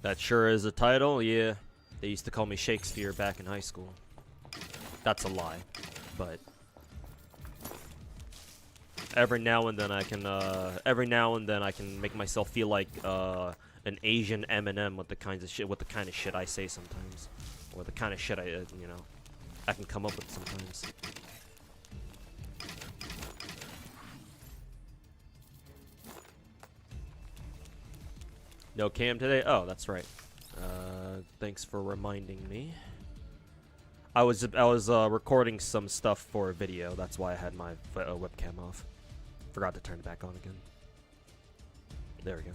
That sure is a title, yeah. They used to call me Shakespeare back in high school. That's a lie, but every now and then I can make myself feel like an Asian Eminem with the kind of shit I say sometimes, or the kind of shit I can come up with sometimes. No cam today? Oh, that's right. Thanks for reminding me. I was recording some stuff for a video. That's why I had my webcam off. Forgot to turn it back on again. There we go.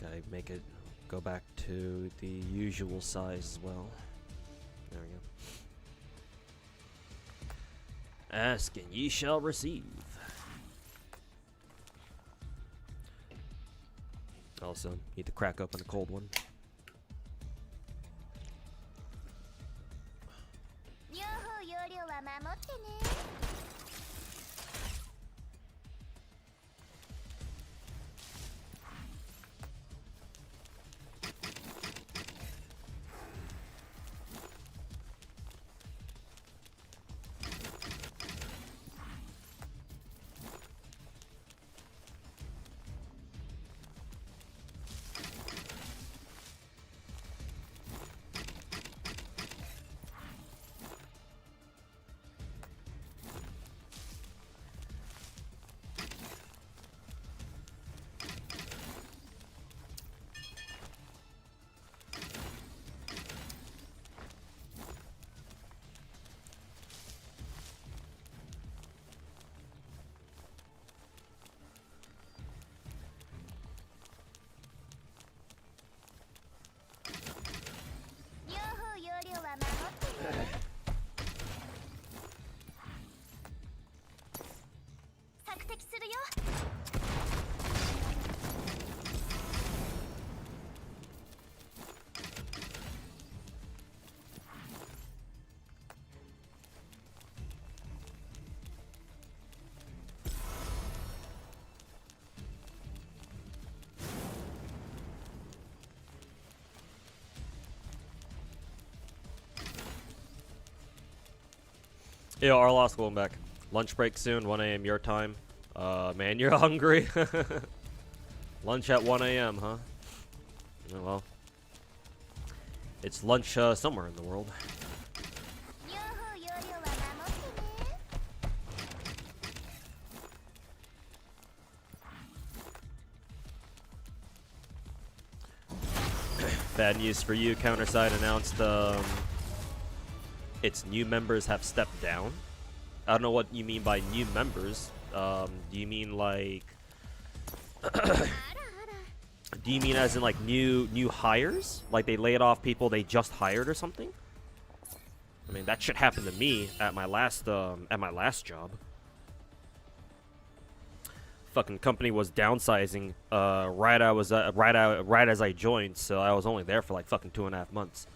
Gotta make it go back to the usual size as well. There we go. Ask and ye shall receive. Also, need to crack open a cold one. Yeah, Arlos, going back. Lunch break soon, 1 a.m. your time. Man, you're hungry. Lunch at 1 a.m., huh? Oh, well. It's lunch somewhere in the world. Bad news for you. Counterside announced its new members have stepped down. I don't know what you mean by new members. Do you mean like do you mean as in like new hires? Like they laid off people they just hired or something? I mean, that shit happened to me at my last job. Fucking company was downsizing right as I joined, so I was only there for like fucking 2.5 months.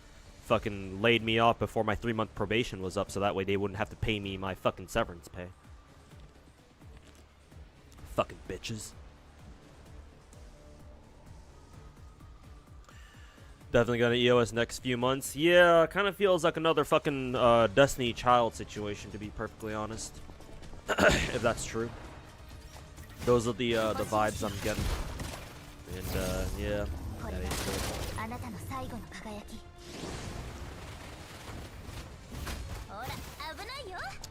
Fucking laid me off before my 3-month probation was up, so that way they wouldn't have to pay me my fucking severance pay. Fucking bitches. Definitely gonna EOS next few months. Yeah, kind of feels like another fucking Destiny Child situation, to be perfectly honest. If that's true. Those are the vibes I'm getting. And yeah, that ain't good.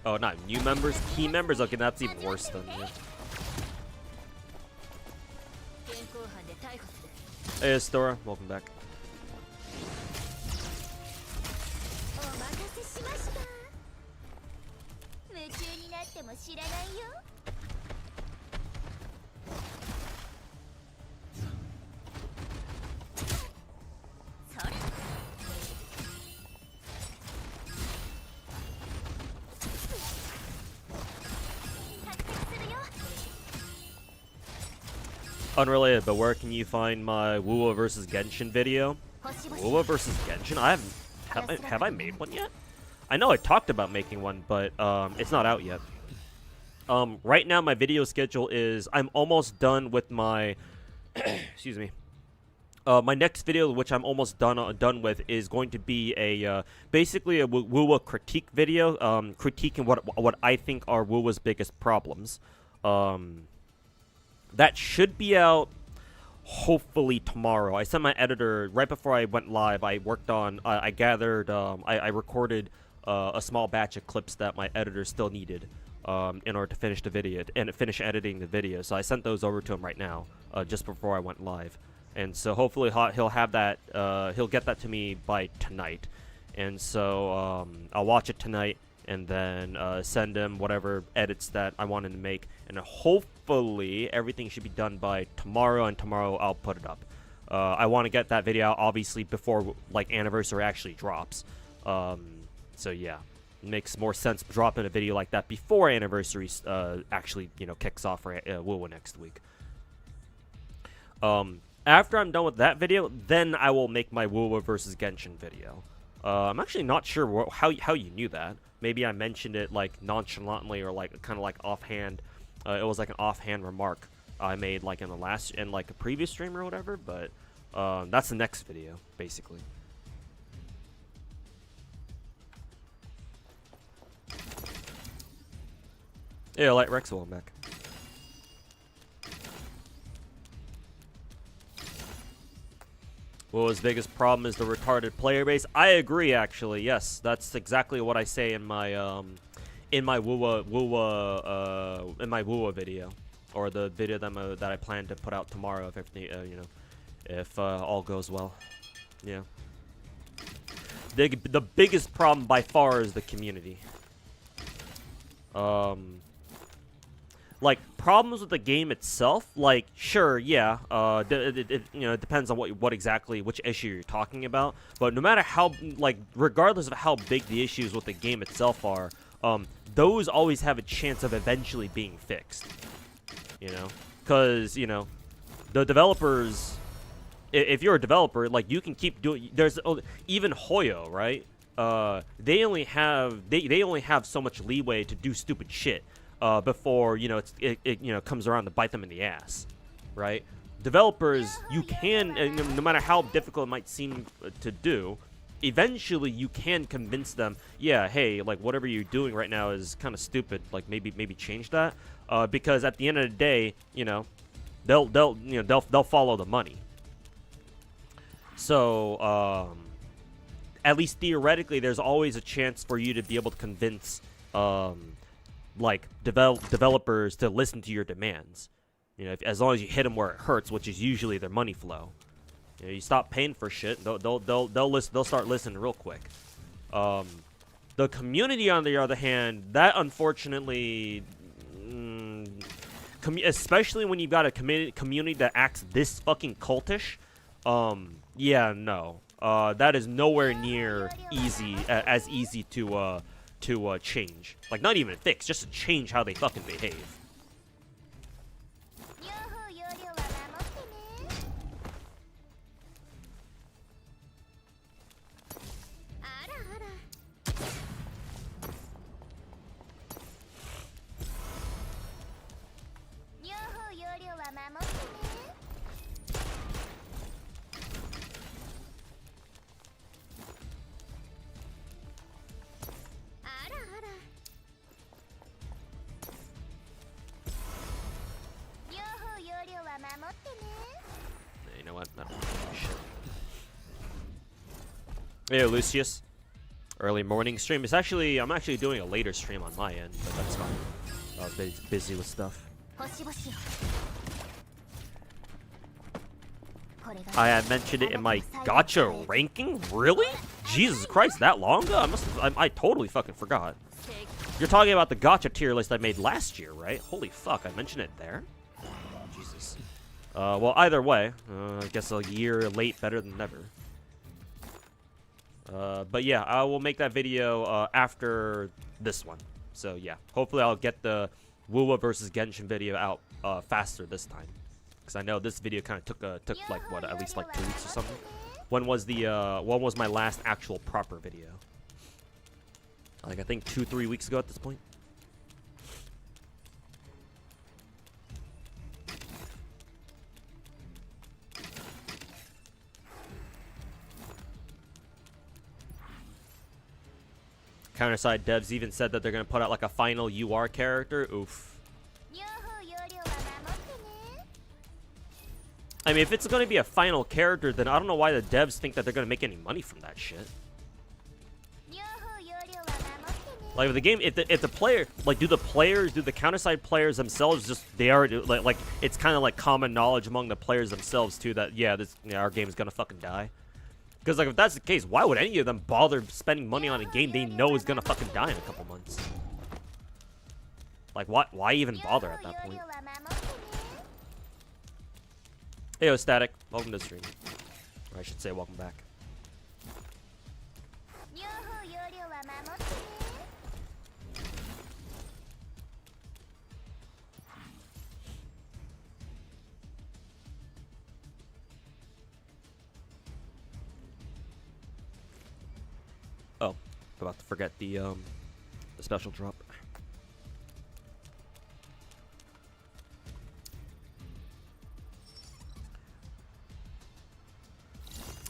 Oh, not new members, key members. Okay, that's even worse than. Yeah. Hey, Stora, welcome back. Unrelated, but where can you find my Wuwa versus Genshin video? Wuwa versus Genshin? Have I made one yet? I know I talked about making one, but it's not out yet. Right now my video schedule is I'm almost done with my excuse me. My next video, which I'm almost done with, is going to be a basically a Wuwa critique video, critiquing what I think are Wuwa's biggest problems. That should be out hopefully tomorrow. I sent my editor right before I went live. I worked on, I gathered, I recorded a small batch of clips that my editor still needed in order to finish the video and finish editing the video. So I sent those over to him right now, just before I went live. And so hopefully he'll have that, he'll get that to me by tonight. And so I'll watch it tonight and then send him whatever edits that I wanted to make. And hopefully everything should be done by tomorrow, and tomorrow I'll put it up. I want to get that video out obviously before like Anniversary actually drops. So yeah, it makes more sense dropping a video like that before Anniversary actually, you know, kicks off for Wuwa next week. After I'm done with that video, then I will make my Wuwa versus Genshin video. I'm actually not sure how you knew that. Maybe I mentioned it like nonchalantly or like kind of like offhand. It was like an offhand remark I made like in a previous stream or whatever. But that's the next video basically. Yeah, Light Rex, welcome back. Well, his biggest problem is the retarded player base. I agree, actually. Yes, that's exactly what I say in my Wuwa video, or the video that I plan to put out tomorrow if everything, you know, if all goes well. Yeah. The biggest problem by far is the community. Like, problems with the game itself, like, sure, yeah, you know, it depends on what exactly, which issue you're talking about, but no matter how, like, regardless of how big the issues with the game itself are, those always have a chance of eventually being fixed, you know, because, you know, the developers, if you're a developer, like, you can keep doing, there's, even Hoyo, right, they only have so much leeway to do stupid shit. Before, you know, it you know, comes around to bite them in the ass, right? Developers, you can, no matter how difficult it might seem to do, eventually you can convince them, yeah, hey, like, whatever you're doing right now is kind of stupid, like, maybe change that, because at the end of the day, you know, they'll follow the money. So, at least theoretically, there's always a chance for you to be able to convince, like, developers to listen to your demands, you know, as long as you hit them where it hurts, which is usually their money flow. You know, you stop paying for shit, they'll start listening real quick. The community, on the other hand, that unfortunately, especially when you've got a community that acts this fucking cultish, yeah, no, that is nowhere near as easy to change. Like, not even fix, just to change how they fucking behave. You know what? Shit. Hey, Lucius. Early morning stream. I'm actually doing a later stream on my end, but that's fine. I was busy with stuff. I had mentioned it in my gacha ranking? Really? Jesus Christ, that long ago? I totally fucking forgot. You're talking about the gacha tier list I made last year, right? Holy fuck, I mentioned it there? Jesus. Well, either way, I guess a year late better than never. But yeah, I will make that video after this one. So yeah, hopefully I'll get the Wuwa versus Genshin video out faster this time. Because I know this video kind of took like, what, at least like 2 weeks or something. When was my last actual proper video? Like, I think 2-3 weeks ago at this point. Counterside devs even said that they're gonna put out like a final UR character. Oof. I mean, if it's gonna be a final character, then I don't know why the devs think that they're gonna make any money from that shit. Like if the game, if the player, like, do the Counterside players themselves just, they already, like it's kind of like common knowledge among the players themselves too that yeah, our game is gonna fucking die. Because like if that's the case, why would any of them bother spending money on a game they know is gonna fucking die in a couple months? Like why even bother at that point? Hey, yo, Static, welcome to the stream. Or I should say welcome back. Oh, about to forget the special drop.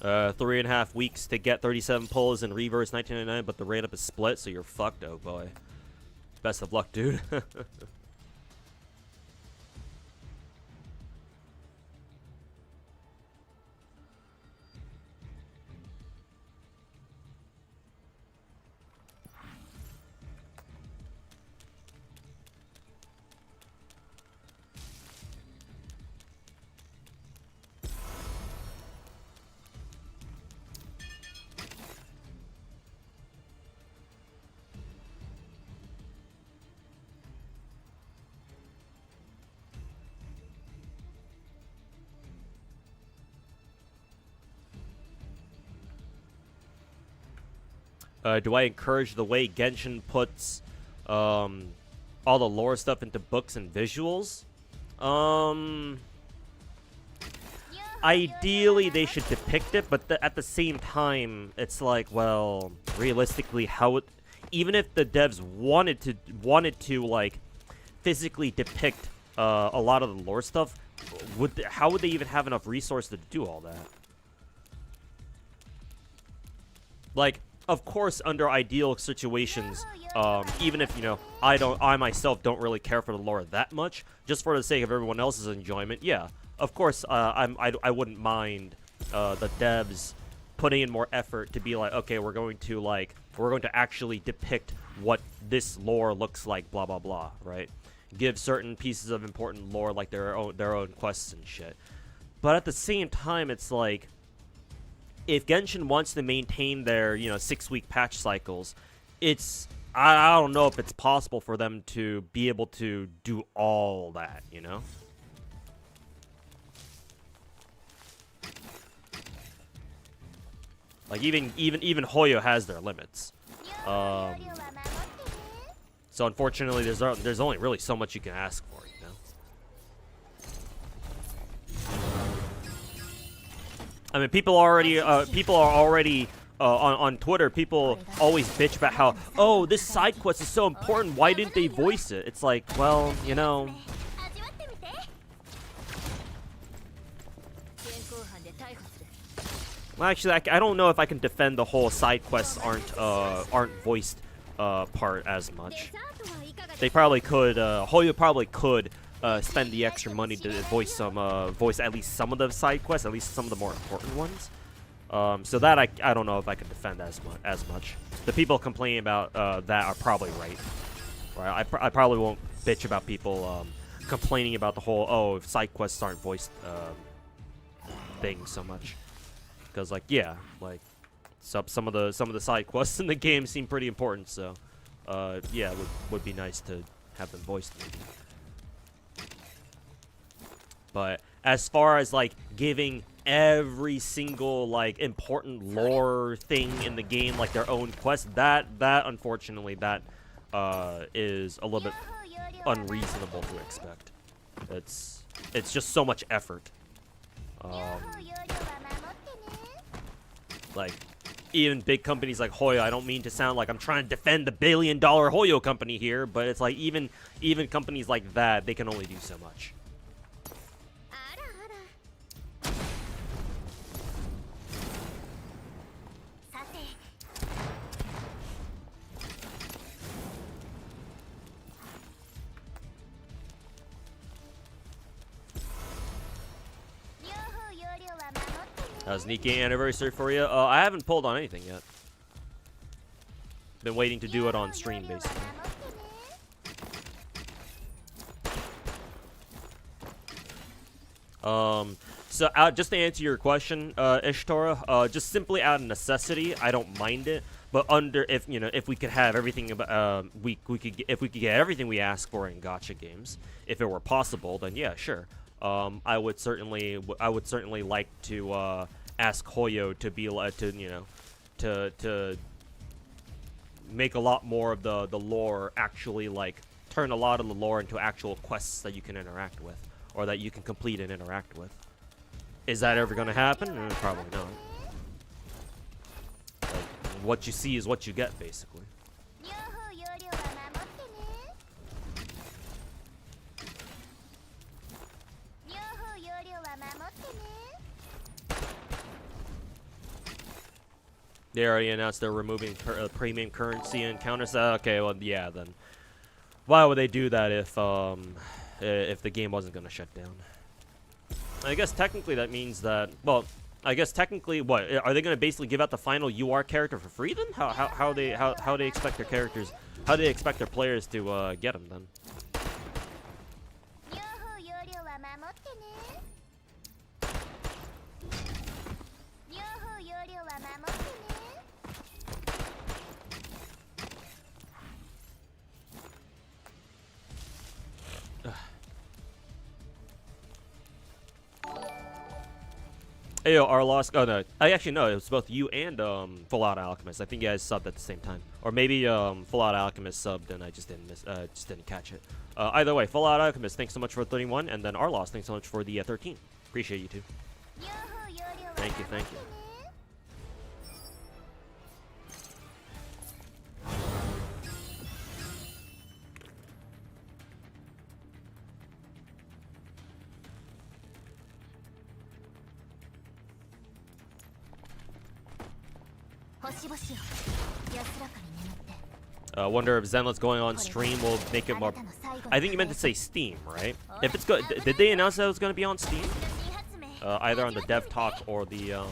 3.5 weeks to get 37 pulls in reverse 1999, but the rate up is split, so you're fucked, oh boy. Best of luck, dude. Do I encourage the way Genshin puts all the lore stuff into books and visuals? Ideally, they should depict it, but at the same time, it's like, well, realistically, even if the devs wanted to like physically depict a lot of the lore stuff, how would they even have enough resources to do all that? Like, of course, under ideal situations, even if, you know, I myself don't really care for the lore that much, just for the sake of everyone else's enjoyment, yeah, of course, I wouldn't mind the devs putting in more effort to be like, okay, we're going to actually depict what this lore looks like, blah blah blah, right? Give certain pieces of important lore like their own quests and shit. But at the same time, it's like, if Genshin wants to maintain their, you know, 6-week patch cycles, I don't know if it's possible for them to be able to do all that, you know? Like even Hoyo has their limits. So unfortunately, there's only really so much you can ask for, you know? I mean, people are already on Twitter. People always bitch about how, oh, this side quest is so important. Why didn't they voice it? It's like, well, you know. Well, actually, I don't know if I can defend the whole side quests aren't voiced part as much. They probably could. Hoyo probably could spend the extra money to voice at least some of the side quests, at least some of the more important ones. So that I don't know if I can defend as much. The people complaining about that are probably right. I probably won't bitch about people complaining about the whole side quests aren't voiced thing so much, because like yeah, like some of the side quests in the game seem pretty important. So yeah, it would be nice to have them voiced maybe. But as far as like giving every single like important lore thing in the game like their own quest, that unfortunately that is a little bit unreasonable to expect. It's just so much effort. Like even big companies like Hoyo, I don't mean to sound like I'm trying to defend the billion-dollar Hoyo company here, but it's like even companies like that, they can only do so much. How's Nikke anniversary for you? I haven't pulled on anything yet. Been waiting to do it on stream, basically. So just to answer your question, Ishtora, just simply out of necessity, I don't mind it. But if we could have everything, if we could get everything we ask for in gacha games, if it were possible, then yeah, sure. I would certainly like to ask Hoyo to be to make a lot more of the lore, actually like turn a lot of the lore into actual quests that you can interact with, or that you can complete and interact with. Is that ever gonna happen? Probably not. Like, what you see is what you get, basically. They already announced they're removing premium currency in Counterside. Okay, well, yeah, then why would they do that if the game wasn't gonna shut down? I guess technically that means that, well, I guess technically, what are they gonna basically give out the final UR character for free then? How they expect their characters? How do they expect their players to get them then? Hey, yo, our lost. Oh no, I actually know it was both you and Full Out Alchemist. I think you guys subbed at the same time, or maybe Full Out Alchemist subbed and I just didn't catch it. Either way, Full Out Alchemist, thanks so much for 31, and then Arlos, thanks so much for the 13. Appreciate you too. Thank you, thank you. Wonder if Zenless going on stream will make it more. I think you meant to say Steam, right? If it's good, did they announce that it was going to be on Steam? Either on the Dev Talk or the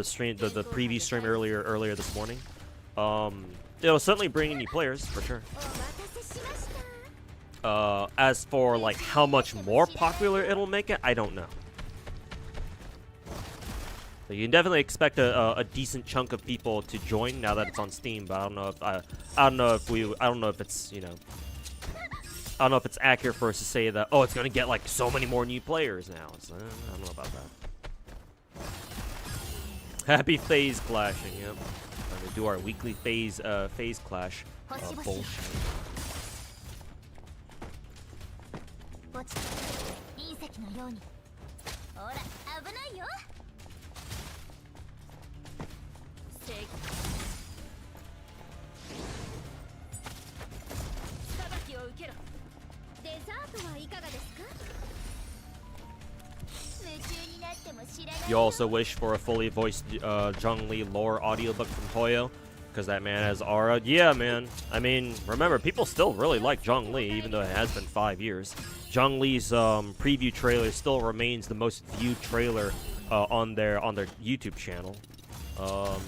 stream, the preview stream earlier this morning. It'll certainly bring in new players for sure. As for like how much more popular it'll make it, I don't know. So you can definitely expect a decent chunk of people to join now that it's on Steam, but I don't know if it's, you know, I don't know if it's accurate for us to say that, oh, it's gonna get like so many more new players now. So, I don't know about that. Happy phase clashing, yep. We're gonna do our weekly phase clash bullshit. You also wish for a fully voiced Zhongli lore audiobook from Hoyo, because that man has aura. Yeah, man. I mean, remember, people still really like Zhongli, even though it has been 5 years. Zhongli's preview trailer still remains the most viewed trailer on their YouTube channel.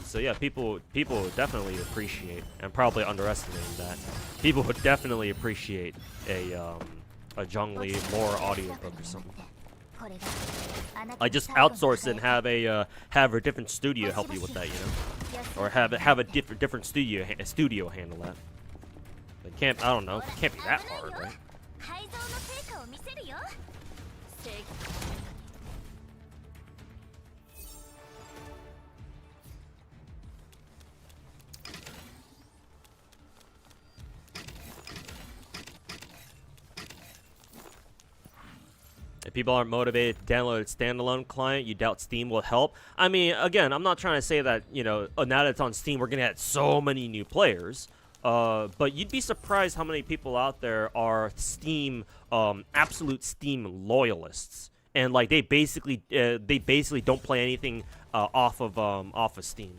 So yeah, people would definitely appreciate, and probably underestimating that, people would definitely appreciate a Zhongli lore audiobook or something. I just outsource it and have a different studio help you with that, you know, or have a different studio handle that. It can't, I don't know, it can't be that hard, right? If people aren't motivated to download a standalone client, you doubt Steam will help. I mean, again, I'm not trying to say that, you know, now that it's on Steam, we're going to get so many new players. But you'd be surprised how many people out there are Steam, absolute Steam loyalists. And, like, they basically don't play anything off of Steam.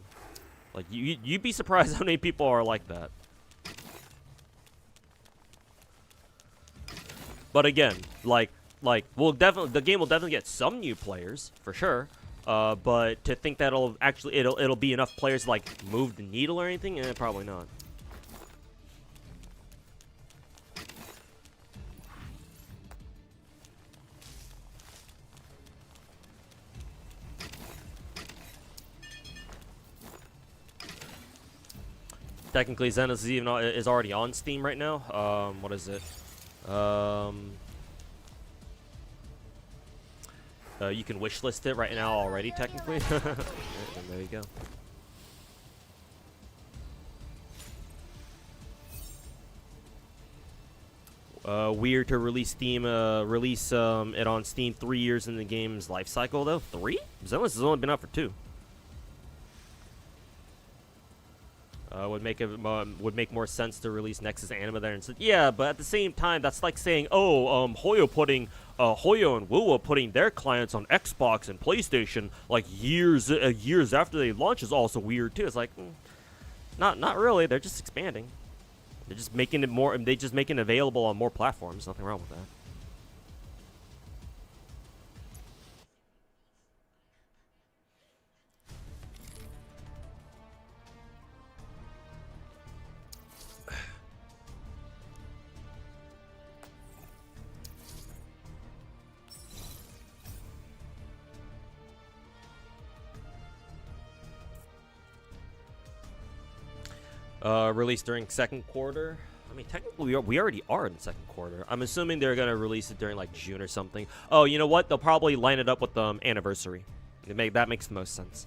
Like, you'd be surprised how many people are like that. But again, like the game will definitely get some new players for sure. But to think that it'll be enough players to like move the needle or anything, probably not. Technically, Zenless is already on Steam right now. What is it? You can wishlist it right now already, technically. And there you go. Weird to release it on Steam 3 years in the game's life cycle, though. 3? Zenless has only been out for 2. Would make more sense to release Nexus Anima there instead. Yeah, but at the same time, that's like saying, oh, Hoyo and Wuwa putting their clients on Xbox and PlayStation like years after they launch is also weird too. It's like, not really. They're just expanding. They're just making it more. They just making it available on more platforms. Nothing wrong with that. Released during second quarter. I mean, technically, we already are in the second quarter. I'm assuming they're gonna release it during like June or something. Oh, you know what? They'll probably line it up with the anniversary. That makes the most sense.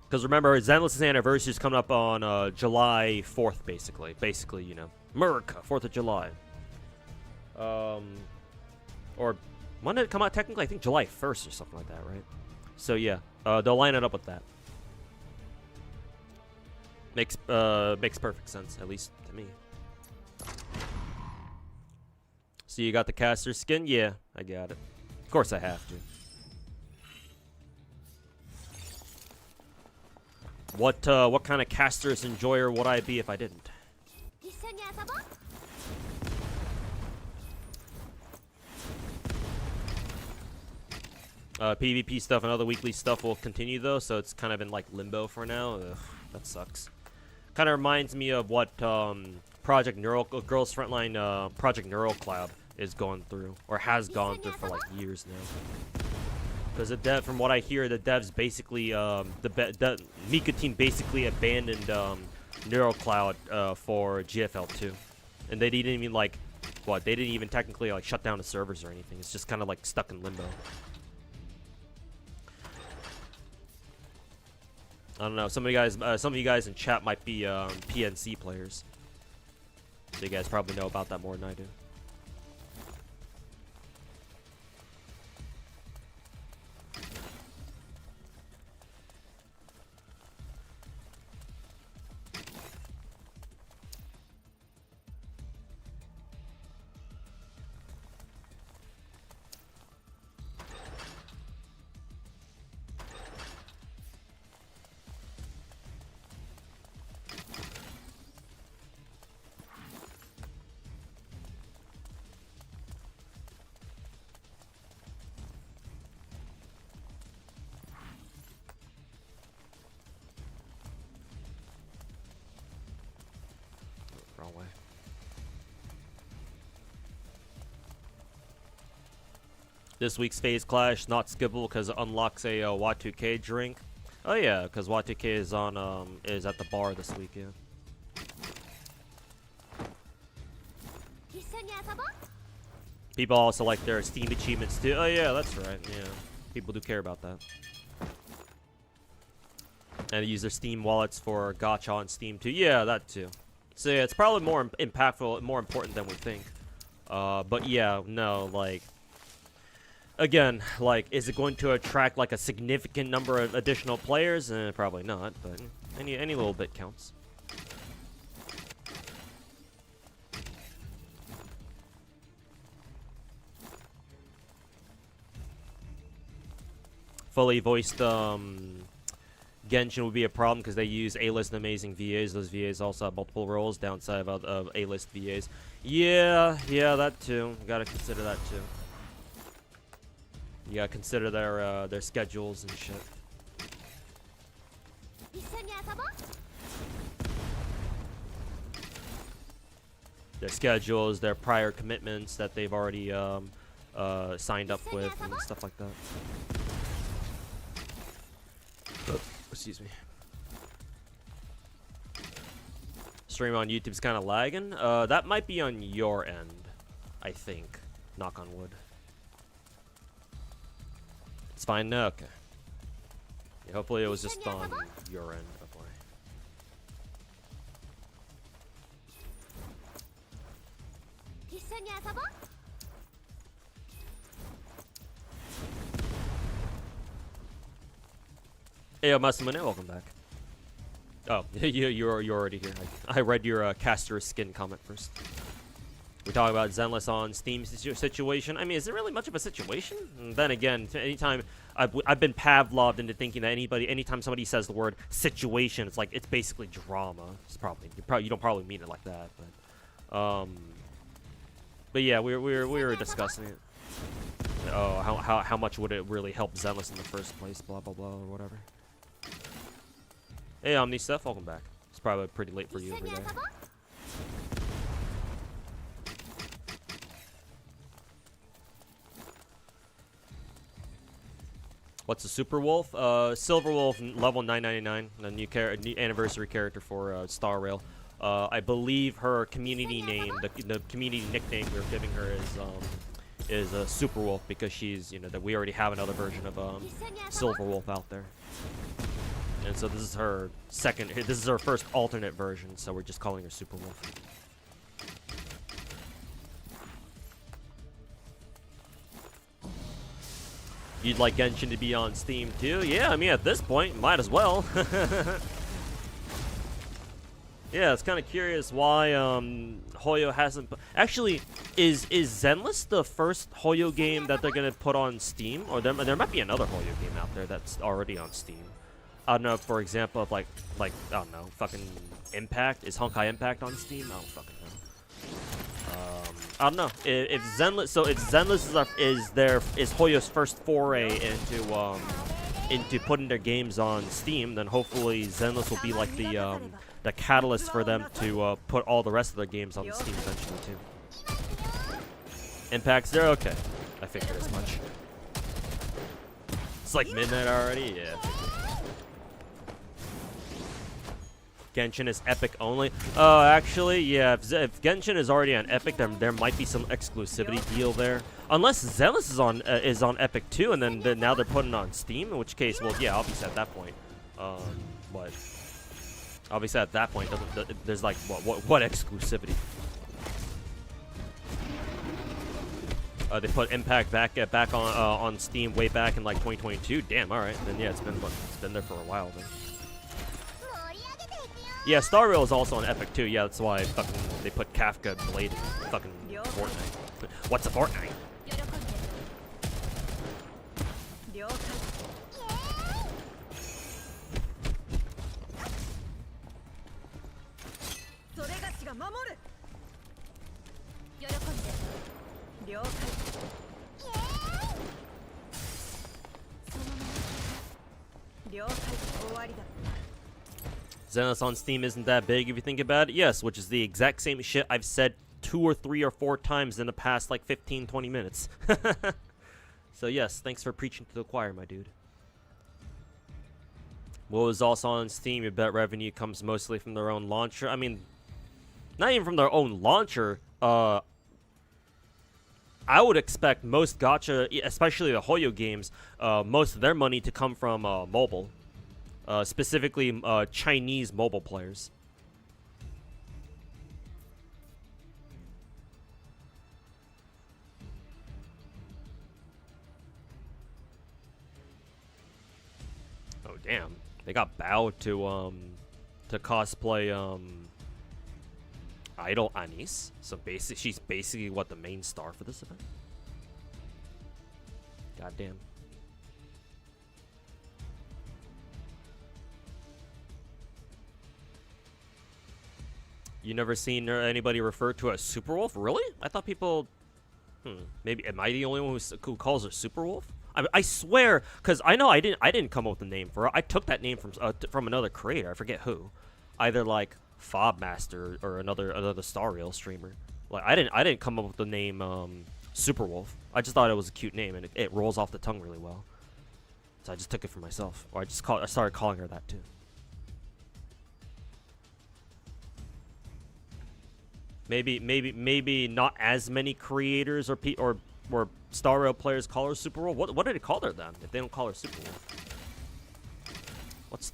Because remember, Zenless' anniversary is coming up on July 4th, basically. Basically, you know, America, 4th of July. Or when did it come out? Technically, I think July 1st or something like that, right? So yeah, they'll line it up with that. Makes perfect sense, at least to me. So you got the caster skin? Yeah, I got it. Of course I have to. What kind of caster's enjoyer would I be if I didn't? PvP stuff and other weekly stuff will continue though, so it's kind of in like limbo for now. Ugh, that sucks. Kind of reminds me of what Project Neural Girls Frontline Project Neural Cloud is going through, or has gone through for like years now. Because the dev, from what I hear, the devs basically the Nikke team basically abandoned Neural Cloud for GFL 2, and they didn't even like they didn't even technically like shut down the servers or anything. It's just kind of like stuck in limbo. I don't know. Some of you guys in chat might be PNC players, so you guys probably know about that more than I do. Way. This week's Phase Clash not skippable because it unlocks a Y2K drink. Oh yeah, because Y2K is on is at the bar this week. Yeah. People also like their Steam achievements too. Oh yeah, that's right. Yeah, people do care about that. And use their Steam wallets for gacha on Steam too. Yeah, that too. So yeah, it's probably more impactful, more important than we think. But yeah, no, like, again, like, is it going to attract like a significant number of additional players? Probably not, but any little bit counts. Fully voiced Genshin would be a problem because they use A-list amazing VAs. Those VAs also have multiple roles downside of A-list VAs. Yeah, that too. Gotta consider that too. You gotta consider their schedules and shit. Their schedules, their prior commitments that they've already signed up with and stuff like that. Excuse me. Stream on YouTube's kind of lagging. That might be on your end, I think. Knock on wood. It's fine now. Okay. Yeah, hopefully it was just on your end. Hopefully. Hey, Masamune, welcome back. Oh, you're already here. I read your caster skin comment first. We talk about Zenless on Steam situation. I mean, is it really much of a situation? And then again, anytime I've been Pavloved into thinking that anytime somebody says the word situation, it's like it's basically drama. It's probably you don't probably mean it like that, but yeah, we were discussing it. Oh, how much would it really help Zenless in the first place? Blah blah blah or whatever. Hey, Omni Stuff, welcome back. It's probably pretty late for you over there. What's a Superwolf? Silverwolf, level 999, a new anniversary character for Star Rail. I believe her community name, the community nickname we're giving her is Superwolf because she's, that we already have another version of Silverwolf out there. And so this is her first alternate version, so we're just calling her Superwolf. You'd like Genshin to be on Steam too? Yeah, I mean at this point, might as well. Yeah, it's kind of curious why Hoyo hasn't. Actually, is Zenless the first Hoyo game that they're gonna put on Steam, or there might be another Hoyo game out there that's already on Steam? I don't know, for example, of like I don't know, fucking Impact. Is Honkai Impact on Steam? I don't fucking know. I don't know. If Zenless, is Hoyo's first foray into putting their games on Steam, then hopefully Zenless will be like the catalyst for them to put all the rest of their games on Steam eventually too. Impact's there? Okay. I figured as much. It's like midnight already? Yeah. Genshin is Epic only. Actually, yeah. If Genshin is already on Epic, then there might be some exclusivity deal there. Unless Zenless is on Epic too, and then now they're putting it on Steam. In which case, well, yeah, obviously at that point, but obviously at that point, there's like what exclusivity? They put Impact back on Steam way back in like 2022. Damn. All right. Then yeah, it's been there for a while then. Yeah, Star Rail is also on Epic too. Yeah, that's why fucking they put Kafka Blade in fucking Fortnite. What's a Fortnite? Zenless on Steam isn't that big if you think about it. Yes, which is the exact same shit I've said 2 or 3 or 4 times in the past like 15-20 minutes. So yes, thanks for preaching to the choir, my dude. What was also on Steam, your bet revenue comes mostly from their own launcher. I mean, not even from their own launcher. I would expect most gacha, especially the Hoyo games, most of their money to come from mobile. Specifically Chinese mobile players. Oh damn! They got Bao to cosplay Idol Anis. So she's basically what, the main star for this event. Goddamn. You never seen anybody refer to a Superwolf? Really? I thought people... Maybe... Am I the only one who calls her Superwolf? I swear, because I know I didn't come up with the name for it. I took that name from another creator. I forget who, either like Fobmaster or another Star Rail streamer. Like I didn't come up with the name Superwolf. I just thought it was a cute name and it rolls off the tongue really well. So I just took it for myself, or I started calling her that too. Maybe not as many creators or Star Rail players call her Superwolf. What did it call her then? If they don't call her Superwolf, what's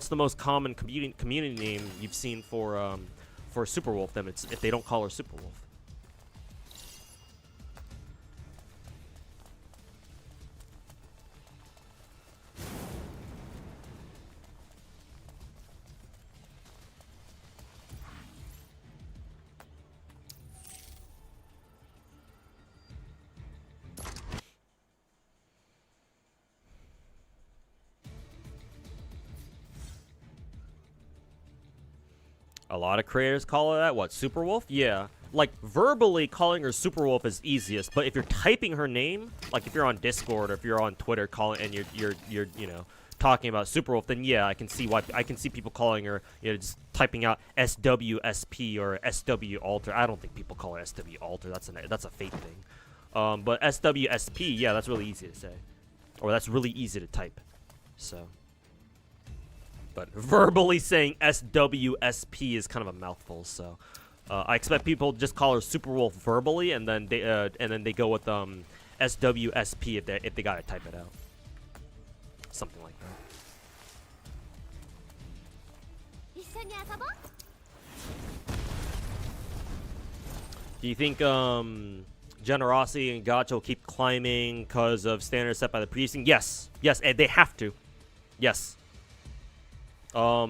the most common community name you've seen for Superwolf? Then it's if they don't call her Superwolf. A lot of creators call her that. What, Superwolf? Yeah. Like, verbally calling her Superwolf is easiest, but if you're typing her name, like if you're on Discord or if you're on Twitter calling and you're you know, talking about Superwolf, then yeah, I can see people calling her, you know, just typing out SWSP or SW Alter. I don't think people call her SW Alter. That's a fake thing. But SWSP, yeah, that's really easy to say, or that's really easy to type. So. But verbally saying SWSP is kind of a mouthful, so I expect people to just call her Superwolf verbally, and then they go with SWSP if they gotta type it out, something like that. Do you think generosity and gacha will keep climbing because of standards set by the producing? Yes, and they have to. Yes. Let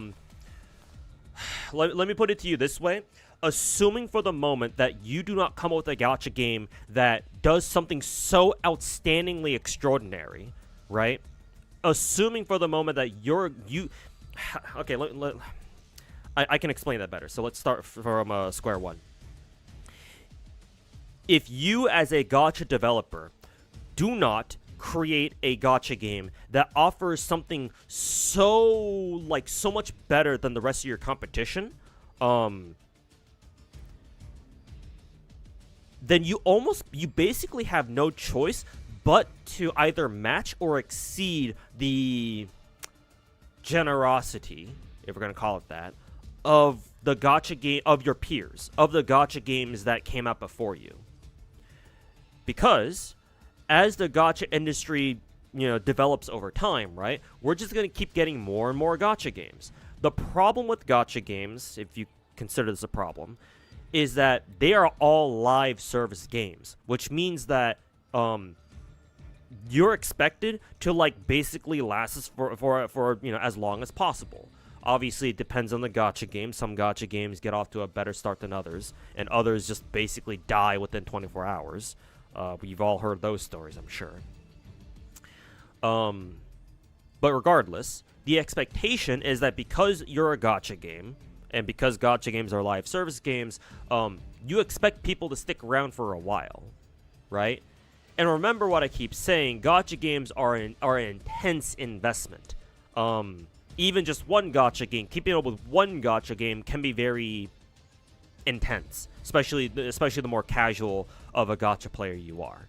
me put it to you this way. Assuming for the moment that you do not come up with a gacha game that does something so outstandingly extraordinary, right? Assuming for the moment that okay, I can explain that better. So let's start from square one. If you as a gacha developer do not create a gacha game that offers something so much better than the rest of your competition, then you basically have no choice but to either match or exceed the generosity, if we're gonna call it that, of the gacha game of your peers, of the gacha games that came out before you. Because as the gacha industry, you know, develops over time, right, we're just going to keep getting more and more gacha games. The problem with gacha games, if you consider this a problem, is that they are all live service games, which means that you're expected to basically last for you know, as long as possible. Obviously, it depends on the gacha game. Some gacha games get off to a better start than others, and others just basically die within 24 hours. You've all heard those stories, I'm sure. But regardless, the expectation is that because you're a gacha game, and because gacha games are live service games, you expect people to stick around for a while, right? And remember what I keep saying, gacha games are an intense investment. Even just one gacha game, keeping up with one gacha game can be very intense, especially the more casual of a gacha player you are.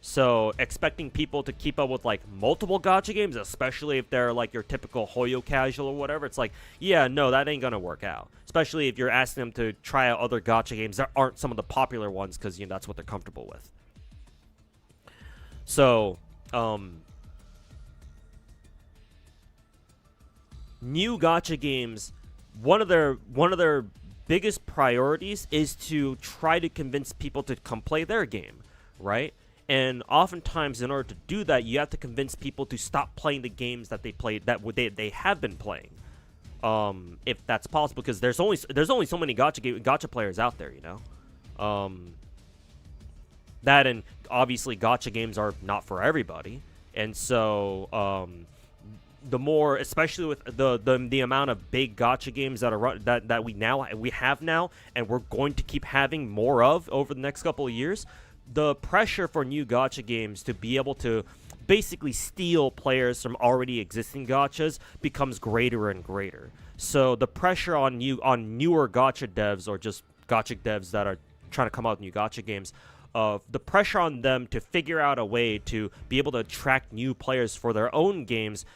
So expecting people to keep up with multiple gacha games, especially if they're your typical Hoyo casual or whatever, it's yeah, no, that ain't gonna work out. Especially if you're asking them to try out other gacha games that aren't some of the popular ones, because that's what they're comfortable with. So new gacha games, one of their biggest priorities is to try to convince people to come play their game, right? And oftentimes, in order to do that, you have to convince people to stop playing the games that they have been playing, if that's possible. Because there's only so many gacha players out there, you know. That, and obviously gacha games are not for everybody, and so the more, especially with the amount of big gacha games that we have now, and we're going to keep having more of over the next couple of years, the pressure for new gacha games to be able to basically steal players from already existing gachas becomes greater and greater. So the pressure on newer gacha devs, or just gacha devs that are trying to come out with new gacha games, the pressure on them to figure out a way to be able to attract new players for their own games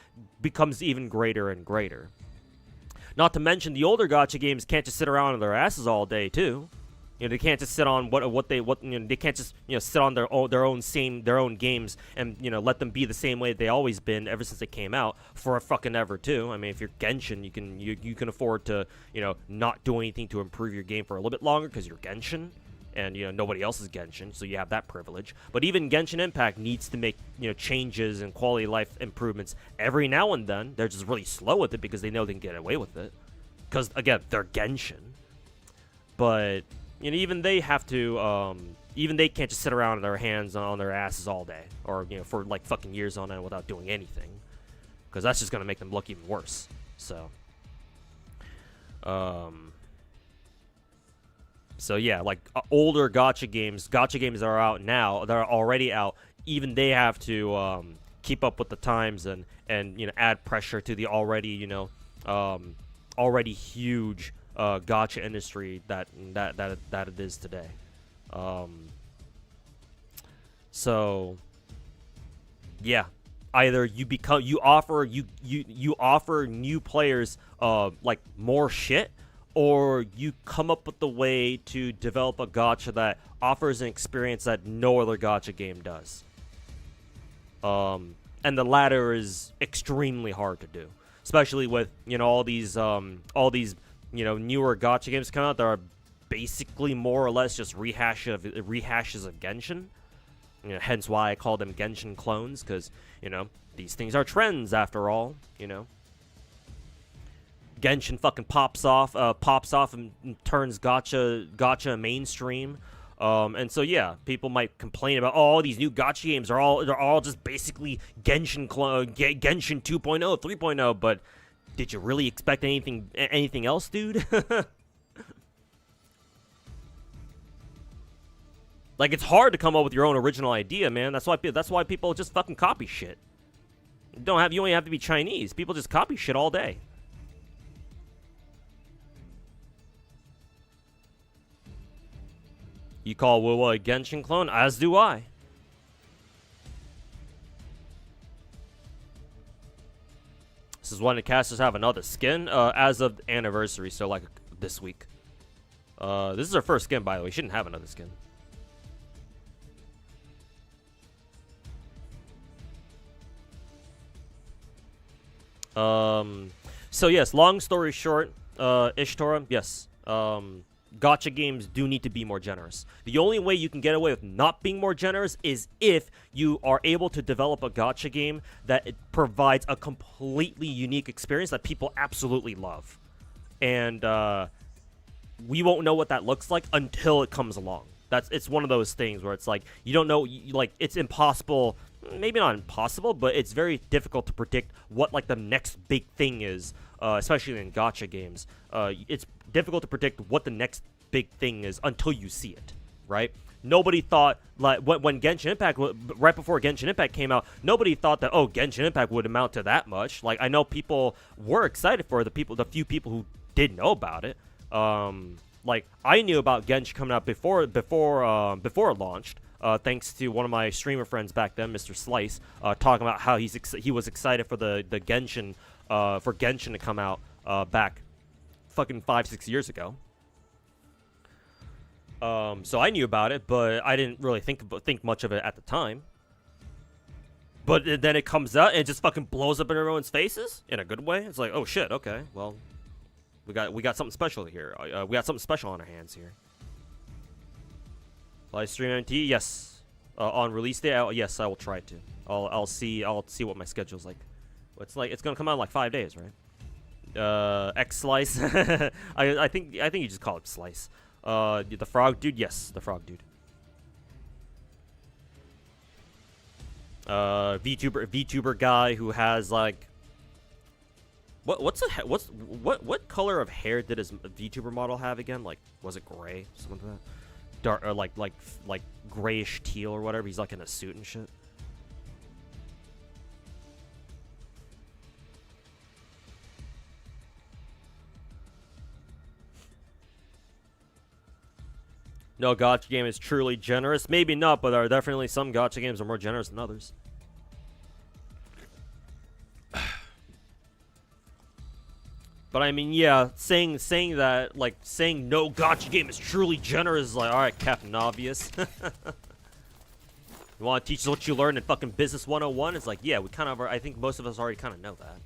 becomes even greater and greater. Not to mention the older gacha games can't just sit around on their asses all day too. You know, they can't just sit on they can't just sit on their own games and let them be the same way they always been ever since they came out for a fucking ever too. I mean, if you're Genshin, you can afford to not do anything to improve your game for a little bit longer because you're Genshin. And nobody else is Genshin, so you have that privilege. But even Genshin Impact needs to make changes and quality of life improvements every now and then. They're just really slow with it because they know they can get away with it. Because again, they're Genshin. But even they have to. Even they can't just sit around on their hands on their asses all day, or for like fucking years on end without doing anything. Because that's just gonna make them look even worse. So. So yeah, like older gacha games that are out now, that are already out, even they have to keep up with the times and add pressure to the already already huge gacha industry that it is today. So yeah, either you offer new players like more shit, or you come up with the way to develop a gacha that offers an experience that no other gacha game does. And the latter is extremely hard to do, especially with all these newer gacha games coming out that are basically more or less just rehashes of Genshin. Hence why I call them Genshin clones, because these things are trends after all. Genshin fucking pops off and turns gacha mainstream, and so yeah, people might complain about these new gacha games they're all just basically Genshin 2.0, 3.0, but did you really expect anything else, dude? Like, it's hard to come up with your own original idea, man. That's why people just fucking copy shit. You only have to be Chinese. People just copy shit all day. You call Wuwa a Genshin clone? As do I. This is when the casters have another skin as of anniversary, so like this week. This is our first skin, by the way. We shouldn't have another skin. So yes, long story short, Ishtora, yes. Gacha games do need to be more generous. The only way you can get away with not being more generous is if you are able to develop a gacha game that it provides a completely unique experience that people absolutely love. And we won't know what that looks like until it comes along. It's one of those things where it's like, you don't know, like, it's impossible, maybe not impossible, but it's very difficult to predict what like the next big thing is, especially in gacha games. It's difficult to predict what the next big thing is until you see it, right? Nobody thought, like, when Genshin Impact, right before Genshin Impact came out, nobody thought that, Genshin Impact would amount to that much. Like, I know people were excited for the few people who did know about it. Like, I knew about Genshin coming out before it launched, thanks to one of my streamer friends back then, Mr. Slice, talking about how he was excited for the Genshin, for Genshin to come out back fucking 5-6 years ago. So I knew about it, but I didn't really think much of it at the time. But then it comes out and it just fucking blows up in everyone's faces in a good way. It's like, oh shit, okay, well, we got something special here. We got something special on our hands here. Live stream MT, yes. On release day, yes, I will try to. I'll see what my schedule's like. It's gonna come out in like 5 days, right? X Slice. I think you just call it Slice. The frog dude, yes, the frog dude. VTuber guy who has like, what color of hair did his VTuber model have again? Like, was it gray, something like that? Dark, or like grayish teal or whatever. He's like in a suit and shit. No gacha game is truly generous. Maybe not, but there are definitely some gacha games are more generous than others. But I mean, yeah, saying that, like, saying no gacha game is truly generous is like, alright, Captain Obvious. You want to teach us what you learned in fucking Business 101? It's like, yeah, we kind of are, I think most of us already kind of know that.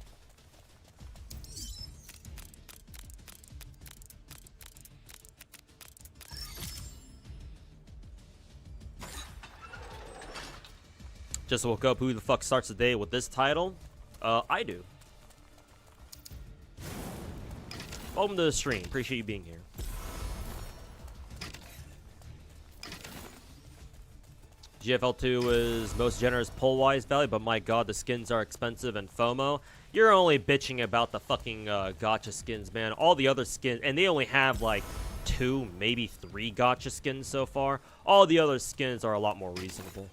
Just woke up. Who the fuck starts the day with this title? I do. Welcome to the stream. Appreciate you being here. GFL2 is most generous pull-wise value, but my god, the skins are expensive and FOMO. You're only bitching about the fucking gacha skins, man. All the other skins, and they only have like 2, maybe 3 gacha skins so far. All the other skins are a lot more reasonable.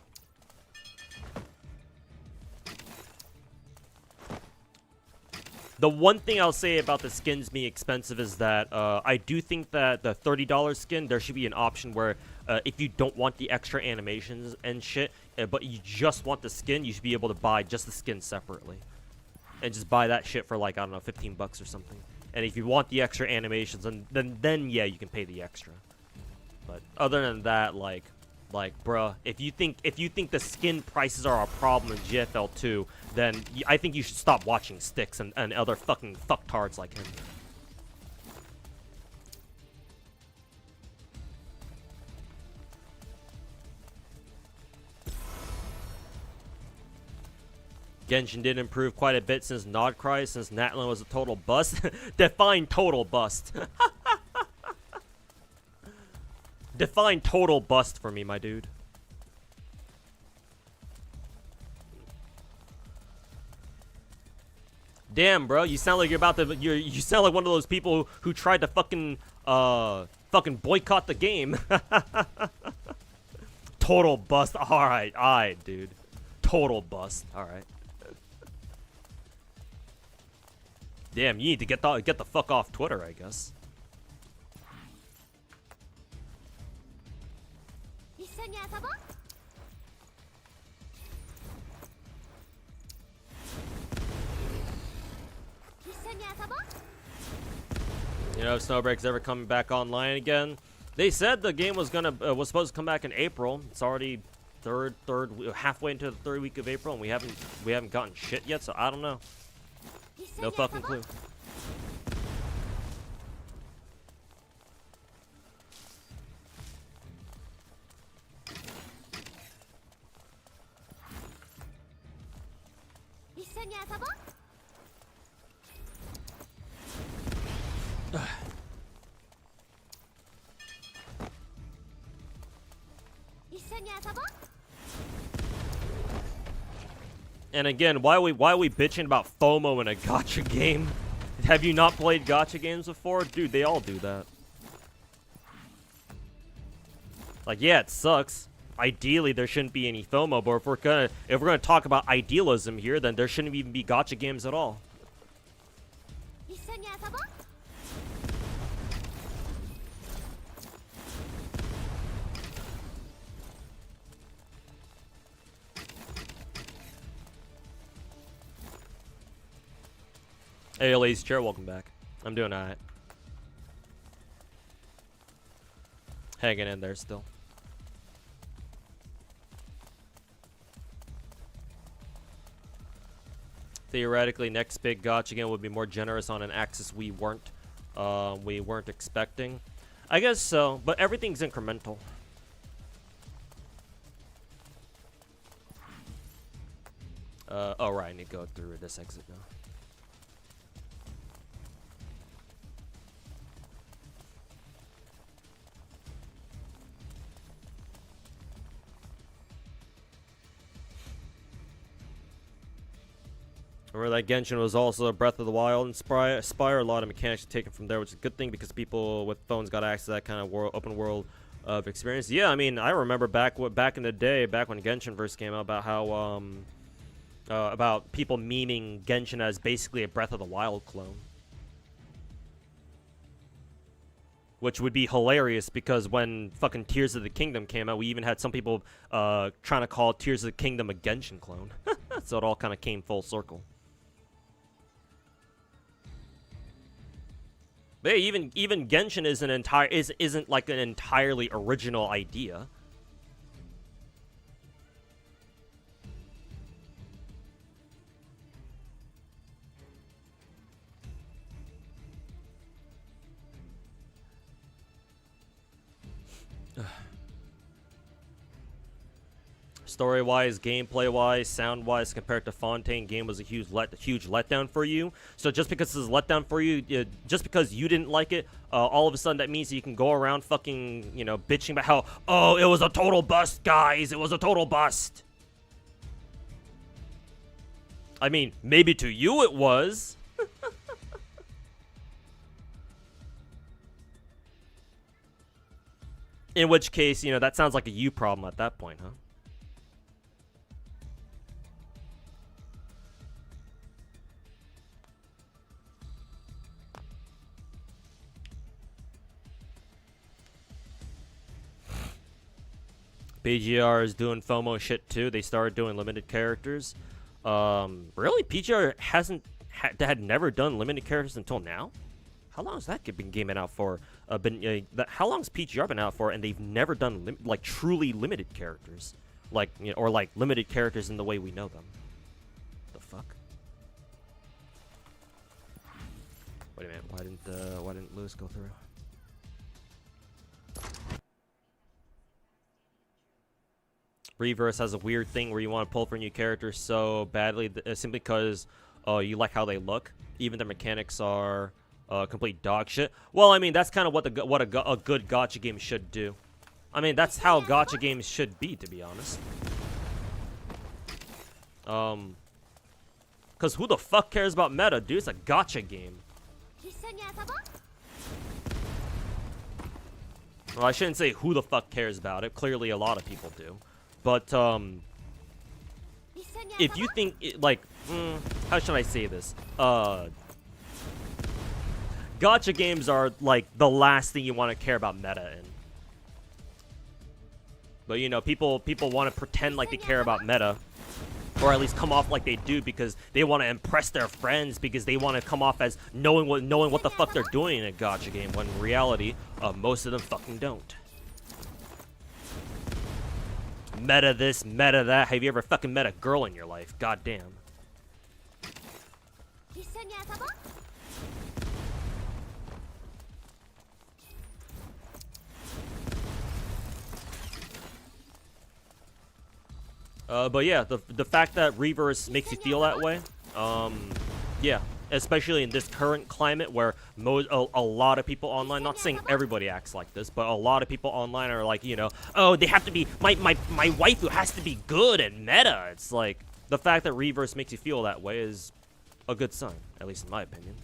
The one thing I'll say about the skins being expensive is that I do think that the $30 skin, there should be an option where if you don't want the extra animations and shit, but you just want the skin, you should be able to buy just the skin separately. And just buy that shit for like, I don't know, 15 bucks or something. And if you want the extra animations, then yeah, you can pay the extra. But other than that, like, bruh, if you think the skin prices are a problem in GFL2, then I think you should stop watching Sticks and other fucking fucktards like him. Genshin did improve quite a bit since Nodcry, since Natlin was a total bust. Define total bust. Define total bust for me, my dude. Damn, bro, you sound like you're about to. You sound like one of those people who tried to fucking boycott the game. Total bust. All right, dude. Total bust. All right. Damn, you need to get the fuck off Twitter, I guess. You know, if Snowbreak's ever coming back online again. They said the game was supposed to come back in April. It's already halfway into the 3rd week of April, and we haven't gotten shit yet. So I don't know. No fucking clue. And again, why are we bitching about FOMO in a gacha game? Have you not played gacha games before? Dude, they all do that. Like, yeah, it sucks. Ideally, there shouldn't be any FOMO, but if we're gonna talk about idealism here, then there shouldn't even be gacha games at all. Hey, Lazy Chair, welcome back. I'm doing alright. Hanging in there still. Theoretically, next big gacha game would be more generous on an axis we weren't expecting. I guess so, but everything's incremental. Oh right, I need to go through this exit now. Remember that Genshin was also a Breath of the Wild inspire. A lot of mechanics taken from there, which is a good thing because people with phones got access to that kind of open world of experience. Yeah, I mean, I remember back in the day, back when Genshin first came out, about how about people memeing Genshin as basically a Breath of the Wild clone. which would be hilarious because when fucking Tears of the Kingdom came out, we even had some people trying to call Tears of the Kingdom a Genshin clone. So it all kind of came full circle. But hey, even Genshin isn't like an entirely original idea. Story-wise, gameplay-wise, sound-wise, compared to Fontaine, game was a huge letdown for you. So just because this is a letdown for you, just because you didn't like it, all of a sudden that means that you can go around fucking, you know, bitching about how, oh, it was a total bust, guys, it was a total bust. I mean, maybe to you it was. In which case, you know, that sounds like a you problem at that point, huh? PGR is doing FOMO shit too. They started doing limited characters. Really? PGR had never done limited characters until now? How long has that been gaming out for? How long's PGR been out for? And they've never done like truly limited characters, like, you know, or like limited characters in the way we know them. The fuck? Wait a minute. Why didn't Lewis go through? Reverse has a weird thing where you want to pull for new characters so badly simply because you like how they look, even their mechanics are complete dog shit. Well, I mean, that's kind of what a good gacha game should do. I mean, that's how gacha games should be, to be honest. Because who the fuck cares about meta, dude? It's a gacha game. Well, I shouldn't say who the fuck cares about it. Clearly, a lot of people do. But, if you think, how should I say this? Gacha games are, like, the last thing you want to care about meta in. But, you know, people want to pretend like they care about meta. Or at least come off like they do because they want to impress their friends, because they want to come off as knowing what the fuck they're doing in a gacha game, when in reality, most of them fucking don't. Meta this, meta that. Have you ever fucking met a girl in your life? God damn. But yeah, the fact that Reverse makes you feel that way, yeah, especially in this current climate where a lot of people online, not saying everybody acts like this, but a lot of people online are like, you know, oh, they have to be, my waifu has to be good at meta. It's like, the fact that Reverse makes you feel that way is a good sign, at least in my opinion.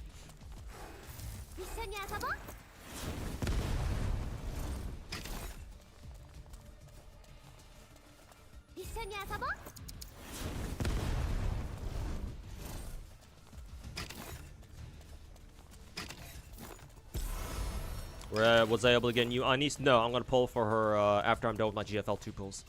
Was I able to get new Anis? No, I'm gonna pull for her after I'm done with my GFL 2 pulls.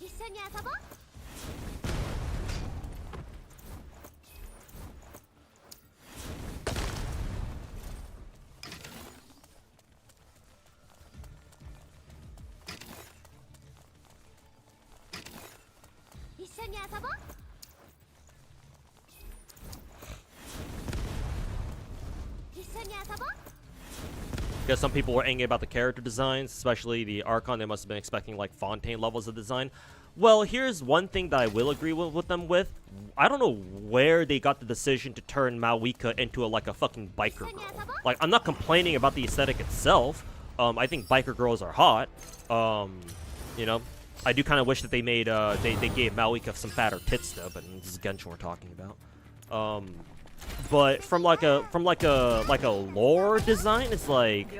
Because some people were angry about the character designs, especially the Archon. They must have been expecting like Fontaine levels of design. Well, here's one thing that I will agree with them with. I don't know where they got the decision to turn Maoika into like a fucking biker girl. Like, I'm not complaining about the aesthetic itself. I think biker girls are hot. You know, I do kind of wish that they made they gave Maoika some fatter tits though. But this is Genshin we're talking about. But from like a lore design, it's like,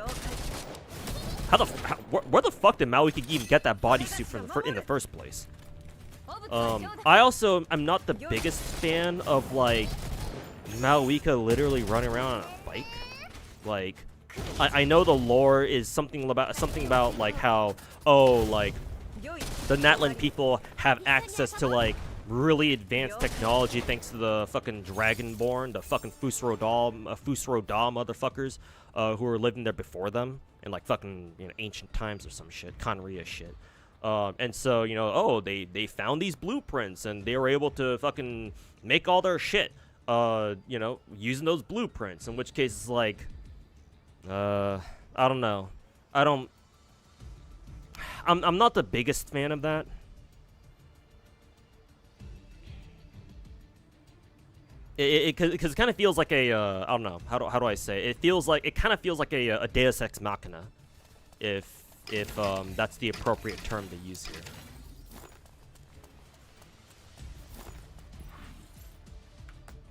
where the fuck did Maoika even get that bodysuit from in the first place? I also am not the biggest fan of like Maoika literally running around on a bike. Like, I know the lore is something about like how, oh, like the Natlan people have access to like really advanced technology thanks to the fucking Dragonborn, the fucking Fusro Da motherfuckers, who were living there before them in like fucking, you know, ancient times or some shit, Conria shit. And so, you know, oh, they found these blueprints and they were able to fucking make all their shit, you know, using those blueprints. In which case, it's like, I don't know. I'm not the biggest fan of that. Because it kind of feels like a, I don't know, how do I say it? It kind of feels like a Deus Ex Machina, if that's the appropriate term to use here.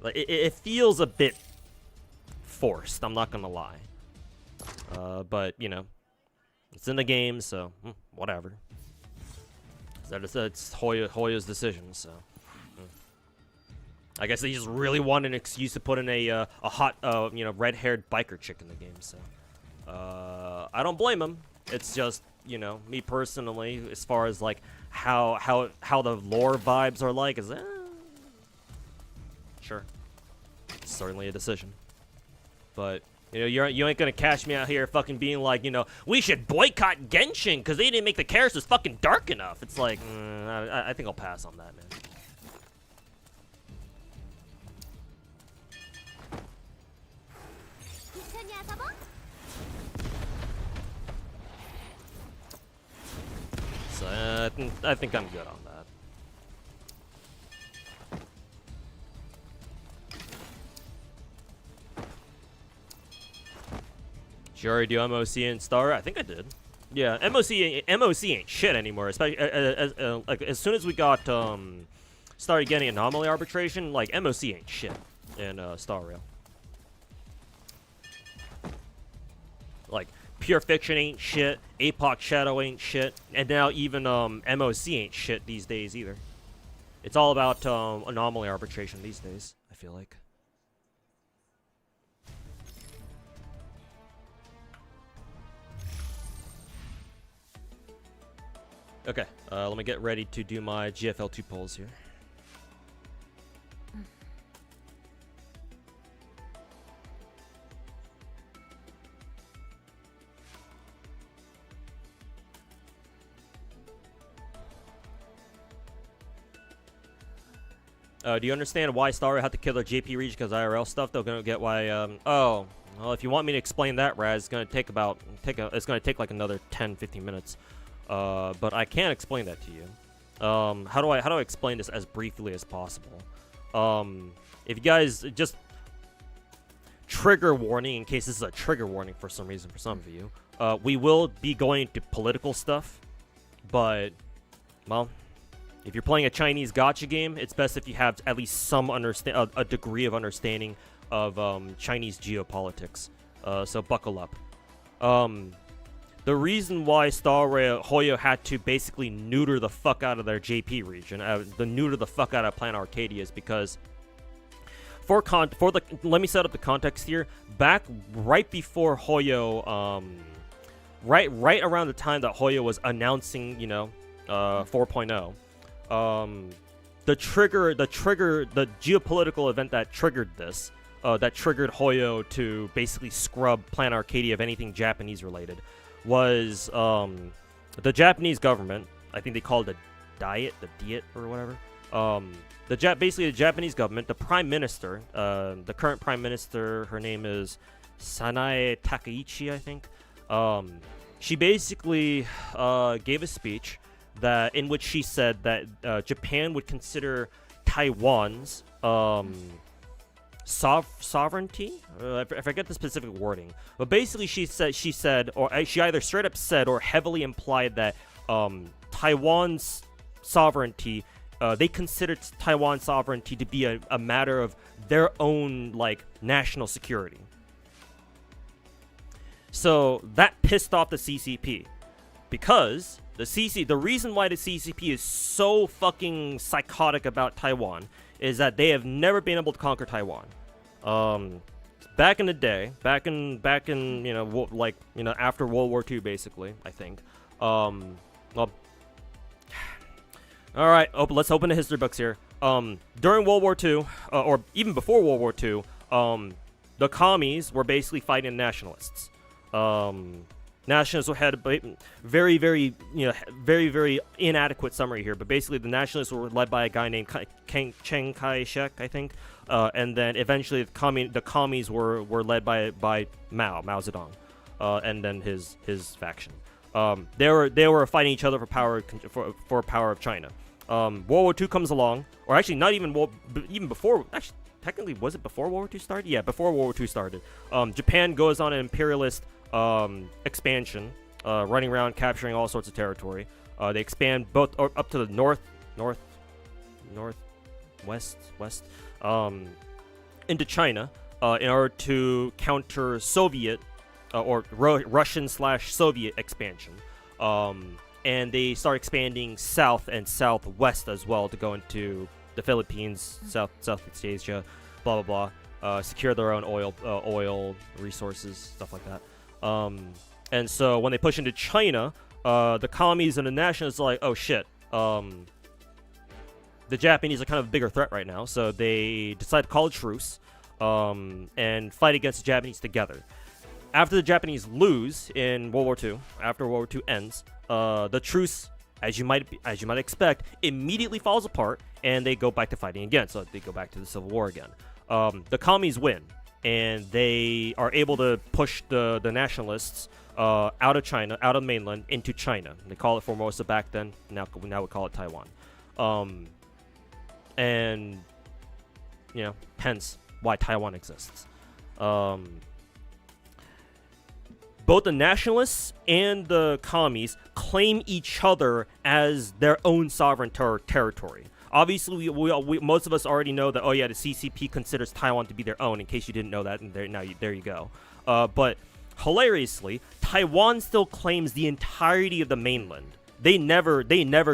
Like, it feels a bit forced, I'm not gonna lie. But, you know, it's in the game, so, whatever. It's Hoyo's decision, so. I guess they just really want an excuse to put in a hot, you know, red-haired biker chick in the game, so. I don't blame them. It's just, you know, me personally, as far as, like, how the lore vibes are like, is, sure. It's certainly a decision. But, you know, you ain't gonna catch me out here fucking being like, you know, we should boycott Genshin because they didn't make the characters fucking dark enough. It's like, I think I'll pass on that, man. So, I think I'm good on that. Did you already do MOC and Star? I think I did. Yeah, MOC ain't shit anymore. Especially like as soon as we got started getting anomaly arbitration, like MOC ain't shit in Star Rail. Like Pure Fiction ain't shit, Apoc Shadow ain't shit, and now even MOC ain't shit these days either. It's all about anomaly arbitration these days, I feel like. Okay, let me get ready to do my GFL2 polls here. Do you understand why Star had to kill their JP region because IRL stuff? They're gonna get why. Oh, well, if you want me to explain that, Raz, it's gonna take it's gonna take like another 10-15 minutes. But I can't explain that to you. How do I explain this as briefly as possible? If you guys just trigger warning, in case this is a trigger warning for some reason for some of you, we will be going to political stuff, but well. If you're playing a Chinese gacha game, it's best if you have at least some a degree of understanding of Chinese geopolitics. So buckle up. The reason why Hoyo had to basically neuter the fuck out of their JP region, neuter the fuck out of Planet Arcadia, is because let me set up the context here. Back right before Hoyo, right around the time that Hoyo was announcing, you know, 4.0. The geopolitical event that triggered this, that triggered Hoyo to basically scrub Planet Arcadia of anything Japanese related, was the Japanese government. I think they called it the Diet or whatever. Basically the Japanese government, the Prime Minister, the current Prime Minister, her name is Sanae Takaichi, I think. She basically gave a speech in which she said that Japan would consider Taiwan's sovereignty. I forget the specific wording, but basically she said, or she either straight up said or heavily implied that Taiwan's sovereignty, they considered Taiwan's sovereignty to be a matter of their own like national security. So that pissed off the CCP, because the reason why the CCP is so fucking psychotic about Taiwan is that they have never been able to conquer Taiwan. back in the day, back in after World War II, basically, I think. Well, all right, let's open the history books here. During World War II, or even before World War II, the commies were basically fighting nationalists. Nationalists had a very, very, very inadequate summary here, but basically the nationalists were led by a guy named Chiang Kai-shek, I think, and then eventually the commies were led by Mao Zedong, and then his faction. They were fighting each other for power of China. World War II comes along, or actually not even before. Actually, technically, was it before World War II started? Yeah, before World War II started. Japan goes on an imperialist expansion, running around capturing all sorts of territory. They expand both up to the west, into China in order to counter Soviet or Russian/Soviet expansion. And they start expanding south and southwest as well to go into the Philippines, Southeast Asia, blah blah blah. Secure their own oil resources, stuff like that. And so when they push into China, the commies and the nationalists are like, oh shit, the Japanese are kind of a bigger threat right now, so they decide to call a truce, and fight against the Japanese together. After the Japanese lose in World War II, after World War II ends, the truce, as you might expect, immediately falls apart, and they go back to fighting again. So they go back to the Civil War again. The commies win, and they are able to push the nationalists out of China, out of mainland, into China. They call it Formosa back then. Now we call it Taiwan. And hence why Taiwan exists. Both the nationalists and the commies claim each other as their own sovereign territory. Obviously, we most of us already know that. Oh yeah, the CCP considers Taiwan to be their own. In case you didn't know that, and there you go. But hilariously, Taiwan still claims the entirety of the mainland. They never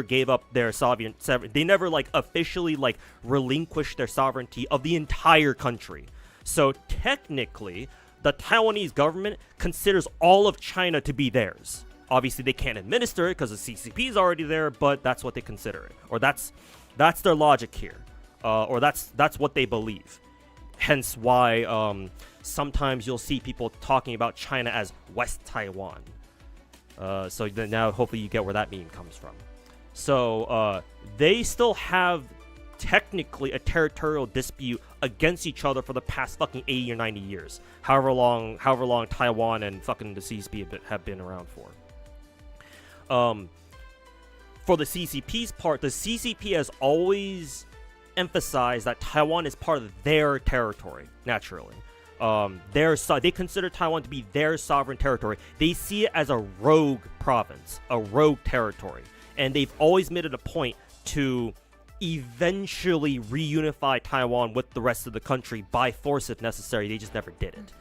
gave up their sovereign. They never officially relinquished their sovereignty of the entire country. So technically, the Taiwanese government considers all of China to be theirs. Obviously, they can't administer it because the CCP is already there, but that's what they consider it, or that's their logic here, or that's what they believe. Hence why sometimes you'll see people talking about China as West Taiwan. So now hopefully you get where that meme comes from. So they still have technically a territorial dispute against each other for the past fucking 80 or 90 years. However long Taiwan and fucking the CCP have been around for. For the CCP's part, the CCP has always emphasized that Taiwan is part of their territory, naturally. They consider Taiwan to be their sovereign territory. They see it as a rogue province, a rogue territory. And they've always made it a point to eventually reunify Taiwan with the rest of the country by force if necessary. They just never did it.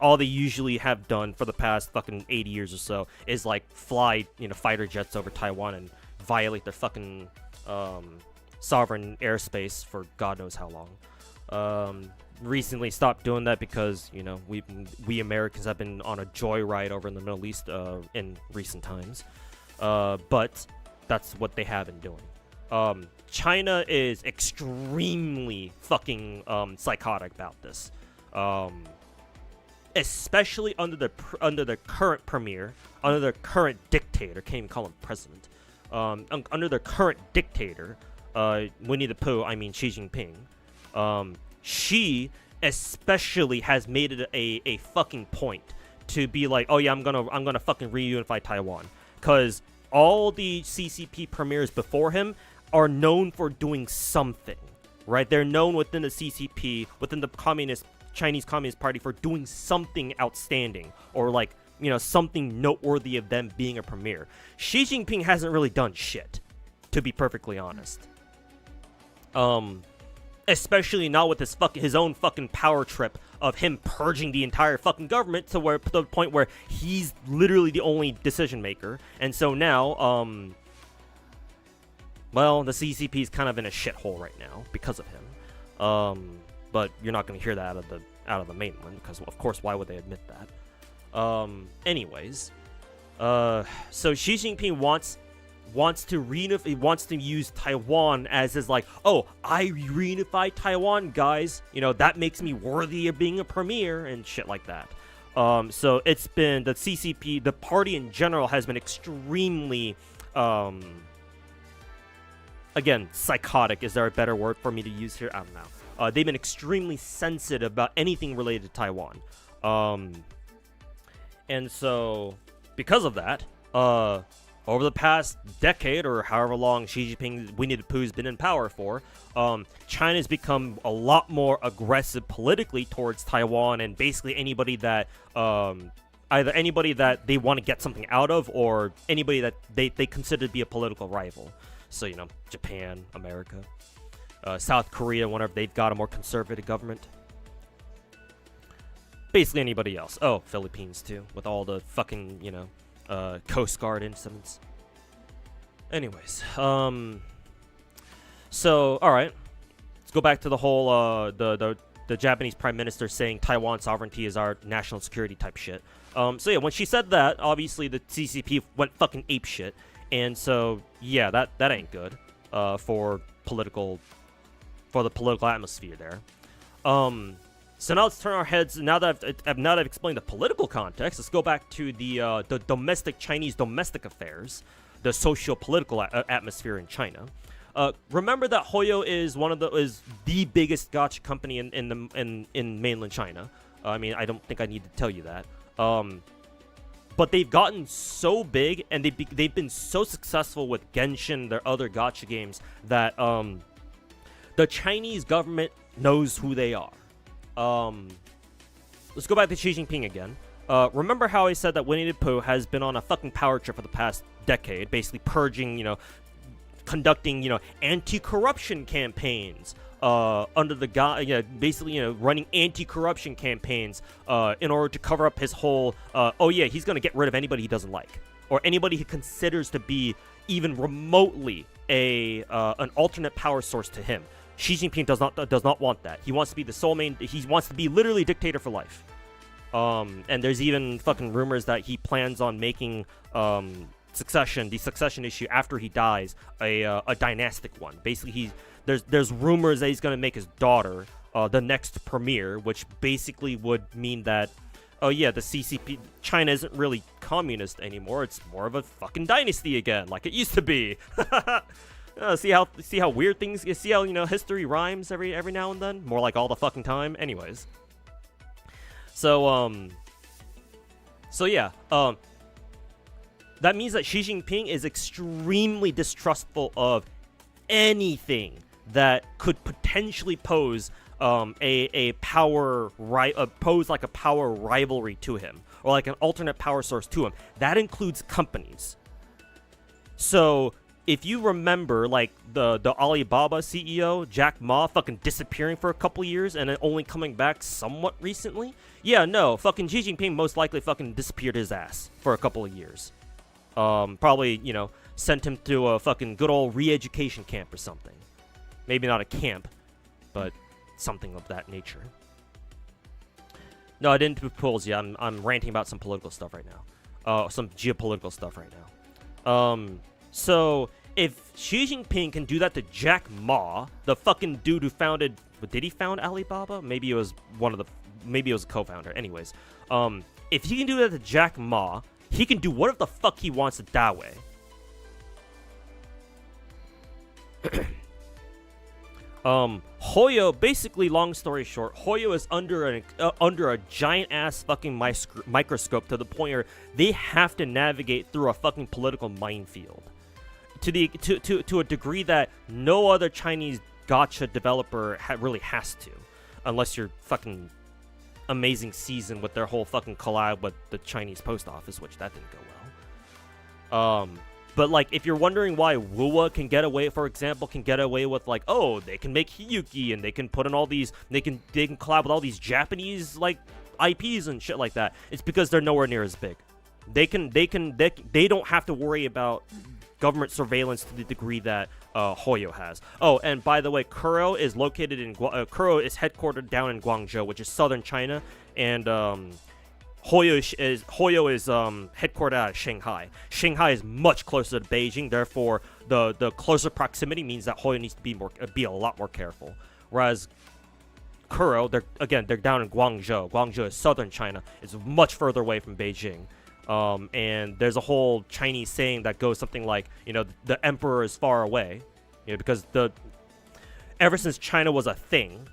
All they usually have done for the past fucking 80 years or so is fly fighter jets over Taiwan and violate their fucking sovereign airspace for God knows how long. Recently stopped doing that because we Americans have been on a joyride over in the Middle East in recent times. But that's what they have been doing. China is extremely fucking psychotic about this, especially under the current premier, under the current dictator. Can't even call him president. Under the current dictator, Winnie the Pooh. I mean Xi Jinping. She especially has made it a fucking point to be like, oh yeah, I'm gonna fucking reunify Taiwan, because all the CCP premiers before him are known for doing something, right? They're known within the CCP, within the Chinese Communist Party, for doing something outstanding, or something noteworthy of them being a premier. Xi Jinping hasn't really done shit, to be perfectly honest. Especially not with his own fucking power trip of him purging the entire fucking government to the point where he's literally the only decision maker. And so now, the CCP is kind of in a shithole right now because of him. But you're not going to hear that out of the mainland, because of course, why would they admit that? Anyways, so Xi Jinping wants to use Taiwan as his like, oh, I reunified Taiwan, guys. You know, that makes me worthy of being a premier and shit like that. So it's been the CCP, the party in general, has been extremely, again, psychotic. Is there a better word for me to use here? I don't know. They've been extremely sensitive about anything related to Taiwan. And so because of that, over the past decade or however long Xi Jinping, Winnie the Pooh's been in power for, China's become a lot more aggressive politically towards Taiwan and basically anybody that, either anybody that they want to get something out of or anybody that they consider to be a political rival. So, you know, Japan, America, South Korea, whenever they've got a more conservative government. Basically anybody else. Oh, Philippines too, with all the fucking, you know, Coast Guard incidents. Anyways, so alright, let's go back to the whole the Japanese Prime Minister saying Taiwan sovereignty is our national security type shit. So yeah, when she said that, obviously the CCP went fucking ape shit, and so yeah, that ain't good for the political atmosphere there. So now let's turn our heads. Now that I've explained the political context, let's go back to the domestic Chinese domestic affairs, the socio-political atmosphere in China. Remember that Hoyo is the biggest gacha company in mainland China. I mean, I don't think I need to tell you that. But they've gotten so big and they've been so successful with Genshin, their other gacha games, that the Chinese government knows who they are. Let's go back to Xi Jinping again. Remember how I said that Winnie the Pooh has been on a fucking power trip for the past decade, basically purging, you know, conducting, you know, anti-corruption campaigns, under the guy, basically, you know, running anti-corruption campaigns, in order to cover up his whole, oh yeah, he's gonna get rid of anybody he doesn't like, or anybody he considers to be even remotely an alternate power source to him. Xi Jinping does not want that. He wants to be the sole main. He wants to be literally dictator for life. And there's even fucking rumors that he plans on making the succession issue after he dies a dynastic one. Basically, there's rumors that he's gonna make his daughter the next premier, which basically would mean that, oh yeah, the CCP, China isn't really communist anymore. It's more of a fucking dynasty again, like it used to be. See how weird things. You see how, you know, history rhymes every now and then, more like all the fucking time. Anyways, so yeah, that means that Xi Jinping is extremely distrustful of anything that could potentially pose a power rivalry to him, or like an alternate power source to him. That includes companies. So if you remember, like, the Alibaba CEO, Jack Ma, fucking disappearing for a couple years and then only coming back somewhat recently. Yeah, no, fucking Xi Jinping most likely fucking disappeared his ass for a couple of years. Probably, you know, sent him to a fucking good old re-education camp or something. Maybe not a camp, but something of that nature. No, I didn't do polls yet. I'm ranting about some political stuff right now. Some geopolitical stuff right now. So if Xi Jinping can do that to Jack Ma, the fucking dude who founded, did he found Alibaba? Maybe it was maybe it was a co-founder. Anyways, if he can do that to Jack Ma, he can do whatever the fuck he wants to Dawei. Hoyo, basically, long story short, Hoyo is under a giant ass fucking microscope to the point where they have to navigate through a fucking political minefield. To a degree that no other Chinese gacha developer really has to, unless you're fucking Amazing Season with their whole fucking collab with the Chinese post office, which that didn't go well. But like, if you're wondering why Wuwa can get away, for example, with like, oh, they can make Hiyuki and they can put in all these, they can collab with all these Japanese like IPs and shit like that, it's because they're nowhere near as big. They don't have to worry about government surveillance to the degree that Hoyo has. Oh, and by the way, Kuro is located in Kuro is headquartered down in Guangzhou, which is southern China, and Hoyo is headquartered out of Shanghai. Shanghai is much closer to Beijing, therefore the closer proximity means that Hoyo needs to be a lot more careful. Whereas Kuro, they're down in Guangzhou. Guangzhou is southern China. It's much further away from Beijing. And there's a whole Chinese saying that goes something like, the emperor is far away, because ever since China was a thing,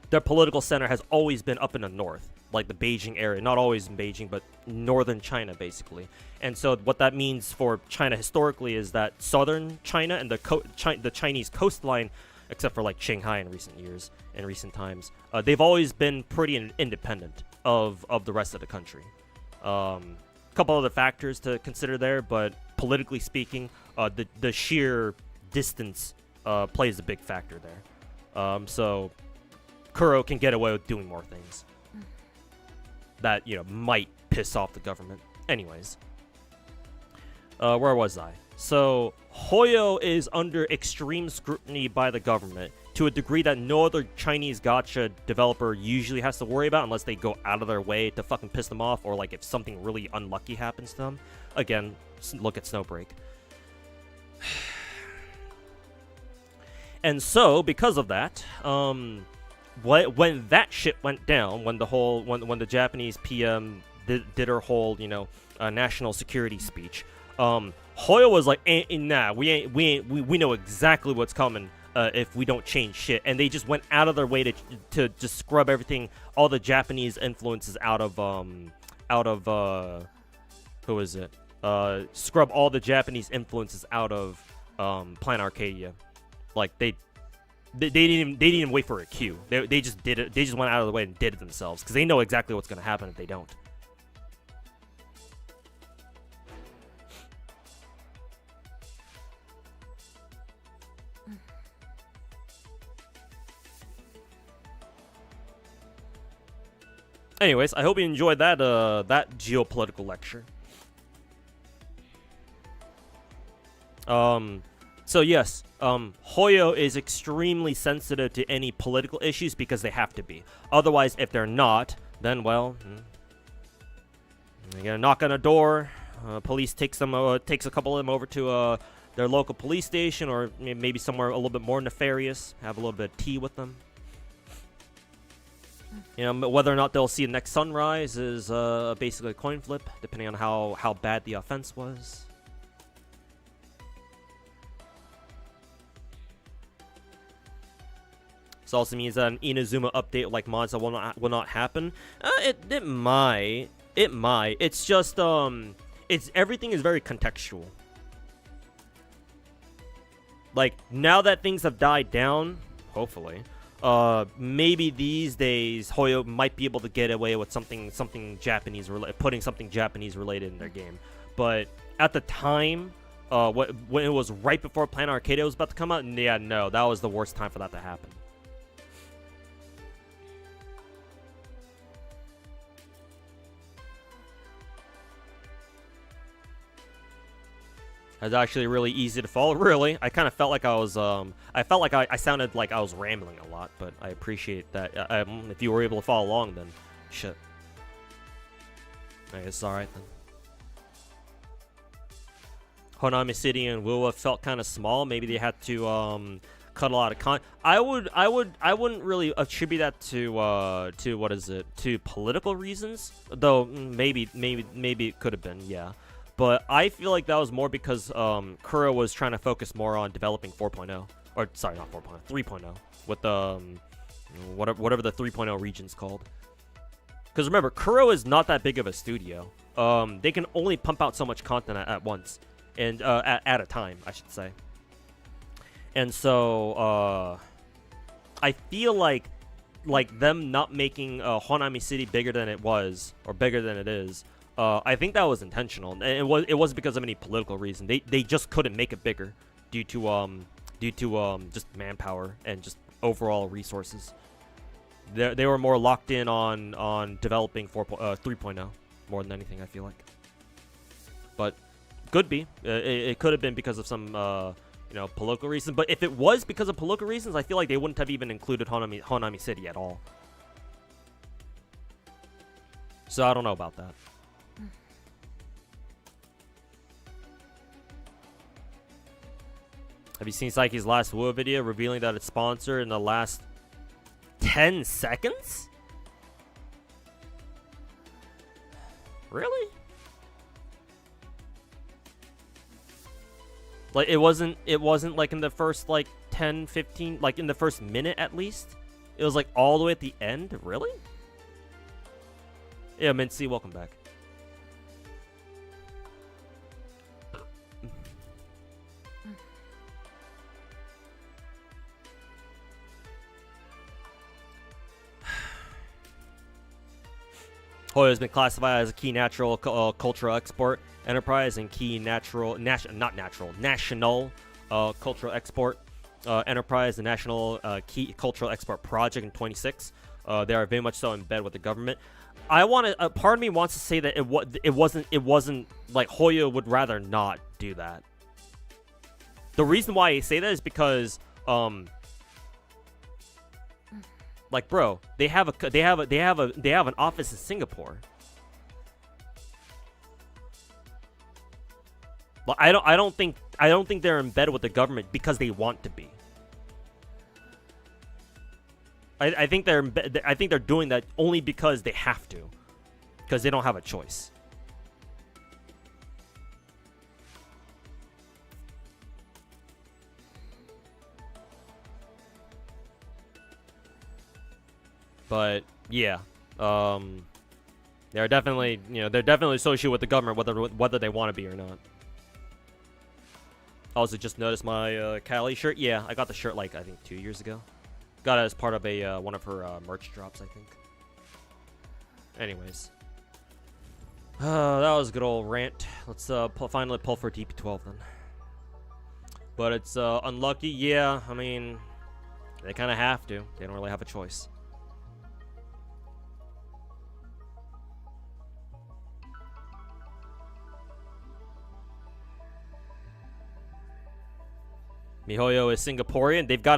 their political center has always been up in the north, like the Beijing area. Not always in Beijing, but northern China, basically. And so what that means for China historically is that southern China and the Chinese coastline, except for like Shanghai in recent times, they've always been pretty independent of the rest of the country. A couple other factors to consider there, but politically speaking, the sheer distance plays a big factor there. So Kuro can get away with doing more things that might piss off the government. Anyways, where was I? So Hoyo is under extreme scrutiny by the government to a degree that no other Chinese gacha developer usually has to worry about unless they go out of their way to fucking piss them off, or like if something really unlucky happens to them. Again, look at Snowbreak. And so, because of that, when that shit went down, when the Japanese PM did her whole, national security speech, Hoyo was like, nah, we know exactly what's coming if we don't change shit, and they just went out of their way to just scrub everything, all the Japanese influences out of who is it? Scrub all the Japanese influences out of Planet Arcadia. Like they didn't even wait for a cue. They just did it. They just went out of the way and did it themselves because they know exactly what's gonna happen if they don't. Anyways, I hope you enjoyed that that geopolitical lecture. So yes, Hoyo is extremely sensitive to any political issues because they have to be. Otherwise, if they're not, then well, they're gonna knock on a door. Police takes a couple of them over to their local police station, or maybe somewhere a little bit more nefarious. Have a little bit of tea with them. Whether or not they'll see the next sunrise is basically a coin flip, depending on how bad the offense was. This also means that an Inazuma update like Monza will not happen. It might. It's just everything is very contextual. Like, now that things have died down, hopefully, maybe these days Hoyo might be able to get away with something Japanese putting something Japanese related in their game. But at the time, when it was right before Planet Arcadia was about to come out, yeah, no, that was the worst time for that to happen. It's actually really easy to follow. Really, I kind of felt like I sounded like I was rambling a lot, but I appreciate that. If you were able to follow along, then shit. I guess it's alright then. Honami City and Wuwa felt kind of small. Maybe they had to cut a lot of I wouldn't really attribute that to what is it? To political reasons, though maybe it could have been, yeah. But I feel like that was more because Kuro was trying to focus more on developing 4.0. Or, sorry, not 4.0, 3.0. With whatever the 3.0 region's called. Because remember, Kuro is not that big of a studio. They can only pump out so much content at once. And at a time, I should say. And so, I feel like them not making Honami City bigger than it was, or bigger than it is, I think that was intentional, and it wasn't because of any political reason. They just couldn't make it bigger due to just manpower and just overall resources. They were more locked in on developing 3.0 more than anything, I feel like. But Could be. It could have been because of some, you know, political reasons. But if it was because of political reasons, I feel like they wouldn't have even included Honami City at all. So I don't know about that. Have you seen Psyche's last Woo video revealing that it's sponsored in the last 10 seconds? Really? Like it wasn't like in the first like 10, 15, like in the first minute at least? It was like all the way at the end? Really? Yeah, Mincy, welcome back. Hoyo has been classified as a key natural cultural export enterprise and key national cultural export enterprise, the national key cultural export project in 26. They are very much so in bed with the government. I want to. Part of me wants to say that it wasn't like Hoyo would rather not do that. The reason why I say that is because like, bro, they have an office in Singapore. But I don't think they're in bed with the government because they want to be. I think they're doing that only because they have to, because they don't have a choice. But yeah, they're definitely, they're definitely associated with the government, whether they want to be or not. Also, just noticed my Cali shirt. Yeah, I got the shirt like I think 2 years ago. Got it as part of a one of her merch drops, I think. Anyways, that was a good old rant. Let's finally pull for TP12 then. But it's unlucky. Yeah, I mean, they kind of have to. They don't really have a choice. MiHoYo is Singaporean. They got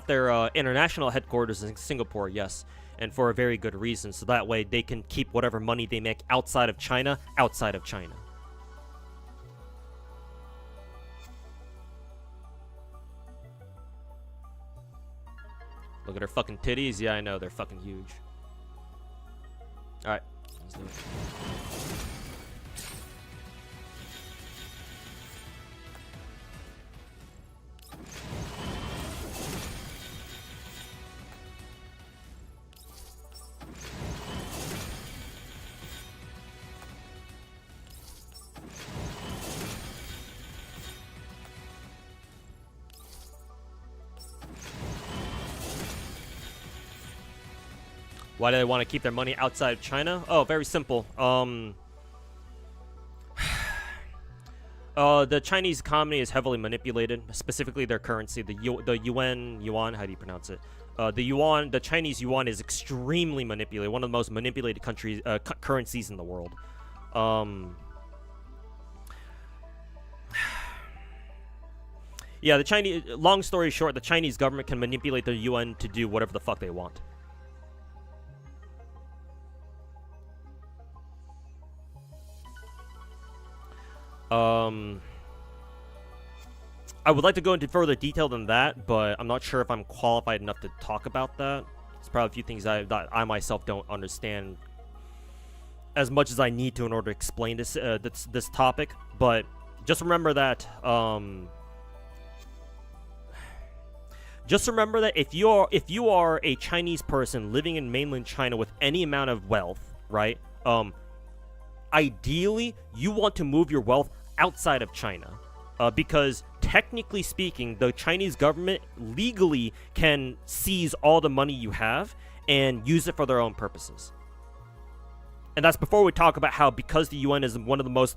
their international headquarters in Singapore, yes, and for a very good reason. So that way they can keep whatever money they make outside of China. Look at her fucking titties. Yeah, I know they're fucking huge. All right, let's do it. Why do they want to keep their money outside of China? Oh, very simple. The Chinese economy is heavily manipulated, specifically their currency, the yuan. How do you pronounce it? The Chinese yuan is extremely manipulated. One of the most manipulated currencies in the world. Yeah, the Chinese. Long story short, the Chinese government can manipulate the yuan to do whatever the fuck they want. I would like to go into further detail than that, but I'm not sure if I'm qualified enough to talk about that. It's probably a few things that I myself don't understand as much as I need to in order to explain this this topic. But just remember that if you are a Chinese person living in mainland China with any amount of wealth, right? Ideally, you want to move your wealth outside of China, because technically speaking, the Chinese government legally can seize all the money you have and use it for their own purposes. And that's before we talk about how, because the yuan is one of the most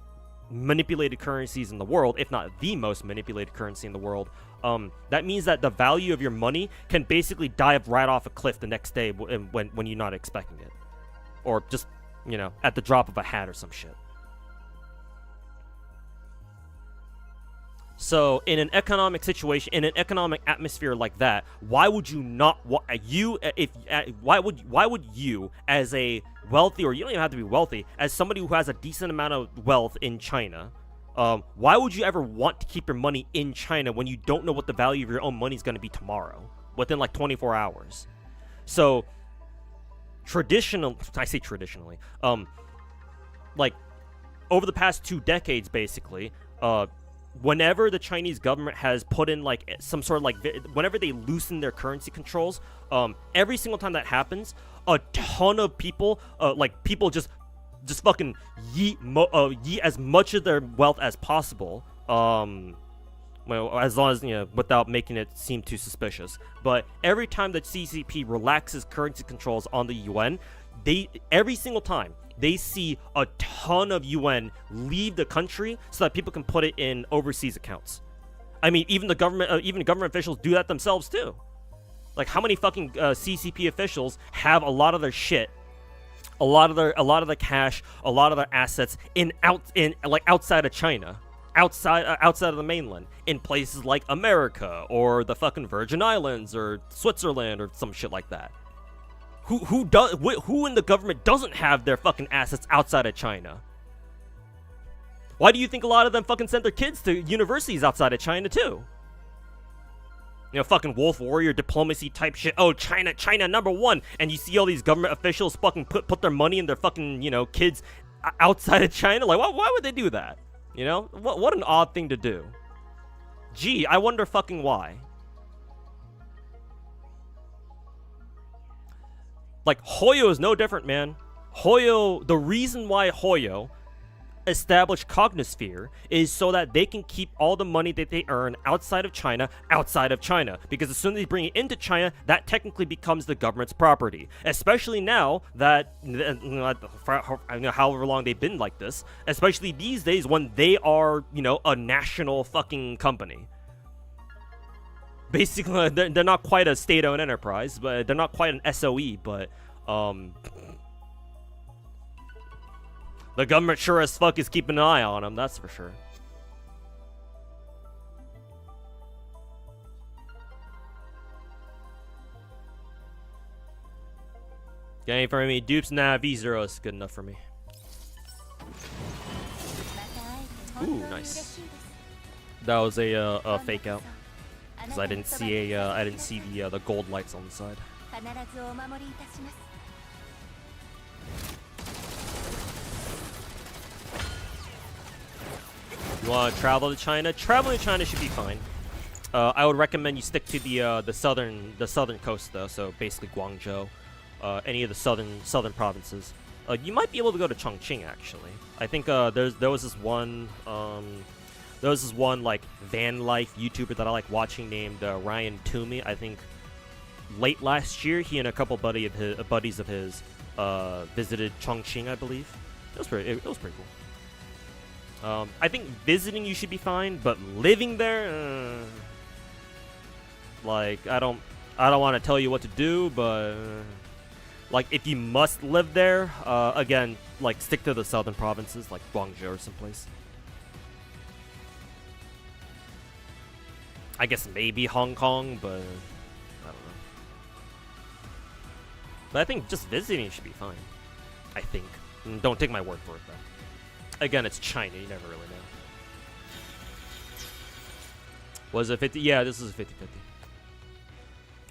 manipulated currencies in the world, if not the most manipulated currency in the world, that means that the value of your money can basically dive right off a cliff the next day when you're not expecting it, or just at the drop of a hat or some shit. So in an economic situation, in an economic atmosphere like that, why would you not why would you as a wealthy, or you don't even have to be wealthy, as somebody who has a decent amount of wealth in China, why would you ever want to keep your money in China when you don't know what the value of your own money is going to be tomorrow, within like 24 hours? So I say traditionally, like over the past 2 decades, basically, whenever the Chinese government has put in like some sort of like, whenever they loosen their currency controls, every single time that happens, a ton of people, people just fucking yeet as much of their wealth as possible. Well, as long as, you know, without making it seem too suspicious. But every time that CCP relaxes currency controls on the yuan, every single time they see a ton of yuan leave the country so that people can put it in overseas accounts. I mean, even government officials do that themselves too. Like, how many fucking CCP officials have a lot of their shit, a lot of the cash, a lot of their assets outside of China, outside of the mainland, in places like America or the fucking Virgin Islands or Switzerland or some shit like that? Who in the government doesn't have their fucking assets outside of China? Why do you think a lot of them fucking send their kids to universities outside of China too? You know, fucking wolf warrior diplomacy type shit. Oh, China #1, and you see all these government officials fucking put their money in their fucking, you know, kids outside of China. Like, why would they do that? You know, what an odd thing to do. Gee, I wonder fucking why. Like, Hoyo is no different, man. Hoyo, the reason why Hoyo established Cognosphere is so that they can keep all the money that they earn outside of China. Because as soon as they bring it into China, that technically becomes the government's property. Especially now that, however long they've been like this, especially these days when they are, you know, a national fucking company. Basically, they're not quite a state-owned enterprise, but they're not quite an SOE, but, the government sure as fuck is keeping an eye on them, that's for sure. Got any for me dupes? Nah, V0 is good enough for me. Ooh, nice. That was a fake out. Because I didn't see the gold lights on the side. You want to travel to China? Traveling to China should be fine. I would recommend you stick to the southern coast though. So basically Guangzhou, any of the southern provinces. You might be able to go to Chongqing actually. I think there was this one like van life YouTuber that I like watching named Ryan Toomey. I think late last year he and a couple buddies of his visited Chongqing, I believe. It was pretty cool. I think visiting you should be fine, but living there, like I don't want to tell you what to do, but like if you must live there, again, like stick to the southern provinces, like Guangzhou or someplace. I guess maybe Hong Kong, but I don't know. But I think just visiting should be fine. I think. Don't take my word for it though. Again, it's China. You never really know. Was it 50? Yeah, this is a 50-50.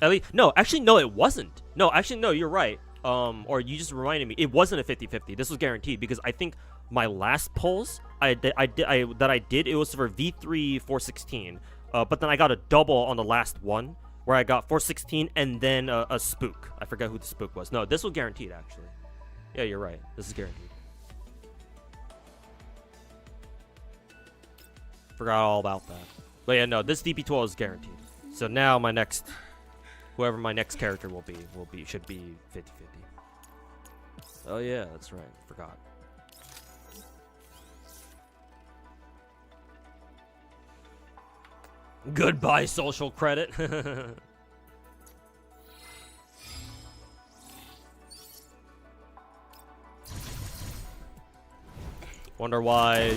At least, no, actually, no, it wasn't. No, actually, no, you're right. Or you just reminded me, it wasn't a 50-50. This was guaranteed because I think my last polls I did, it was for V3 416. But then I got a double on the last one, where I got 416 and then a spook. I forgot who the spook was. No, this was guaranteed, actually. Yeah, you're right. This is guaranteed. Forgot all about that. But yeah, no, this DP12 is guaranteed. So now whoever my next character should be 50-50. Oh yeah, that's right. Forgot. Goodbye, social credit. Wonder why,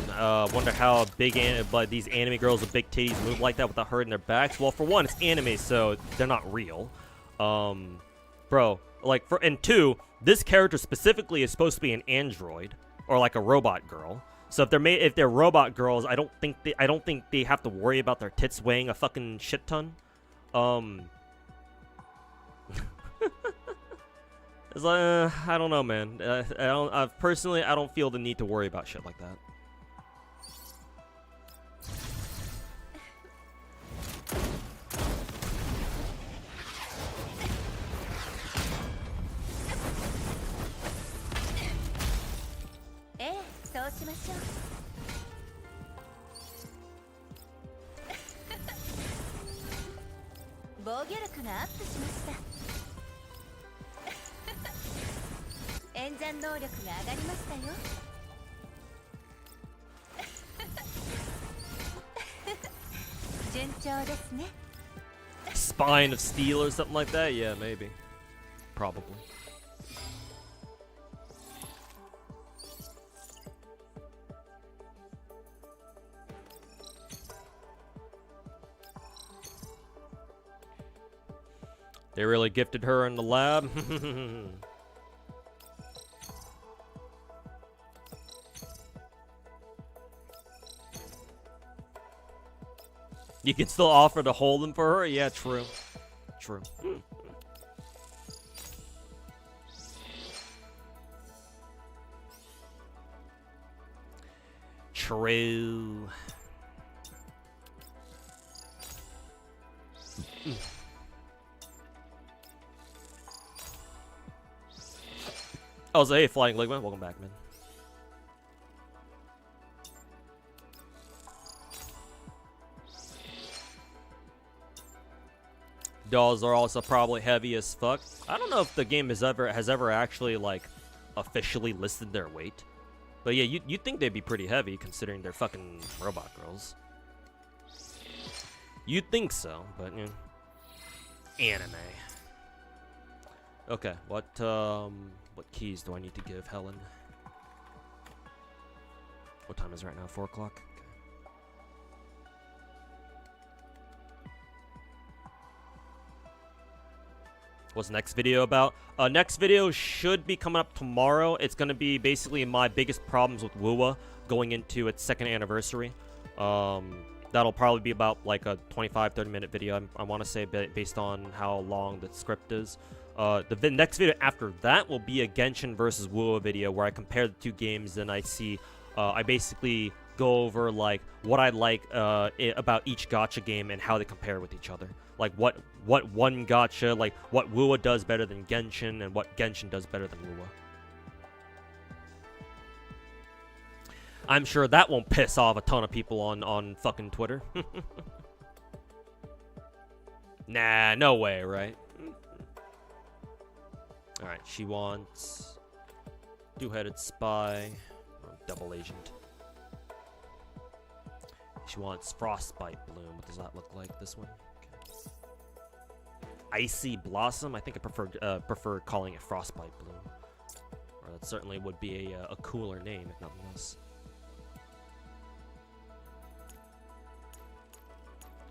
wonder how these anime girls with big titties move like that without hurting their backs. Well, for one, it's anime, so they're not real. Bro, like, and two, this character specifically is supposed to be an android or like a robot girl. So if they're robot girls, I don't think they have to worry about their tits weighing a fucking shit ton. It's like, I don't know, man. Personally, I don't feel the need to worry about shit like that. Spine of steel or something like that? Yeah, maybe. Probably. They really gifted her in the lab. You can still offer to hold them for her? Yeah, true. True. True. Oh, so hey, Flying Ligma, welcome back, man. Dolls are also probably heavy as fuck. I don't know if the game has ever actually like officially listed their weight, but yeah, you'd think they'd be pretty heavy considering they're fucking robot girls. You'd think so, but yeah. Anime. Okay, what keys do I need to give Helen? What time is it right now? 4 o'clock? Okay. What's next video about? Next video should be coming up tomorrow. It's going to be basically my biggest problems with WUWA going into its 2nd anniversary. That'll probably be about like a 25-30 minute video. I want to say based on how long the script is. The next video after that will be a Genshin versus WUWA video where I compare the two games and I see, I basically go over like what I like about each gacha game and how they compare with each other. Like what one gacha, like what WUWA does better than Genshin and what Genshin does better than WUWA. I'm sure that won't piss off a ton of people on fucking Twitter. Nah, no way, right? Alright, she wants two-headed spy, double agent. She wants frostbite bloom. What does that look like? This one? Okay. Icy blossom. I think I prefer calling it frostbite bloom. Or that certainly would be a cooler name, if nothing else.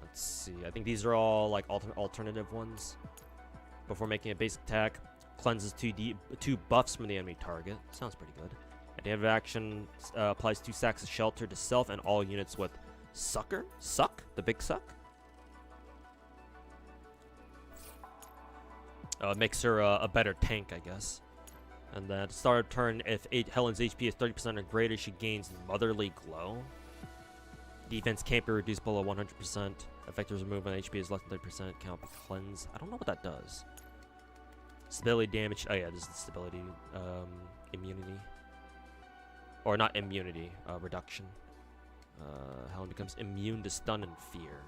Let's see. I think these are all like alternative ones. Before making a basic attack, cleanses two buffs from the enemy target. Sounds pretty good. At the end of action, applies 2 stacks of shelter to self and all units with suck? The big suck? It makes her a better tank, I guess. And then at the start of turn, if Helen's HP is 30% or greater, she gains Motherly Glow. Defense can't be reduced below 100%. Effectors removed when HP is less than 30%. Cannot be cleansed. I don't know what that does. Stability damage. Oh yeah, this is the stability. Immunity. Or not immunity. Reduction. Helen becomes immune to stun and fear.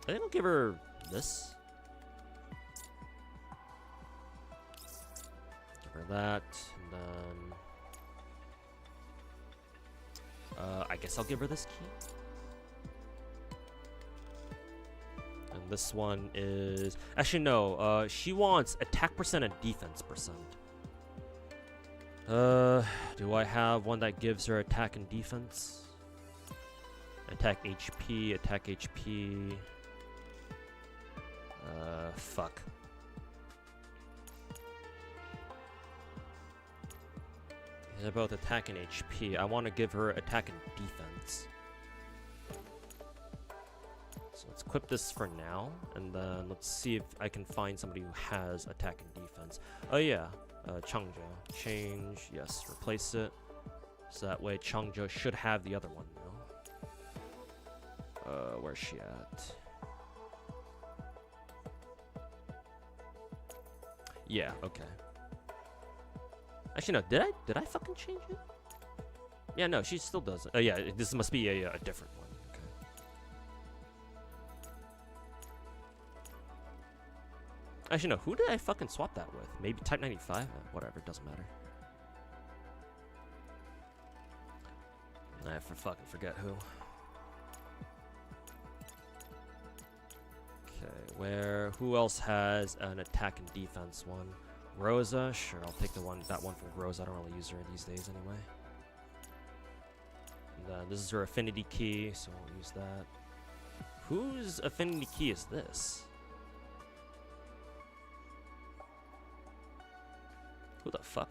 I think I'll give her this. Give her that, and then I guess I'll give her this key. And this one is actually no. She wants attack percent and defense percent. Do I have one that gives her attack and defense? Attack HP, attack HP. Fuck. They're both attack and HP. I want to give her attack and defense. So let's equip this for now, and then let's see if I can find somebody who has attack and defense. Oh yeah, Changzhou. Change, yes, replace it. So that way Changzhou should have the other one now. Where's she at? Yeah, okay. Actually, no, did I fucking change it? Yeah, no, she still does it. Oh yeah, this must be a different one. Okay. Actually, no, who did I fucking swap that with? Maybe Type 95? Whatever, doesn't matter. I fucking forget who. Okay, who else has an attack and defense one? Rosa? Sure, I'll take that one from Rosa. I don't really use her these days anyway. And this is her affinity key, so I'll use that. Whose affinity key is this? Who the fuck?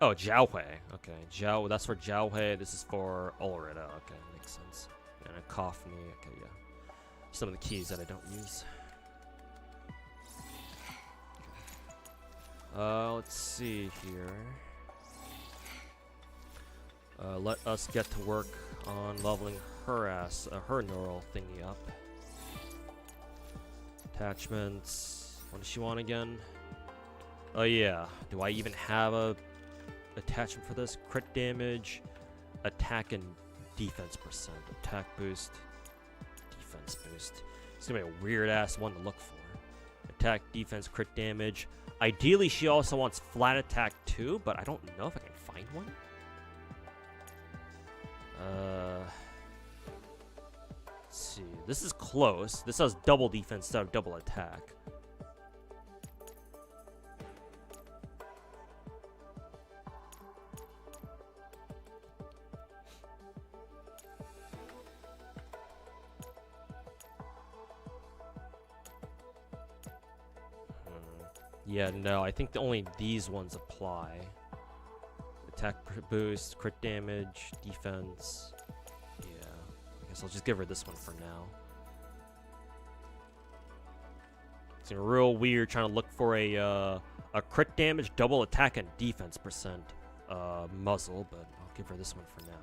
Oh, Jiaohui. Okay, that's for Jiaohui. This is for Ulrida. Okay, makes sense. And a Kaufni. Okay, yeah. Some of the keys that I don't use. Let's see here. Let us get to work on leveling her her neural thingy up. Attachments. What does she want again? Oh yeah. Do I even have a attachment for this? Crit damage, attack and defense percent. Attack boost, defense boost. It's gonna be a weird ass one to look for. Attack, defense, crit damage. Ideally, she also wants flat attack too, but I don't know if I can find one. Let's see. This is close. This has double defense instead of double attack. Yeah, no, I think only these ones apply. Attack boost, crit damage, defense. Yeah, I guess I'll just give her this one for now. It's real weird trying to look for a crit damage, double attack, and defense percent muzzle, but I'll give her this one for now.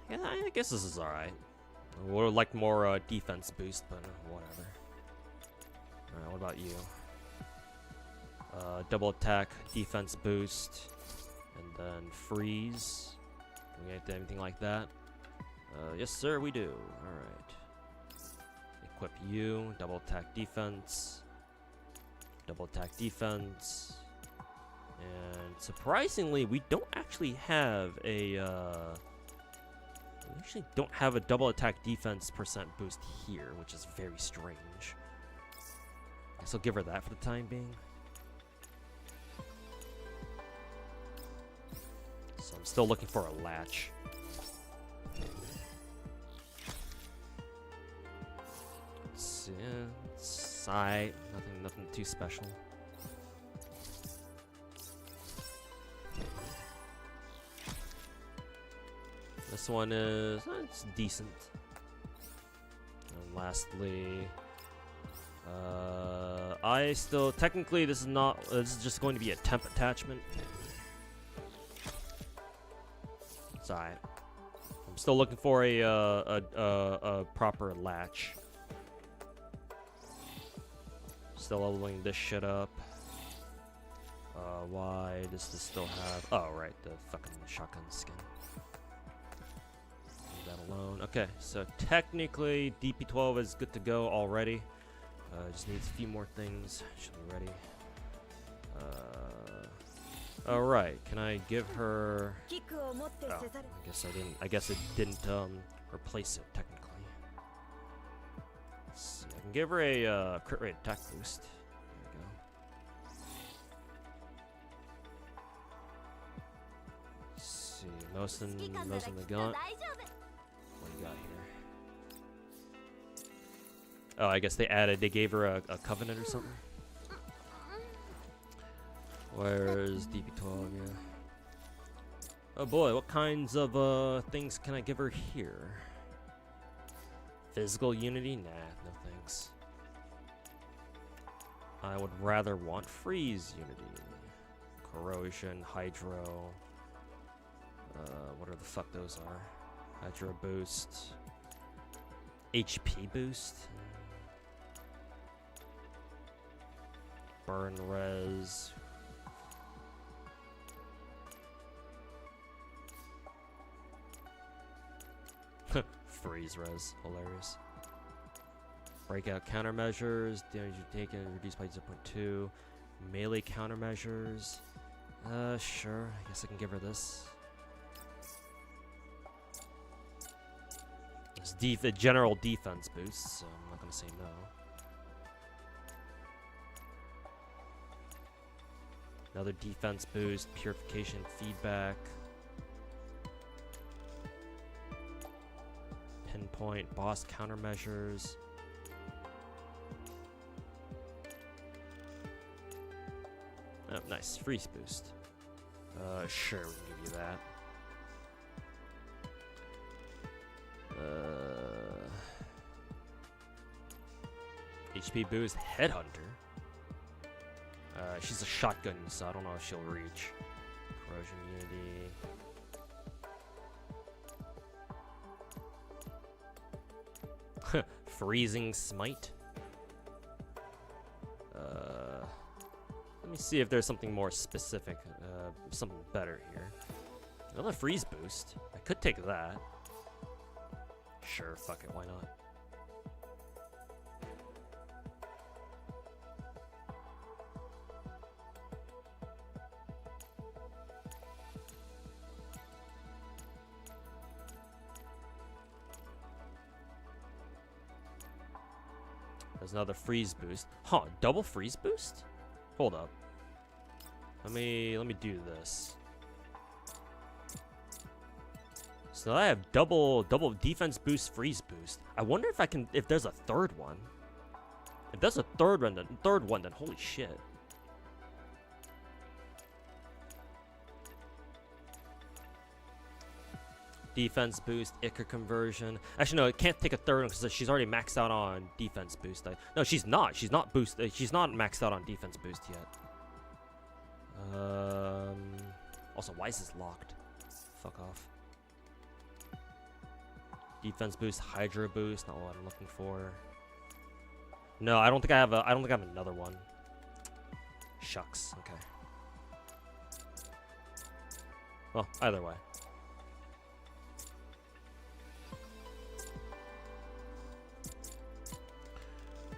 Yeah, I guess this is alright. Would like more defense boost, but whatever. Alright, what about you? Double attack, defense boost, and then freeze. Do we get anything like that? Yes, sir, we do. Alright. Equip you, double attack defense, double attack defense. And surprisingly, we don't actually have a double attack defense percent boost here, which is very strange. Guess I'll give her that for the time being. So I'm still looking for a latch. Let's see. Sight. Nothing too special. This one is it's decent. And lastly, I still technically this is just going to be a temp attachment. It's alright. I'm still looking for a proper latch. Still leveling this shit up. Why does this still have? Oh right, the fucking shotgun skin. Alone. Okay, so technically DP12 is good to go already. Just needs a few more things. Should be ready. Alright, can I give her... Oh, I guess it didn't replace it, technically. Let's see, I can give her a crit rate attack boost. There we go. Let's see, most in the gun. What do you got here? Oh, I guess they gave her a covenant or something. Where's DP12? Yeah. Oh boy, what kinds of things can I give her here? Physical unity? Nah, no thanks. I would rather want freeze unity. Corrosion, hydro. What are the fuck those are? Hydro boost. HP boost. Burn res. Freeze res, hilarious. Breakout countermeasures, damage you taken reduced by 0.2. Melee countermeasures. Sure, I guess I can give her this. It's a general defense boost, so I'm not gonna say no. Another defense boost, purification feedback. Pinpoint, boss countermeasures. Oh, nice. Freeze boost. Sure, we can give you that. HP boost, Headhunter. She's a shotgun, so I don't know if she'll reach. Corrosion unity. Freezing smite. Let me see if there's something more specific, something better here. Another freeze boost. I could take that. Sure, fuck it, why not? There's another freeze boost. Huh, double freeze boost? Hold up. Let me do this. So I have double defense boost, freeze boost. I wonder if there's a third one. If there's a third one, then holy shit. Defense boost, Ica conversion. Actually, no, it can't take a third one because she's already maxed out on defense boost. No, she's not. She's not boosted. She's not maxed out on defense boost yet. Also, why is this locked? Fuck off. Defense boost, Hydro boost. Not what I'm looking for. No, I don't think I have another one. Shucks. Okay. Well, either way.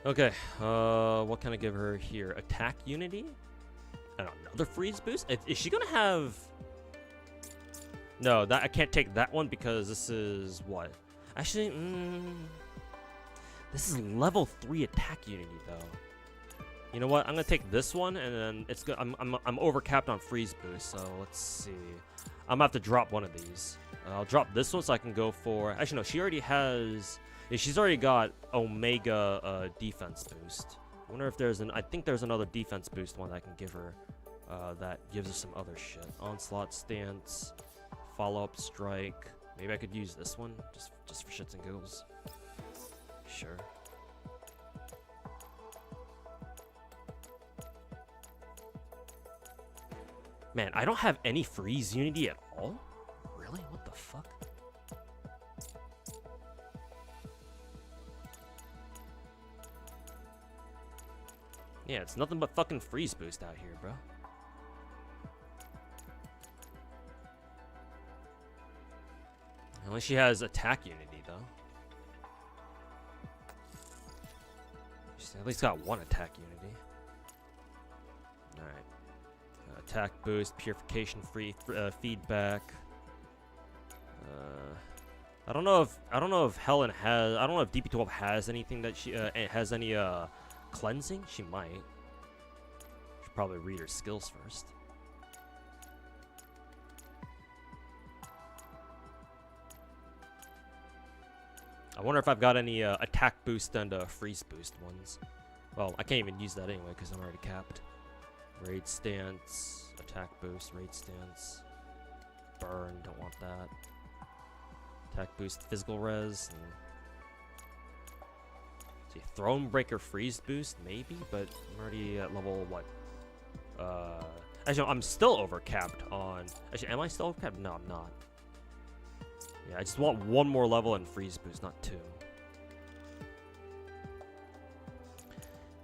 Okay, what can I give her here? Attack unity? And another freeze boost? Is she gonna have... No, I can't take that one because this is what? Actually, this is level 3 attack unity though. You know what? I'm gonna take this one, and then it's good. I'm overcapped on freeze boost, so let's see. I'm gonna have to drop one of these. I'll drop this one so I can go for... Actually, no, she already has... Yeah, she's already got Omega defense boost. I wonder if there's I think there's another defense boost one that I can give her that gives her some other shit. Onslaught stance, follow-up strike. Maybe I could use this one just for shits and giggles. Sure. Man, I don't have any freeze unity at all? Really? What the fuck? Yeah, it's nothing but fucking freeze boost out here, bro. Unless she has attack unity, though. She's at least got one attack unity. Alright. attack boost, purification free feedback. I don't know if Helen has. I don't know if DP12 has anything that she has any cleansing. She might. Should probably read her skills first. I wonder if I've got any attack boost and freeze boost ones. Well, I can't even use that anyway because I'm already capped. Raid stance, attack boost, raid stance, burn. Don't want that. Attack boost, physical res. See, Throne Breaker freeze boost, maybe, but I'm already at level what? Actually, I'm still overcapped on. Actually, am I still overcapped? No, I'm not. Yeah, I just want one more level and freeze boost, not two.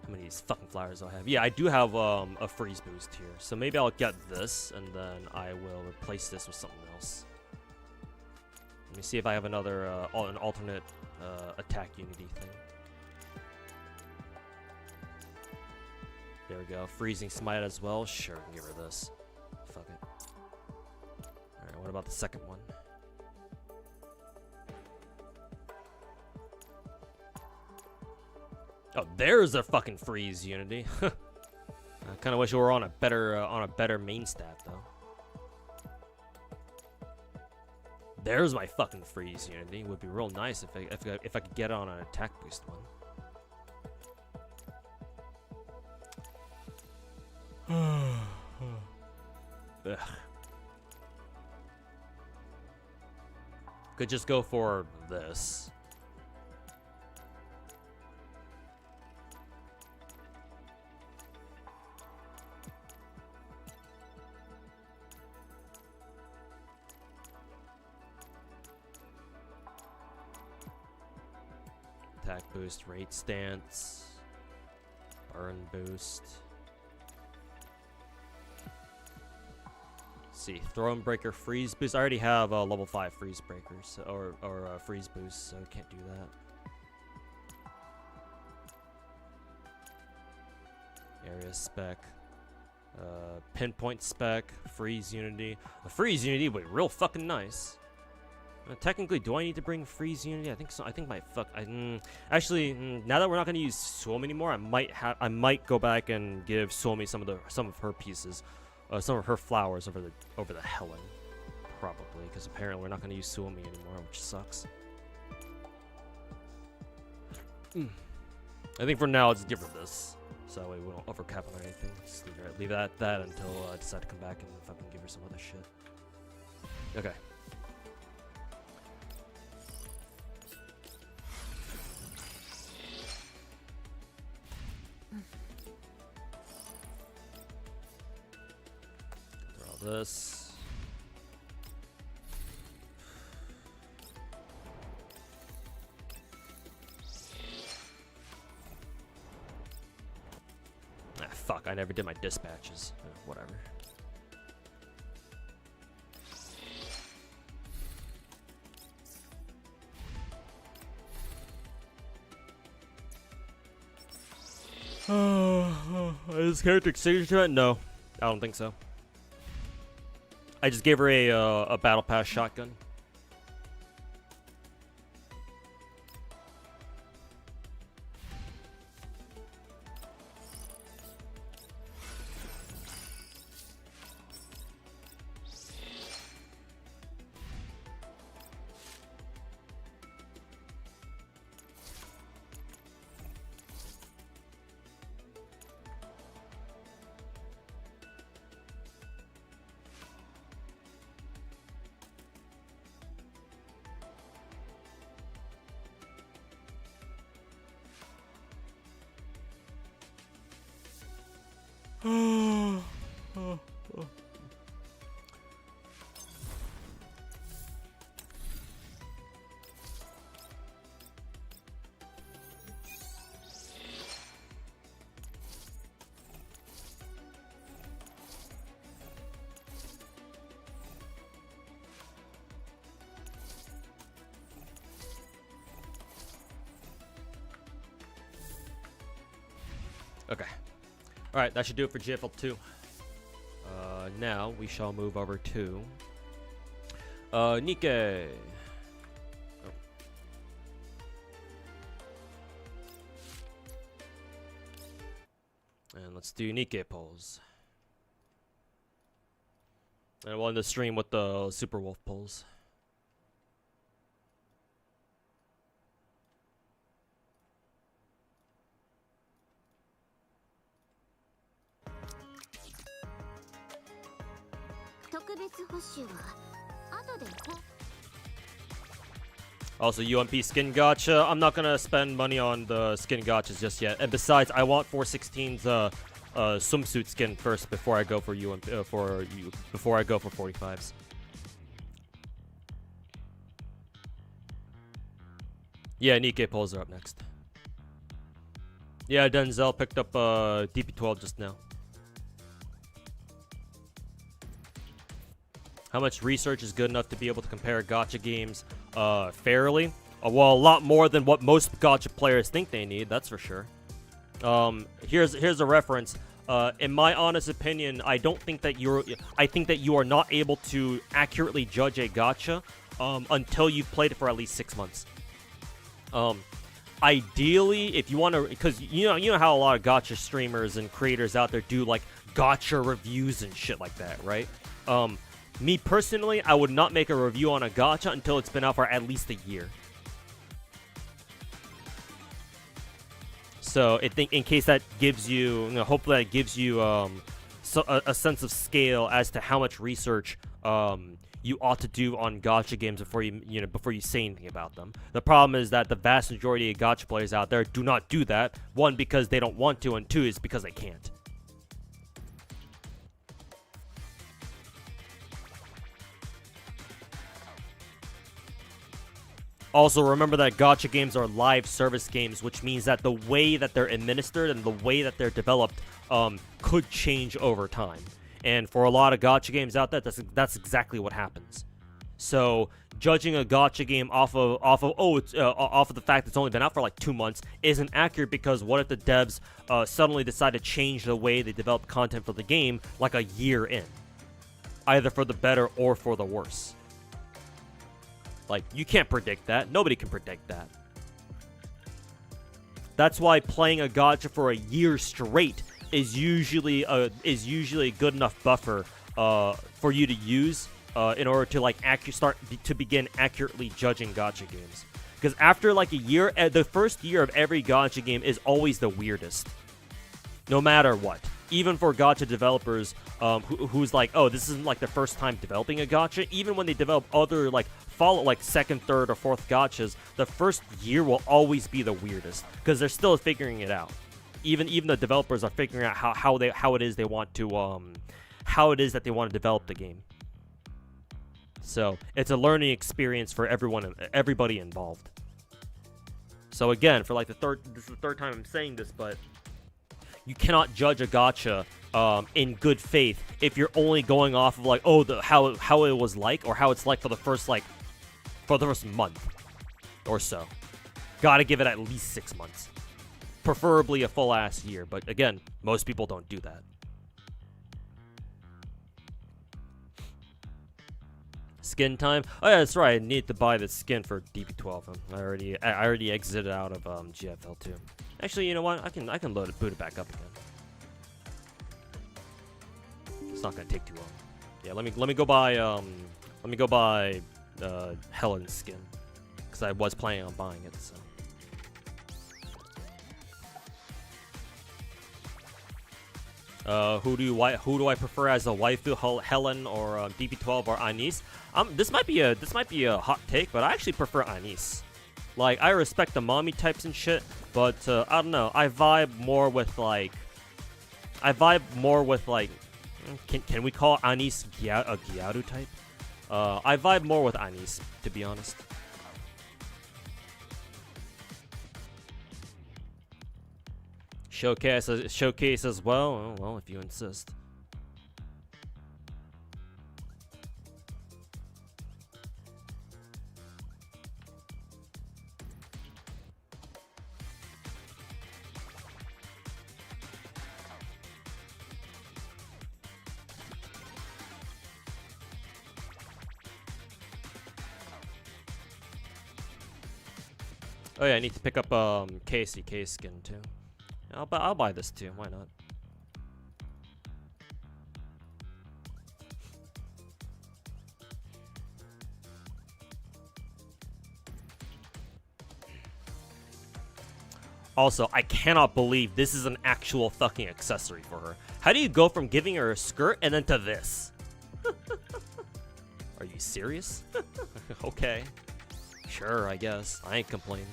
How many of these fucking flowers do I have? Yeah, I do have a freeze boost here, so maybe I'll get this and then I will replace this with something else. Let me see if I have another an alternate attack unity thing. There we go. Freezing Smite as well. Sure, give her this. Fuck it. Alright, what about the second one? Oh, there's a fucking freeze unity. I kind of wish we were on a better main stat though. There's my fucking freeze unity. Would be real nice if I could get on an attack boost one. Ugh. Could just go for this. Attack boost, rate stance, burn boost. Let's see, Throne Breaker freeze boost. I already have level 5 freeze breakers or freeze boost, so I can't do that. Area spec, pinpoint spec, freeze unity. The freeze unity would be real fucking nice. Technically, do I need to bring freeze unity? I think so. I think my actually, now that we're not gonna use Suomi anymore, I might go back and give Suomi some of her pieces, some of her flowers over the Helen, probably, because apparently we're not gonna use Suomi anymore, which sucks. I think for now, let's give her this, so that way we don't overcap on anything. Just leave that until I decide to come back and fucking give her some other shit. Okay. This. Ah, fuck, I never did my dispatches. Whatever. Is character signature to it? No, I don't think so. I just gave her a battle pass shotgun. Okay. Alright, that should do it for GFL 2. Now we shall move over to Nikke. Oh. And let's do Nikke pulls. And we'll end the stream with the Superwolf pulls. Also, UMP skin gacha. I'm not gonna spend money on the skin gachas just yet. And besides, I want 416's swimsuit skin first before I go for before I go for 45s. Yeah, Nikke pulls are up next. Yeah, Denzel picked up DP12 just now. How much research is good enough to be able to compare gacha games fairly? Well, a lot more than what most gacha players think they need, that's for sure. Here's a reference. In my honest opinion, I think that you are not able to accurately judge a gacha until you've played it for at least 6 months. Ideally, if you want to, because you know how a lot of gacha streamers and creators out there do like gacha reviews and shit like that, right? Me personally, I would not make a review on a gacha until it's been out for at least a year. So I think in case that gives you, hopefully that gives you a sense of scale as to how much research you ought to do on gacha games before you say anything about them. The problem is that the vast majority of gacha players out there do not do that. One, because they don't want to, and two, is because they can't. Also, remember that gacha games are live service games, which means that the way that they're administered and the way that they're developed could change over time. And for a lot of gacha games out there, that's exactly what happens. So, judging a gacha game off of the fact it's only been out for like 2 months isn't accurate, because what if the devs suddenly decide to change the way they develop content for the game like a year in, either for the better or for the worse? Like, you can't predict that. Nobody can predict that. That's why playing a gacha for a year straight is usually a good enough buffer for you to use in order to like begin accurately judging gacha games. Because after like a year, the first year of every gacha game is always the weirdest, no matter what. Even for gacha developers, who's like, oh, this isn't like their first time developing a gacha. Even when they develop other like second, third, or fourth gachas, the first year will always be the weirdest because they're still figuring it out. Even the developers are figuring out how it is that they want to develop the game. So it's a learning experience for everybody involved. So again, for like this is the third time I'm saying this, but you cannot judge a gacha in good faith if you're only going off of like, oh, how it was like, or how it's like for the first month or so. Gotta give it at least 6 months, preferably a full ass year. But again, most people don't do that. Skin time. Oh yeah, that's right. I need to buy the skin for DP12. I already exited out of GFL2. Actually, you know what? I can boot it back up again. It's not gonna take too long. Yeah, let me go buy Helen's skin, because I was planning on buying it. So, who do I prefer as a waifu, Helen or DP12 or Anis? This might be a hot take, but I actually prefer Anis. Like, I respect the mommy types and shit, but I don't know. I vibe more with like. Can we call Anis a Gyaru type? I vibe more with Anis, to be honest. Showcase as well. Oh, well, if you insist. Oh yeah, I need to pick up KCK skin too. I'll buy this too. Why not? Also, I cannot believe this is an actual fucking accessory for her. How do you go from giving her a skirt and then to this? Are you serious? Okay. Sure, I guess. I ain't complaining.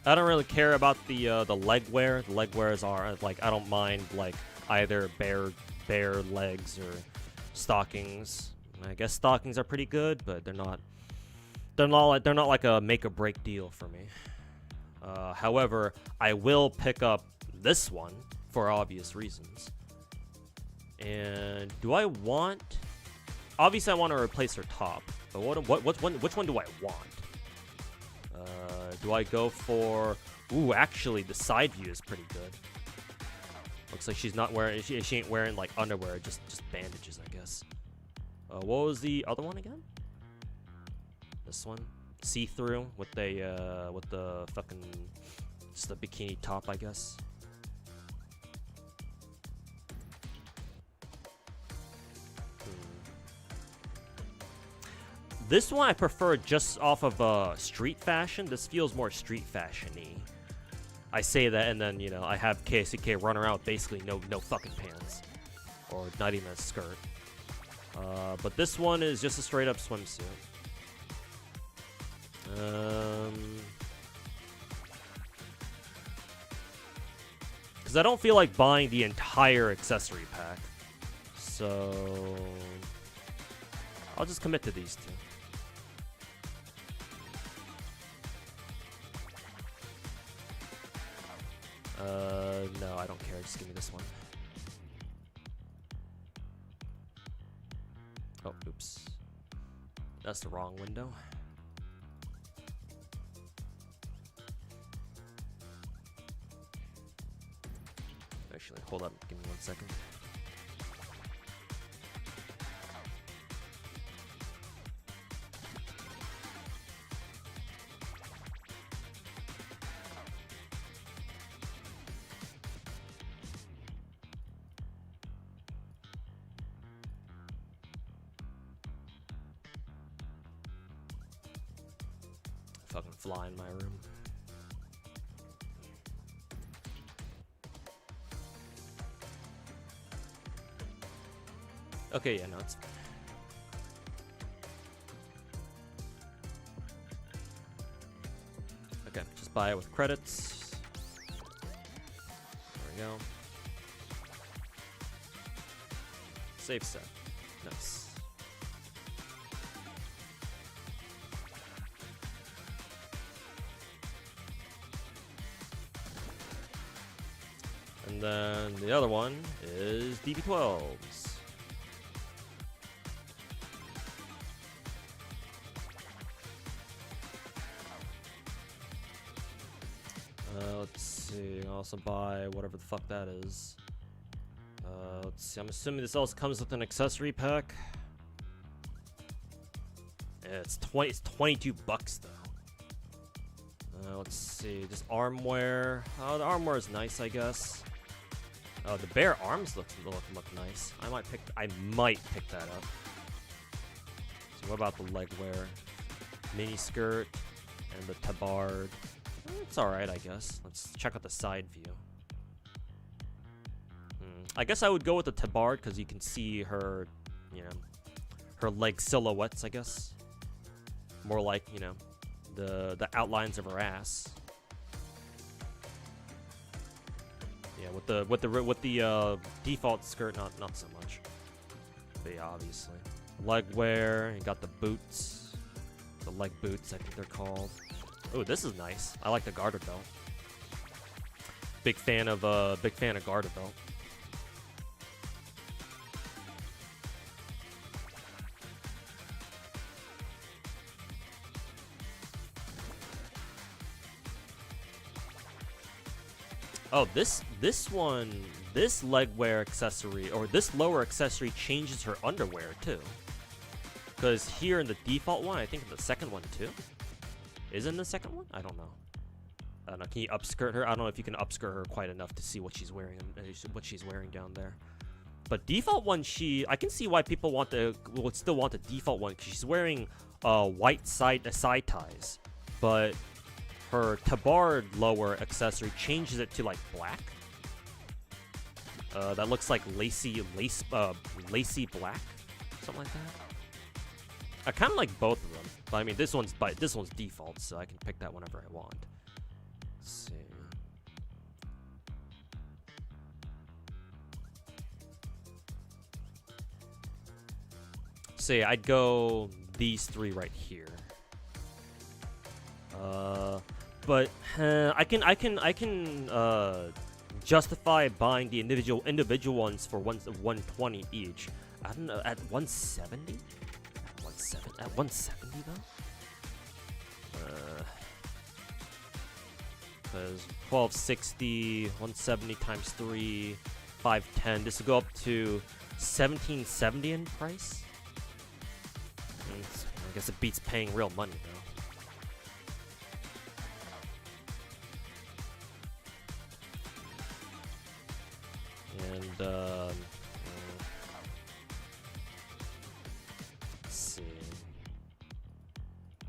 I don't really care about the leg wear. The leg wears are like I don't mind like either bare legs or stockings. I guess stockings are pretty good, but they're not like a make or break deal for me. However, I will pick up this one for obvious reasons. And do I want? Obviously, I want to replace her top. But which one do I want? Do I go for... Ooh, actually, the side view is pretty good. Looks like she's not wearing... She ain't wearing, like, underwear. Just bandages, I guess. What was the other one again? This one? See-through with the fucking... Just the bikini top, I guess. This one I prefer just off of street fashion. This feels more street fashion-y. I say that, and then, you know, I have KSCK run around with basically no fucking pants. Or not even a skirt. But this one is just a straight-up swimsuit. Because I don't feel like buying the entire accessory pack. So... I'll just commit to these two. No, I don't care. Just give me this one. Oh, oops. That's the wrong window. Actually, hold up. Give me 1 second. Fucking fly in my room. Okay, yeah, no, it's fine. Okay, just buy it with credits. There we go. Save set. Nice. And then the other one is DB12s. Let's see. I'll also buy whatever the fuck that is. Let's see. I'm assuming this also comes with an accessory pack. Yeah, it's 22 bucks though. Let's see. Just arm wear. Oh, the arm wear is nice, I guess. The bare arms look nice. I might pick that up. So what about the leg wear? Mini skirt and the tabard. It's alright, I guess. Let's check out the side view. I guess I would go with the tabard because you can see her, you know, her leg silhouettes, I guess. More like, you know, the outlines of her ass. Yeah, with the default skirt, not so much. But yeah, obviously. Leg wear, you got the boots. The leg boots, I think they're called. Oh, this is nice. I like the garter belt. Big fan of garter belt. Oh, this leg wear accessory, or this lower accessory, changes her underwear too. Because here in the default one, I think in the second one too. Is it in the second one? I don't know. I don't know. Can you upskirt her? I don't know if you can upskirt her quite enough to see what she's wearing, down there. But default one, I can see why people would still want the default one, because she's wearing white side ties, but her tabard lower accessory changes it to like black. That looks like lacy black, something like that. I kind of like both of them, but I mean this one's default, so I can pick that whenever I want. Let's see. Say I'd go these three right here. But I can justify buying the individual ones for 120 each. I don't know, at 170? At 170 though? Because 1260, 170 times 3, 510. This will go up to 1770 in price. I guess it beats paying real money though. And let's see.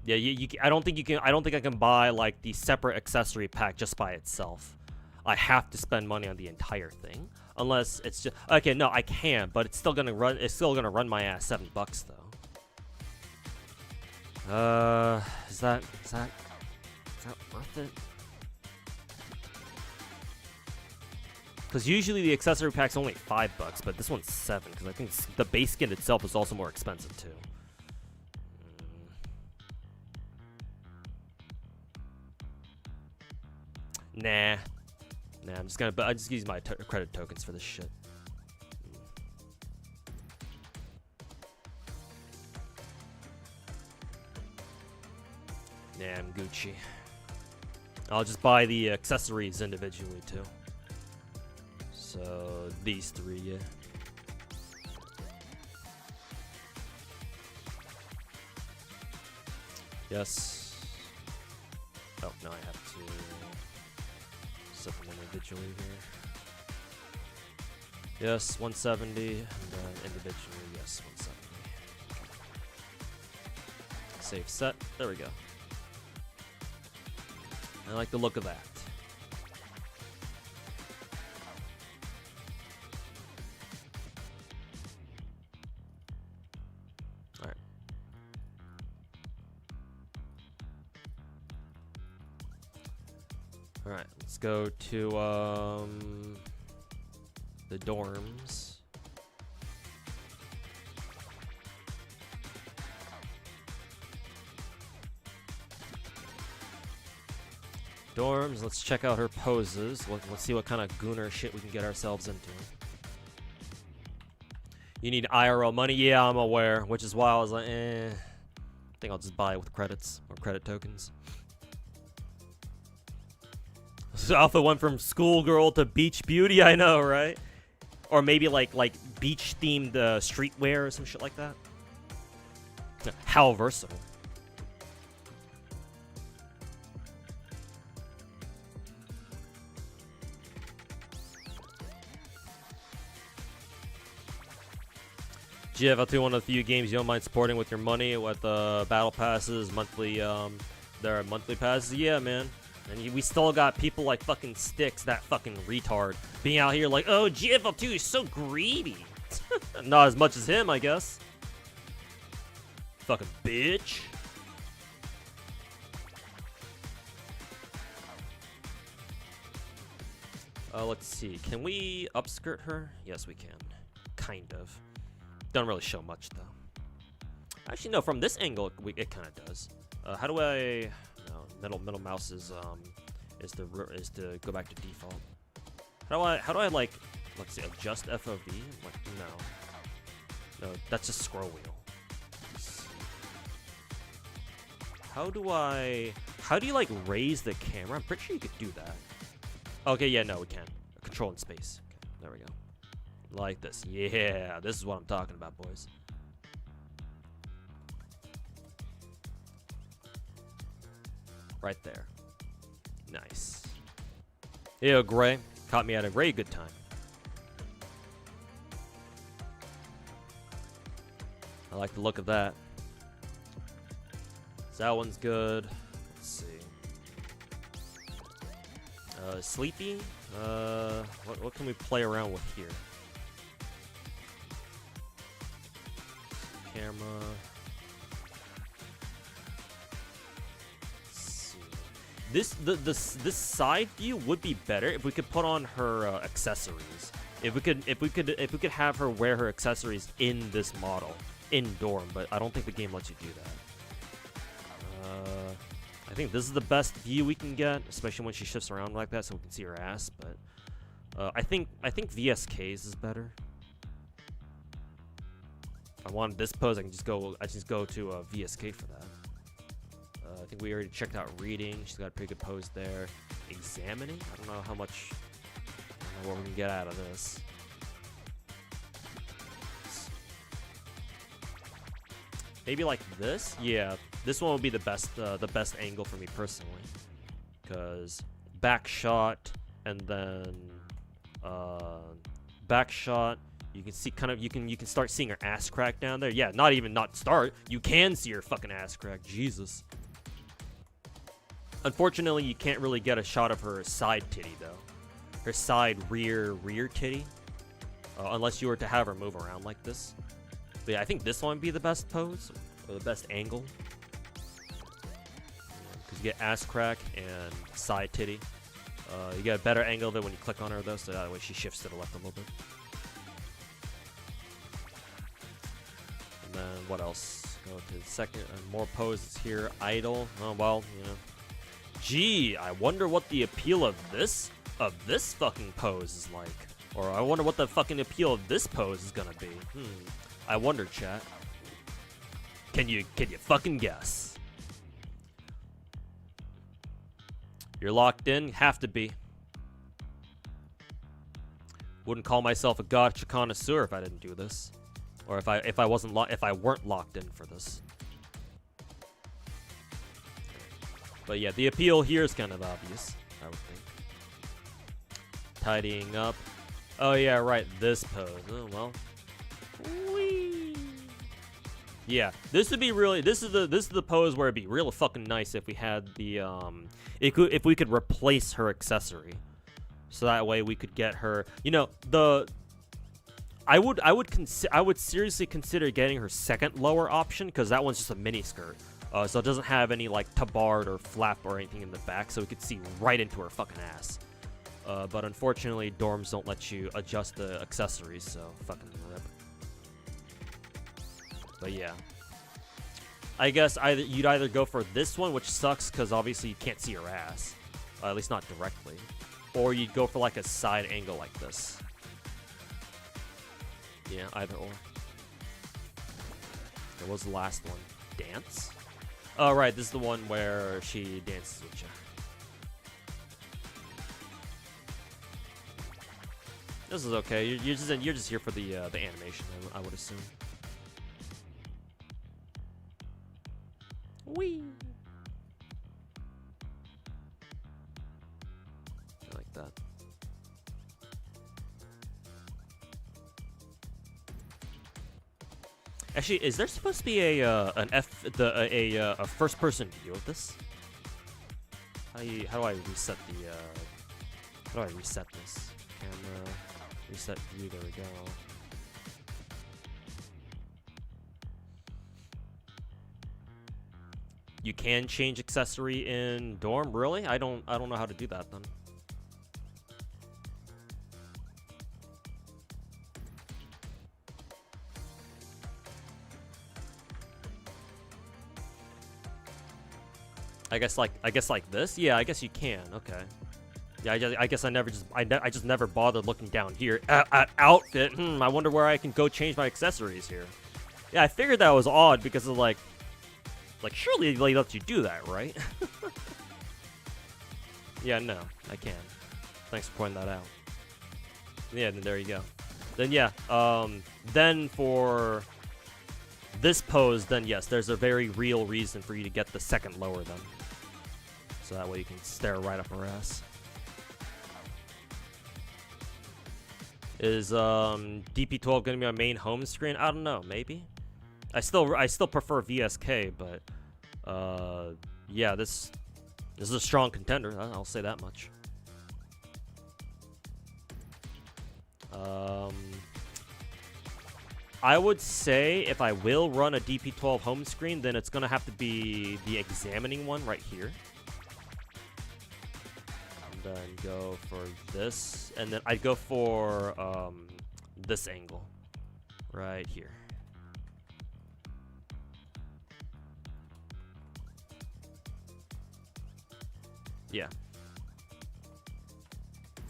Yeah, I don't think I can buy like the separate accessory pack just by itself. I have to spend money on the entire thing, unless it's just okay. No, I can, but it's still gonna run my ass $7 though. Is that worth it? Because usually the accessory pack's only $5, but this one's $7. Because I think the base skin itself is also more expensive too. Nah, I'm just use my credit tokens for this shit. Nah, I'm Gucci. I'll just buy the accessories individually too. So these three, yeah. Yes. Oh, no, I have to set them individually here. Yes, 170, and then individually, yes, 170. Save set. There we go. I like the look of that. Alright. Alright, let's go to the dorms. Let's check out her poses. Let's see what kind of gooner shit we can get ourselves into. You need IRL money? Yeah, I'm aware. Which is why I was like, I think I'll just buy it with credits or credit tokens. So Alpha went from schoolgirl to beach beauty, I know, right? Or maybe like beach themed streetwear or some shit like that. How versatile. GFL2, one of the few games you don't mind supporting with your money, with battle passes, monthly, there are monthly passes. Yeah, man. And we still got people like fucking Sticks, that fucking retard, being out here like, oh, GFL2 is so greedy. Not as much as him, I guess. Fucking bitch. Let's see. Can we upskirt her? Yes, we can. Kind of. Don't really show much though. Actually, no. From this angle, it kind of does. How do I? No, middle mouse is to go back to default. How do I like? Let's see. Adjust FOV. Like no, that's just scroll wheel. How do you like raise the camera? I'm pretty sure you could do that. Okay, yeah, no, we can. Control in space. Okay, there we go. Like this. Yeah, this is what I'm talking about, boys. Right there. Nice. Ew, Gray. Caught me at a very good time. I like the look of that. So that one's good. Let's see. Sleepy? What can we play around with here? Camera. Let's see. This side view would be better if we could put on her accessories. If we could have her wear her accessories in this model in Dorm, but I don't think the game lets you do that. I think this is the best view we can get, especially when she shifts around like that, so we can see her ass. But I think VSK's is better. If I wanted this pose, I just go to VSK for that. I think we already checked out reading. She's got a pretty good pose there. Examining? I don't know how much. I don't know what we can get out of this. Maybe like this? Yeah, this one would be the best angle for me personally, because back shot and then back shot. You can see you can start seeing her ass crack down there. Yeah, not start. You can see her fucking ass crack. Jesus. Unfortunately, you can't really get a shot of her side titty though. Her side rear titty, unless you were to have her move around like this. But yeah, I think this one would be the best pose, or the best angle. Because you get ass crack and side titty. You get a better angle of it when you click on her, though, so that way she shifts to the left a little bit. And then, what else? Go to the second, more poses here. Idle. Oh, well, you know. Gee, I wonder what the appeal of this fucking pose is like. Or I wonder what the fucking appeal of this pose is gonna be. I wonder, chat. Can you fucking guess? You're locked in? Have to be. Wouldn't call myself a gacha connoisseur if I didn't do this. Or if I weren't locked in for this. But yeah, the appeal here is kind of obvious, I would think. Tidying up. Oh yeah, right, this pose. Oh well. Whee. Yeah, this would be really. This is the pose where it'd be real fucking nice if we had the if we could replace her accessory, so that way we could get her. You know, I would seriously consider getting her second lower option, because that one's just a mini skirt. So it doesn't have any like tabard or flap or anything in the back, so we could see right into her fucking ass. But unfortunately, dorms don't let you adjust the accessories, so fucking rip. But yeah, I guess you'd either go for this one, which sucks because obviously you can't see her ass, at least not directly, or you'd go for like a side angle like this. Yeah, either or. What was the last one? Dance? Oh, right, this is the one where she dances with you. This is okay. You're just here for the animation, I would assume. Whee! I like that. Actually, is there supposed to be a first-person view of this? How do I reset the how do I reset this? Camera, reset view. There we go. You can change accessory in dorm, really? I don't know how to do that then. I guess like this? Yeah, I guess you can. Okay. Yeah, I guess I just never bothered looking down here. Outfit. I wonder where I can go change my accessories here. Yeah, I figured that was odd because of like surely they let you do that, right? Yeah, no, I can. Thanks for pointing that out. Yeah, then there you go. Then yeah, then for this pose, then yes, there's a very real reason for you to get the second lower then. So that way you can stare right up her ass. Is DP12 gonna be my main home screen? I don't know, maybe. I still prefer VSK, but yeah, this is a strong contender. I'll say that much. I would say if I will run a DP12 home screen, then it's gonna have to be the examining one right here. And then go for this, and then I'd go for this angle right here. Yeah.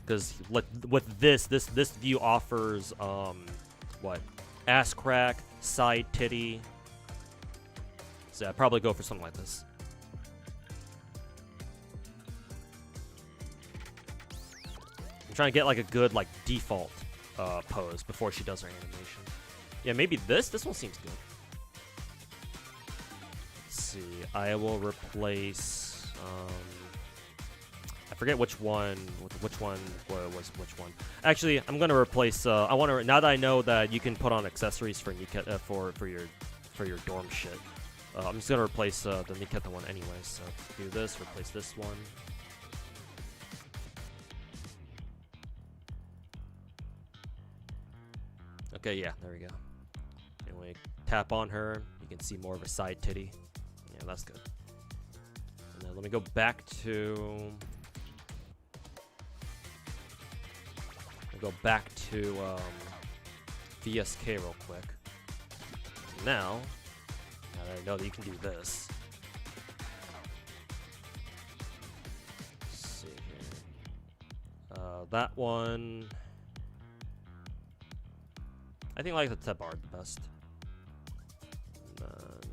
Because with this view offers what? Ass crack, side titty. So I'd probably go for something like this. I'm trying to get like a good like default pose before she does her animation. Yeah, maybe this one seems good. Let's see. I will replace I forget which one was which one. Actually, I'm gonna replace. I want to now that I know that you can put on accessories for Nikke, for your dorm shit. I'm just gonna replace the Nikke one anyway. So do this, replace this one. Okay, yeah, there we go. And when you tap on her, you can see more of a side titty. Yeah, that's good. And then let me go back to. Go back to VSK real quick. Now that I know that you can do this. Let's see here. That one. I think I like the Tebard the best. And then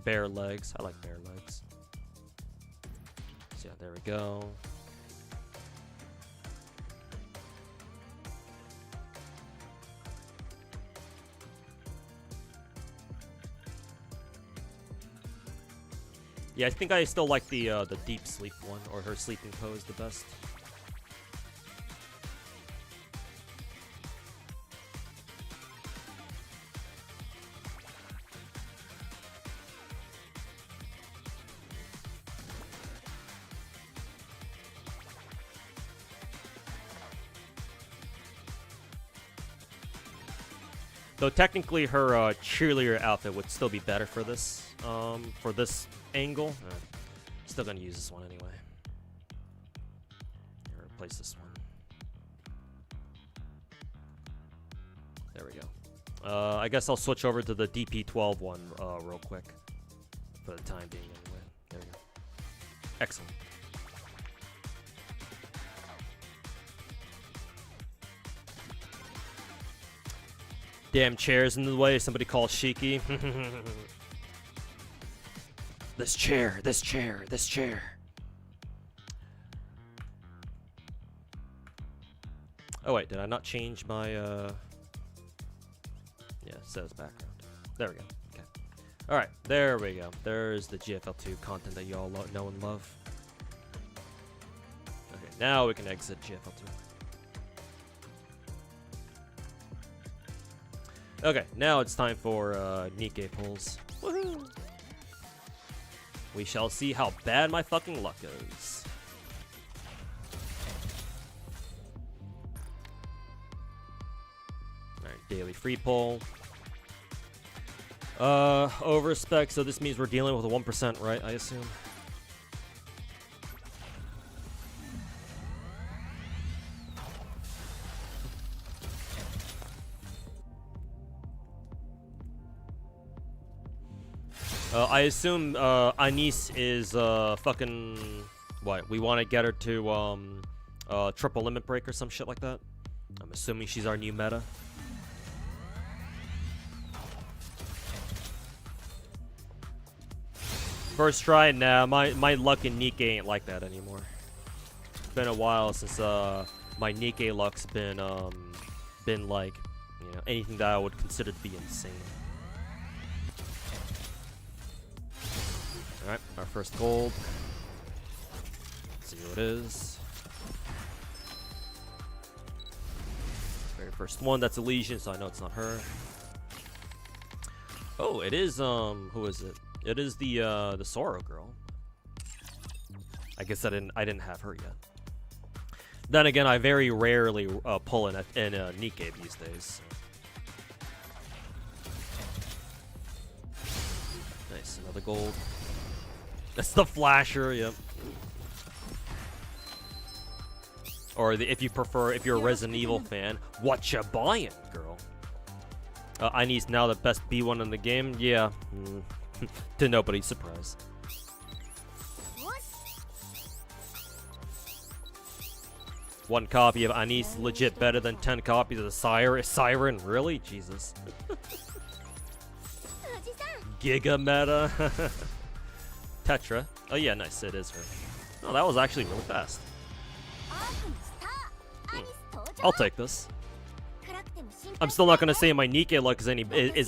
bare legs. I like bare legs. So yeah, there we go. Yeah, I think I still like the deep sleep one, or her sleeping pose the best. Though technically her cheerleader outfit would still be better for this angle. Still gonna use this one anyway. Replace this one. There we go. I guess I'll switch over to the DP12 one real quick for the time being anyway. There we go. Excellent. Damn chair's in the way. Somebody call Shiki. This chair. Oh wait, did I not change my yeah, it says background. There we go. Okay. Alright, there we go. There's the GFL2 content that you all know and love. Okay, now we can exit GFL2. Okay, now it's time for Nikke pulls. Woohoo! We shall see how bad my fucking luck is. Alright, daily free pull. Overspec, so this means we're dealing with a 1%, right? I assume. I assume Anis is fucking what? We want to get her to triple limit break or some shit like that. I'm assuming she's our new meta. First try, nah. My luck in Nikke ain't like that anymore. been a while since my Nikke luck's been like, you know, anything that I would consider to be insane. All right, our first gold. Let's see who it is. Very first one. That's Elysian, so I know it's not her. Oh, it is who is it? It is the Sorrow girl. I guess I didn't have her yet. Then again, I very rarely pull in Nikke these days. Nice, another gold. That's the flasher, yep. Or if you prefer, if you're a Resident Evil fan, what you buying, girl? Ani's now the best B1 in the game. Yeah, to nobody's surprise. One copy of Anis legit better than 10 copies of the Siren? Really? Jesus. Giga meta. Tetra. Oh yeah, nice. It is her. Oh, that was actually really fast. I'll take this. I'm still not gonna say my Nikke luck is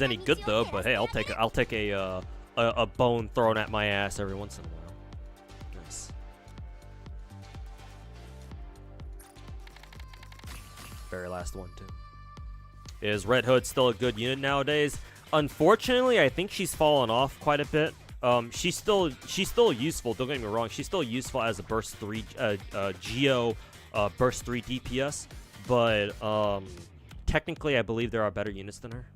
any good though, but hey, I'll take a bone thrown at my ass every once in a while. Nice. Very last one too. Is Red Hood still a good unit nowadays? Unfortunately, I think she's fallen off quite a bit. She's still useful. Don't get me wrong. She's still useful as a burst 3 Geo burst 3 DPS, but technically, I believe there are better units than her.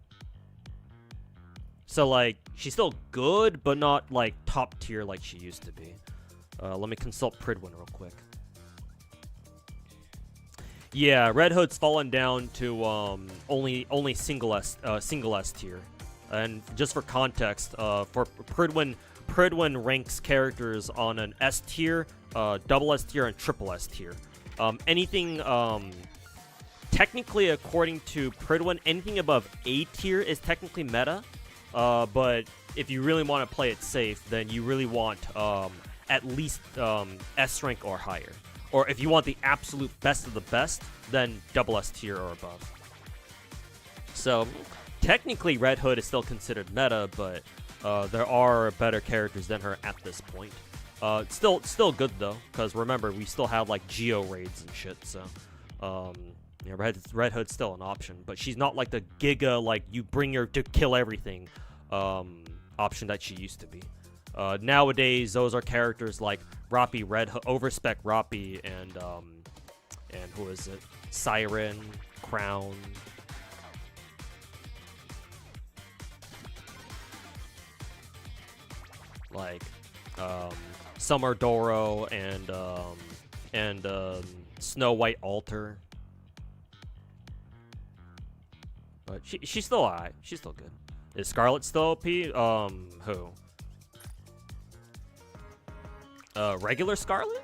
So like, she's still good, but not like top tier like she used to be. Let me consult Pridwin real quick. Yeah, Red Hood's fallen down to only single S tier. And just for context, for Pridwin ranks characters on an S tier, double S tier, and triple S tier. Anything, technically, according to Pridwin, anything above A tier is technically meta. But if you really want to play it safe, then you really want at least S rank or higher. Or if you want the absolute best of the best, then double S tier or above. So technically, Red Hood is still considered meta, but there are better characters than her at this point. Still good though, because remember, we still have like Geo raids and shit. So yeah, Red Hood's still an option, but she's not like the Giga, like you bring her to kill everything option that she used to be. Nowadays, those are characters like Roppy, Overspec Roppy, and who is it? Siren, Crown. Like Summer Doro and Snow White Altar. But she's still alright. She's still good. Is Scarlet still OP? Who? Regular Scarlet?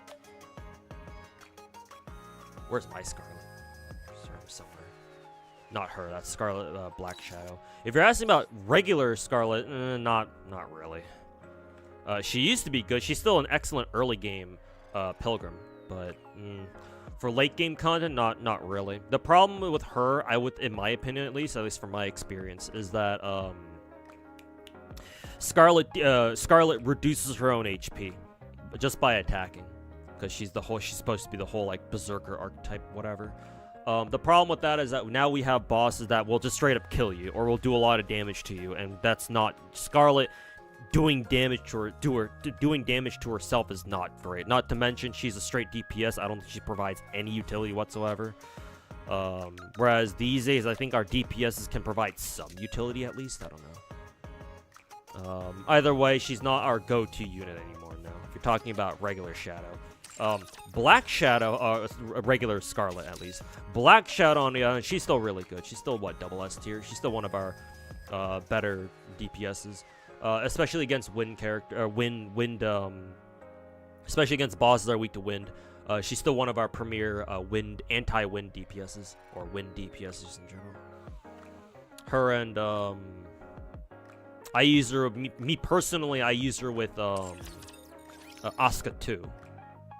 Where's my Scarlet? Somewhere. Not her. That's Scarlet Black Shadow. If you're asking about regular Scarlet, not really. She used to be good. She's still an excellent early game Pilgrim, but for late game content, not really. The problem with her, in my opinion at least from my experience, is that Scarlet reduces her own HP just by attacking, because she's supposed to be the whole like berserker archetype, whatever. The problem with that is that now we have bosses that will just straight up kill you or will do a lot of damage to you, and that's not Scarlet. Doing damage to herself is not great. Not to mention she's a straight DPS. I don't think she provides any utility whatsoever. Whereas these days, I think our DPSs can provide some utility at least. I don't know. Either way, she's not our go-to unit anymore now. If you're talking about regular Shadow, Black Shadow, regular Scarlet at least. Black Shadow on the other hand, she's still really good. She's still what, double S tier? She's still one of our better DPSs. Especially against wind especially against bosses that are weak to wind. She's still one of our premier anti-wind DPSs, or wind DPSs in general. Her and I use her. Me personally, I use her with Asuka 2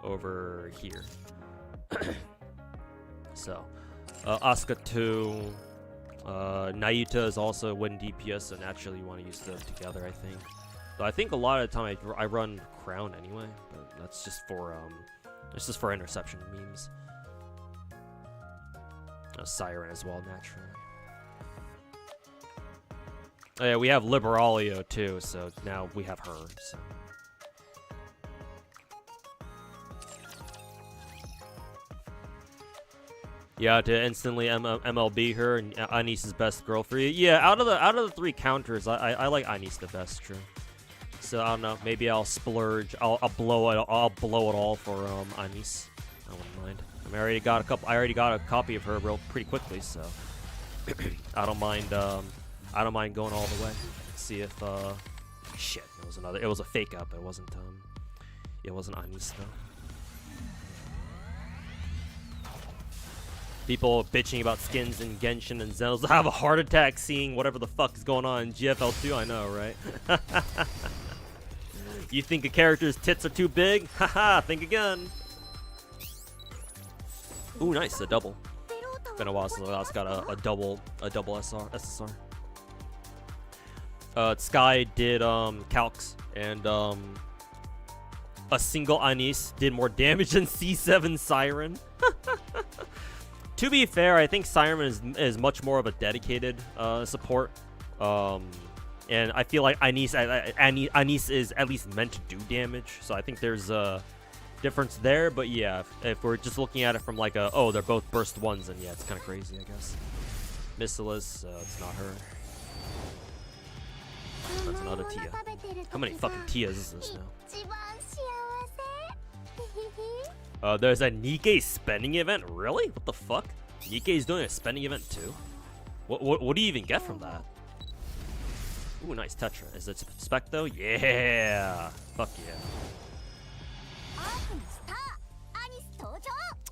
over here. So, Asuka 2, Naita is also win DPS, so naturally you want to use them together, I think. But I think a lot of the time I run Crown anyway, but that's just for interception memes. Siren as well, naturally. Oh yeah, we have Liberalia too, so now we have her. So. Yeah, to instantly MLB her, and Anice's best girl for you. Yeah, out of the 3 counters, I like Anice the best, true. So I don't know, maybe I'll splurge. I'll blow it all for Anice. I wouldn't mind. I mean, I already got a copy of her pretty quickly, so I don't mind. I don't mind going all the way. See if shit. It was a fake up. It wasn't Anice though. People bitching about skins in Genshin and Zenless. I have a heart attack seeing whatever the fuck is going on in GFL2. I know, right? You think a character's tits are too big? Haha, think again. Ooh, nice, a double. Been a while since I got a double SSR. Sky did calcs, and a single Anice did more damage than C7 Siren. To be fair, I think Siren is much more of a dedicated support, and I feel like Anice is at least meant to do damage, so I think there's a difference there. But yeah, if we're just looking at it from like oh, they're both burst ones, then yeah, it's kind of crazy, I guess. Missilus, it's not her. That's another Tia. How many fucking Tias is this now? There's a Nikke spending event? Really? What the fuck? Nikke's doing a spending event too? What do you even get from that? Ooh, nice Tetra. Is it spec though? Yeah! Fuck yeah.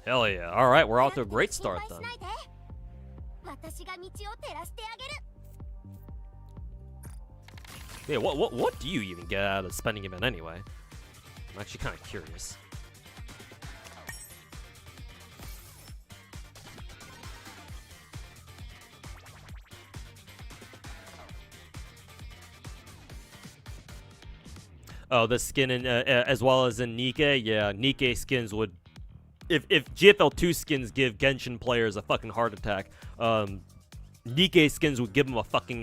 Hell yeah. Alright, we're off to a great start then. Yeah, what do you even get out of the spending event anyway? I'm actually kind of curious. Oh, the skin in as well as in Nikke. Yeah, Nikke skins would, if GFL2 skins give Genshin players a fucking heart attack, Nikke skins would give them a fucking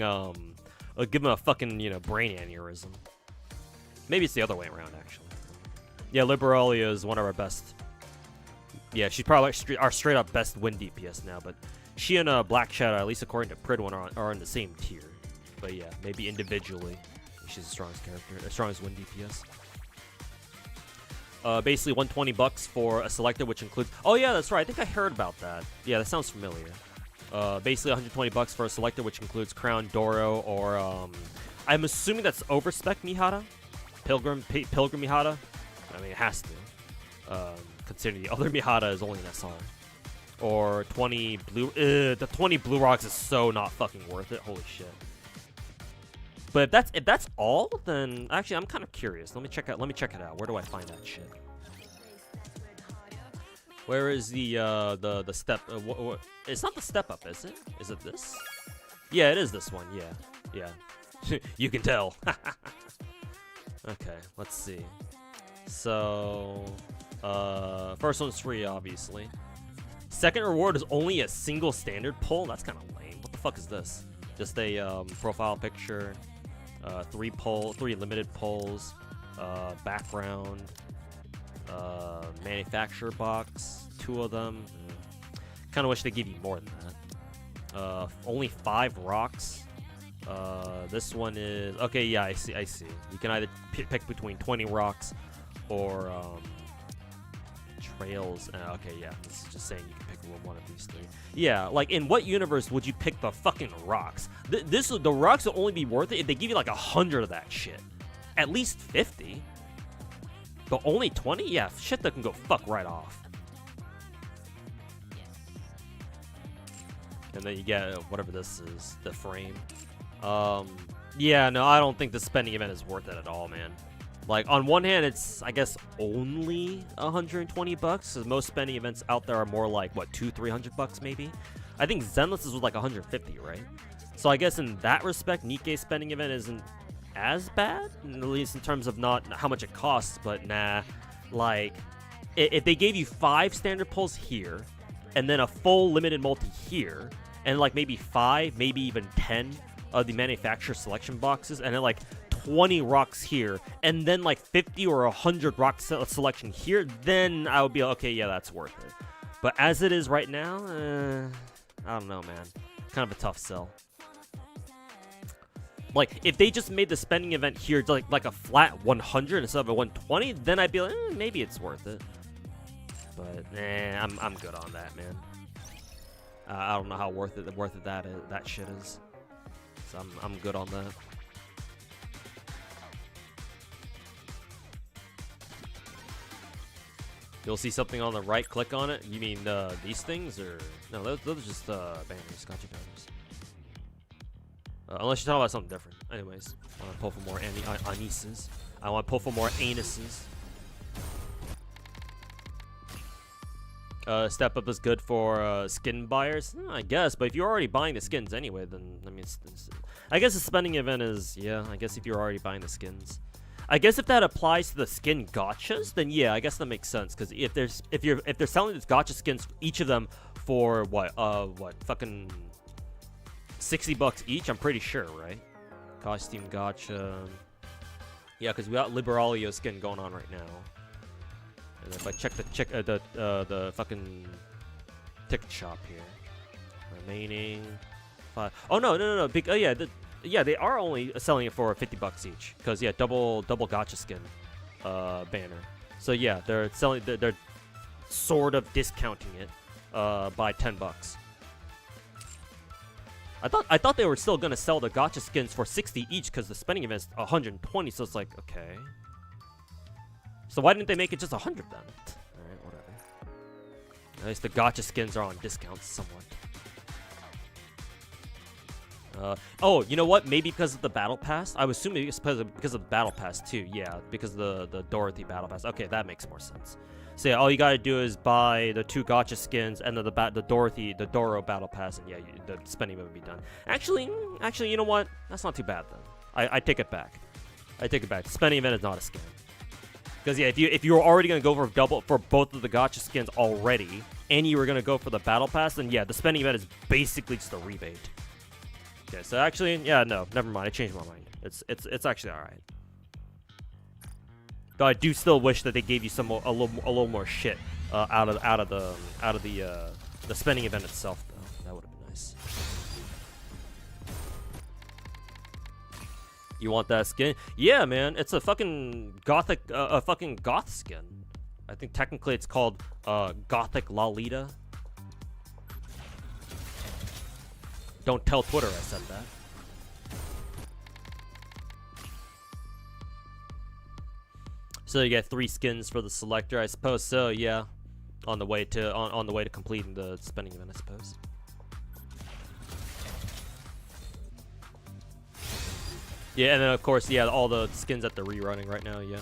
you know, brain aneurysm. Maybe it's the other way around actually. Yeah, Liberalia is one of our best. Yeah, she's probably our straight up best win DPS now, but she and Black Shadow, at least according to Pridwin, are in the same tier. But yeah, maybe individually, she's the strongest character, the strongest win DPS. Basically $120 for a selector, which includes. Oh yeah, that's right. I think I heard about that. Yeah, that sounds familiar. Basically $120 for a selector, which includes Crown, Doro, or I'm assuming that's overspec Mihara, Pilgrim Mihara. I mean, it has to, considering the other Mihara is only an SR. Or 20 blue. The 20 blue rocks is so not fucking worth it. Holy shit. But if that's all, then actually I'm kind of curious. Let me check it out. Where do I find that shit? Where is the step? It's not the step up, is it? Is it this? Yeah, it is this one. Yeah. You can tell. Okay, let's see. So, first one's free, obviously. Second reward is only a single standard pull. That's kind of lame. What the fuck is this? Just a profile picture. 3 limited pulls. Background. Manufacturer box. 2 of them. Kind of wish they give you more than that. Only 5 rocks. This one is okay. Yeah, I see. You can either pick between 20 rocks or trails. Okay, yeah. This is just saying you can pick one of these 3. Yeah, like in what universe would you pick the fucking rocks? The rocks will only be worth it if they give you like 100 of that shit. At least 50. But only 20? Yeah, shit that can go fuck right off. And then you get whatever this is, the frame. Yeah, no, I don't think the spending event is worth it at all, man. Like, on one hand, it's, I guess, only 120 bucks. Because most spending events out there are more like, what, 200-300 bucks maybe? I think Zenless was like 150, right? So I guess in that respect, Nikke spending event isn't as bad, at least in terms of not how much it costs, but nah. Like, if they gave you 5 standard pulls here, and then a full limited multi here, and like maybe 5, maybe even 10 of the manufacturer selection boxes, and then like 20 rocks here, and then like 50 or 100 rock selection here, then I would be like, okay, yeah, that's worth it. But as it is right now, I don't know, man. Kind of a tough sell. Like, if they just made the spending event here like a flat 100 instead of a 120, then I'd be like, maybe it's worth it. But I'm good on that, man. I don't know how worth it that shit is. So I'm good on that. You'll see something on the right. Click on it. You mean these things, or no? Those are just banners, gotcha banners. Unless you're talking about something different. Anyways, I want to pull for more anises. I want to pull for more anuses. Step up is good for skin buyers, I guess. But if you're already buying the skins anyway, then I mean, I guess the spending event is, yeah. I guess if you're already buying the skins, I guess if that applies to the skin gachas, then yeah, I guess that makes sense. Because if they're selling these gacha skins, each of them for what fucking 60 bucks each, I'm pretty sure, right? Costume gacha. Yeah, because we got Liberalio skin going on right now. And if I check the fucking ticket shop here, remaining 5. Oh no. Yeah, they are only selling it for 50 bucks each. Because yeah, double gacha skin banner. So yeah, they're sort of discounting it by 10 bucks. I thought they were still gonna sell the gacha skins for 60 each because the spending event's 120. So it's like, okay. So why didn't they make it just 100 then? All right, whatever. At least the gacha skins are on discounts somewhat. Oh, you know what? Maybe because of the battle pass. I was assuming it's because of the battle pass too. Yeah, because of the Dorothy battle pass. Okay, that makes more sense. So yeah, all you gotta do is buy the 2 gacha skins and then the Doro battle pass, and yeah, the spending would be done. Actually, you know what? That's not too bad then. I take it back. I take it back. The spending event is not a scam. Because yeah, if you were already gonna go for both of the gacha skins already, and you were gonna go for the battle pass, then yeah, the spending event is basically just a rebate. Okay, so actually, yeah, no, never mind. I changed my mind. It's actually all right. Though I do still wish that they gave you a little more shit out of the spending event itself, though. That would have been nice. You want that skin? Yeah, man. It's a fucking gothic, fucking goth skin. I think technically it's called Gothic Lolita. Don't tell Twitter I said that. So you get 3 skins for the selector, I suppose. So yeah, on the way to completing the spending event, I suppose. Yeah, and then of course, yeah, all the skins that they're rerunning right now. Yeah.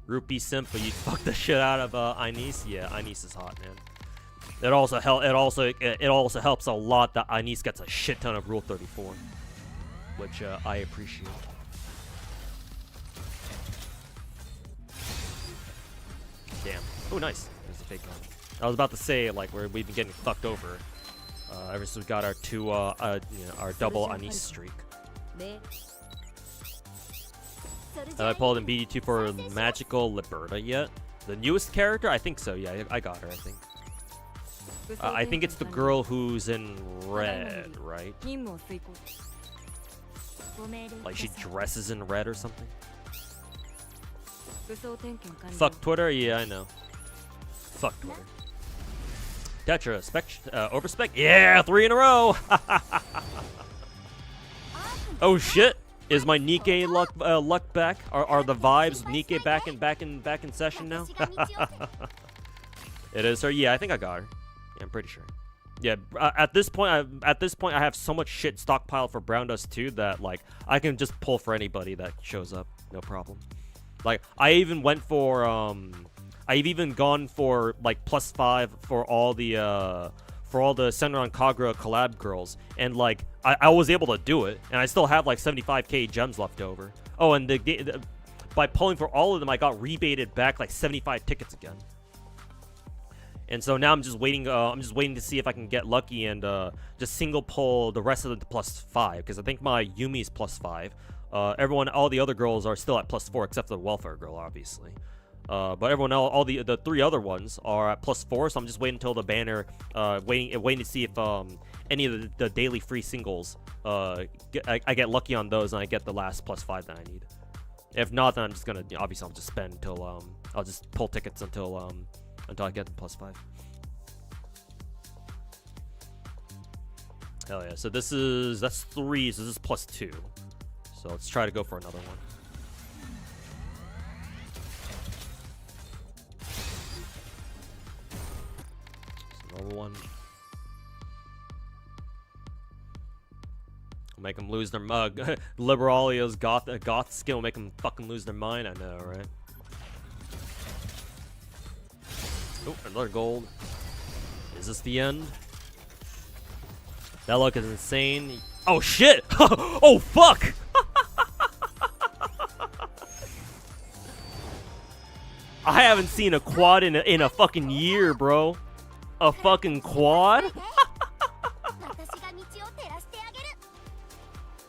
Rupee simp, but you fucked the shit out of Ines. Yeah, Ines is hot, man. It also helps a lot that Ines gets a shit ton of Rule 34, which I appreciate. Damn. Oh, nice. There's a fake gun. I was about to say, like, we've been getting fucked over ever since we got our our double Ines streak. Have I pulled in BD2 for Magical Liberta yet? The newest character? I think so. Yeah, I got her. I think. I think it's the girl who's in red, right? Like she dresses in red or something. Fuck Twitter? Yeah, I know. Fuck Twitter. Tetra, overspec? Yeah, 3 in a row! Oh shit! Is my Nikke luck back? Are the vibes Nikke back in session now? It is her. Yeah, I think I got her. Yeah, I'm pretty sure. Yeah, at this point, I have so much shit stockpiled for Brown Dust 2 that like I can just pull for anybody that shows up, no problem. Like I even went for I've even gone for like +5 for all the Senran on Kagura collab girls, and like I was able to do it, and I still have like 75k gems left over. Oh, and by pulling for all of them, I got rebated back like 75 tickets again. And so now I'm just waiting. I'm just waiting to see if I can get lucky and just single pull the rest of the +5, because I think my Yumi's +5. All the other girls are still at +4 except for the welfare girl, obviously. But everyone else, all the 3 other ones are at +4. So I'm just waiting until the banner. Waiting to see if any of the daily free singles. I get lucky on those and I get the last +5 that I need. If not, then I'm just gonna obviously I'll just spend until I'll just pull tickets until I get the +5. Hell yeah! So that's 3. So this is +2. So let's try to go for another one. Another one. Make them lose their mug. Liberalia's goth skin will make them fucking lose their mind. I know, right? Oh, another gold. Is this the end? That look is insane. Oh shit! Oh fuck! I haven't seen a quad in a fucking year, bro. A fucking quad?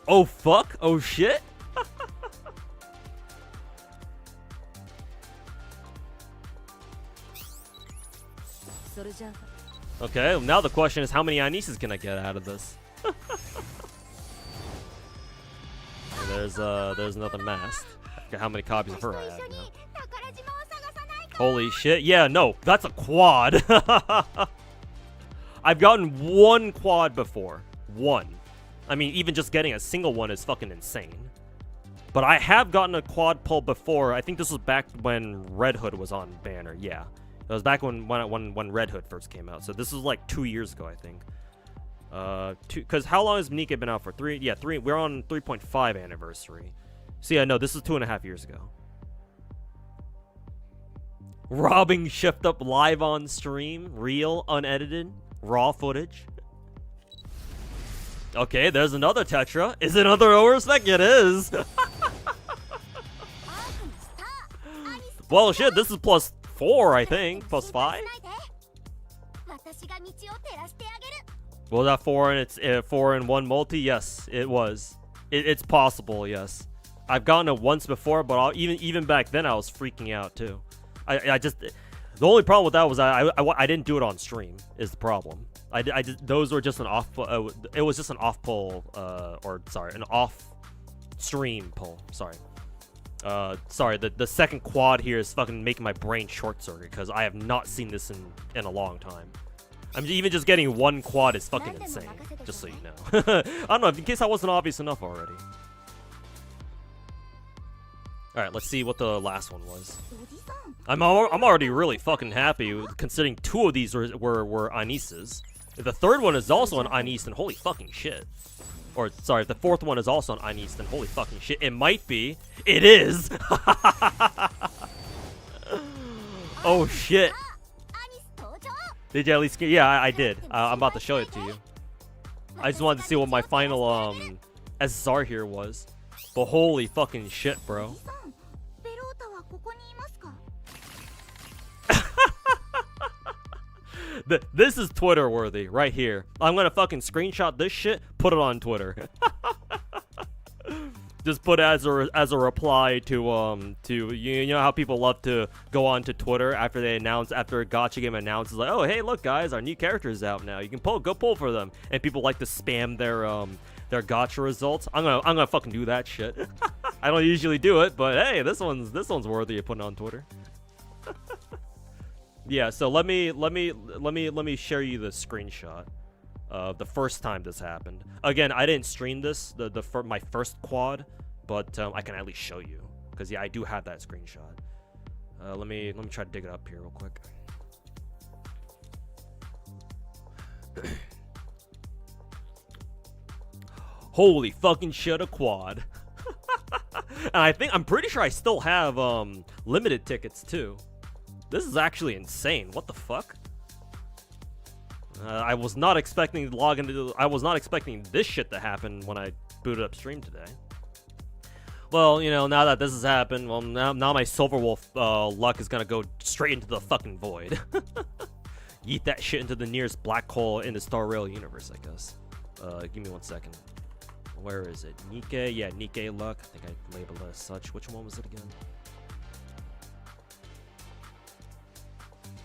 Oh fuck! Oh shit! Okay, now the question is how many Anises can I get out of this? And there's another mask. How many copies of her I have now? Holy shit! Yeah, no, that's a quad. I've gotten 1 quad before. 1. I mean, even just getting a single one is fucking insane. But I have gotten a quad pull before. I think this was back when Red Hood was on banner. Yeah, it was back when Red Hood first came out. So this was like 2 years ago, I think. Because how long has Nikke been out for? 3? Yeah, 3. We're on 3.5 anniversary. So yeah, no, this is 2.5 years ago. Robbing Shift Up live on stream, real, unedited, raw footage. Okay, there's another Tetra. Is it another overspec? It is. Well, shit, this is +4, I think. +5. Was that 4 and it's 4 and 1 multi? Yes, it was. It's possible. Yes, I've gotten it once before, but even back then I was freaking out too. I just the only problem with that was I didn't do it on stream is the problem. Those were just an off. It was just an off pull, or sorry, an off stream pull. Sorry. Sorry. The second quad here is fucking making my brain short circuit because I have not seen this in a long time. I'm even just getting 1 quad is fucking insane. Just so you know. I don't know, in case I wasn't obvious enough already. All right, let's see what the last one was. I'm already really fucking happy considering 2 of these were Anises. The 3rd one is also an Anis, then holy fucking shit. Or sorry, the 4th one is also an Anis, then holy fucking shit. It might be. It is. Oh shit. Did you at least get? Yeah, I did. I'm about to show it to you. I just wanted to see what my final SSR here was. But holy fucking shit, bro. This is Twitter worthy right here. I'm gonna fucking screenshot this shit, put it on Twitter. Just put it as a reply to you know how people love to go on to Twitter after a gacha game announces like, oh hey look guys, our new character is out now, you can go pull for them, and people like to spam their gacha results. I'm gonna fucking do that shit. I don't usually do it, but hey, this one's worthy of putting on Twitter. Yeah, so let me share you the screenshot of the first time this happened. Again, I didn't stream this my first quad, but I can at least show you because yeah, I do have that screenshot. Let me try to dig it up here real quick. Holy fucking shit, a quad. And I'm pretty sure I still have limited tickets too. This is actually insane. What the fuck? I was not expecting to log into. I was not expecting this shit to happen when I booted up stream today. Well, you know, now that this has happened, well, now my Superwolf luck is gonna go straight into the fucking void. Yeet that shit into the nearest black hole in the Star Rail universe, I guess. Give me 1 second. Where is it? Nikke? Yeah, Nikke luck. I think I labeled it as such. Which one was it again?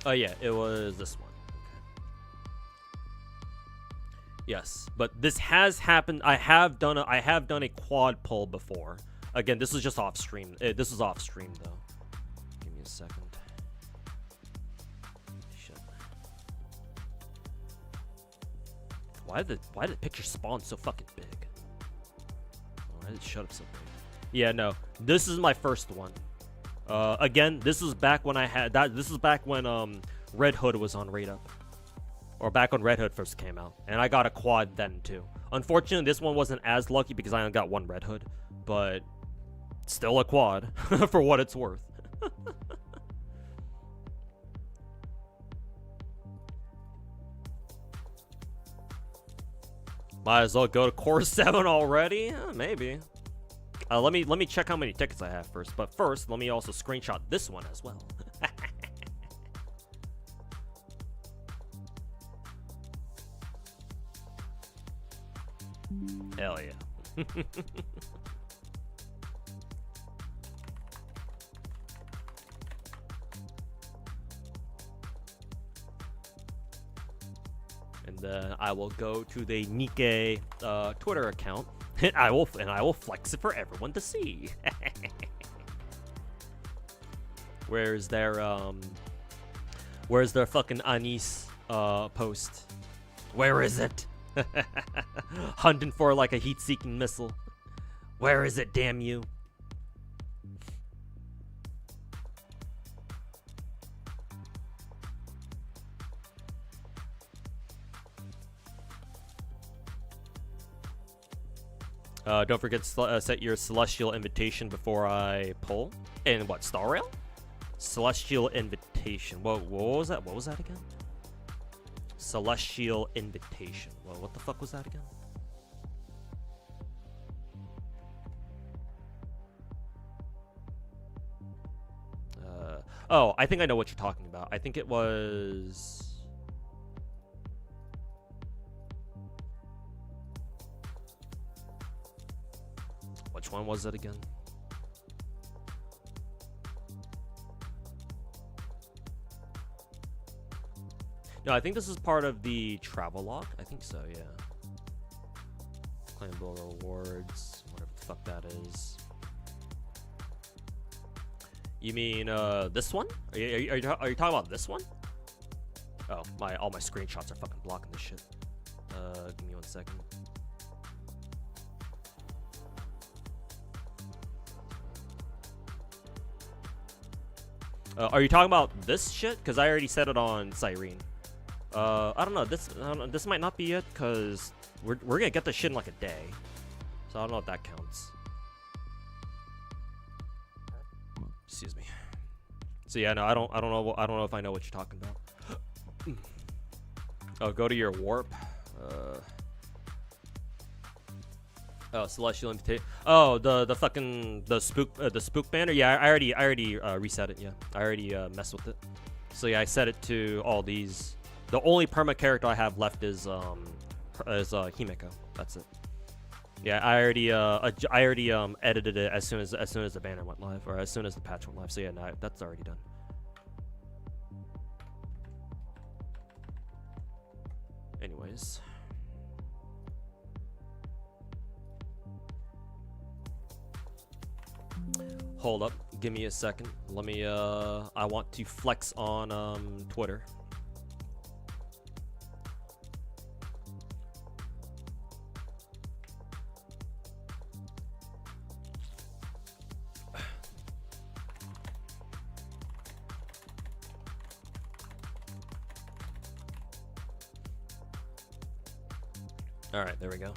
Oh yeah, it was this one. Okay. Yes, but this has happened. I have done a quad pull before. Again, this is just off stream. This is off stream though. Give me a second. Shit. Why did the picture spawn so fucking big? Why did it shut up so big? Yeah, no. This is my first one. Again, this is back when I had that. This is back when Red Hood was on Raid Up, or back when Red Hood first came out, and I got a quad then too. Unfortunately, this one wasn't as lucky because I only got one Red Hood, but still a quad for what it's worth. Might as well go to Core 7 already? Maybe. Let me check how many tickets I have first. But first, let me also screenshot this one as well. Hell yeah. And then I will go to the Nikke Twitter account, and I will flex it for everyone to see. Where's their fucking Anis post? Where is it? Hunting for like a heat-seeking missile. Where is it, damn you? Don't forget to set your celestial invitation before I pull. And what, Star Rail? Celestial invitation. Whoa, what was that? What was that again? Celestial invitation. Whoa, what the fuck was that again? Oh, I think I know what you're talking about. I think it was... Which one was it again? No, I think this is part of the travel log. I think so, yeah. Claimable rewards, whatever the fuck that is. You mean this one? Are you talking about this one? Oh, all my screenshots are fucking blocking this shit. Give me 1 second. Are you talking about this shit? Because I already said it on Cyrene. I don't know. This might not be it because we're gonna get this shit in like a day. So I don't know if that counts. Excuse me. So yeah, no, I don't know if I know what you're talking about. Oh, go to your warp. Oh, celestial invitation. Oh, the spook banner. Yeah, I already reset it. Yeah, I already messed with it. So yeah, I set it to all these. The only perma character I have left is Himeko. That's it. Yeah, I already edited it as soon as the banner went live, or as soon as the patch went live. So yeah, no, that's already done. Anyways. Hold up, give me a second. Let me I want to flex on Twitter. Alright, there we go.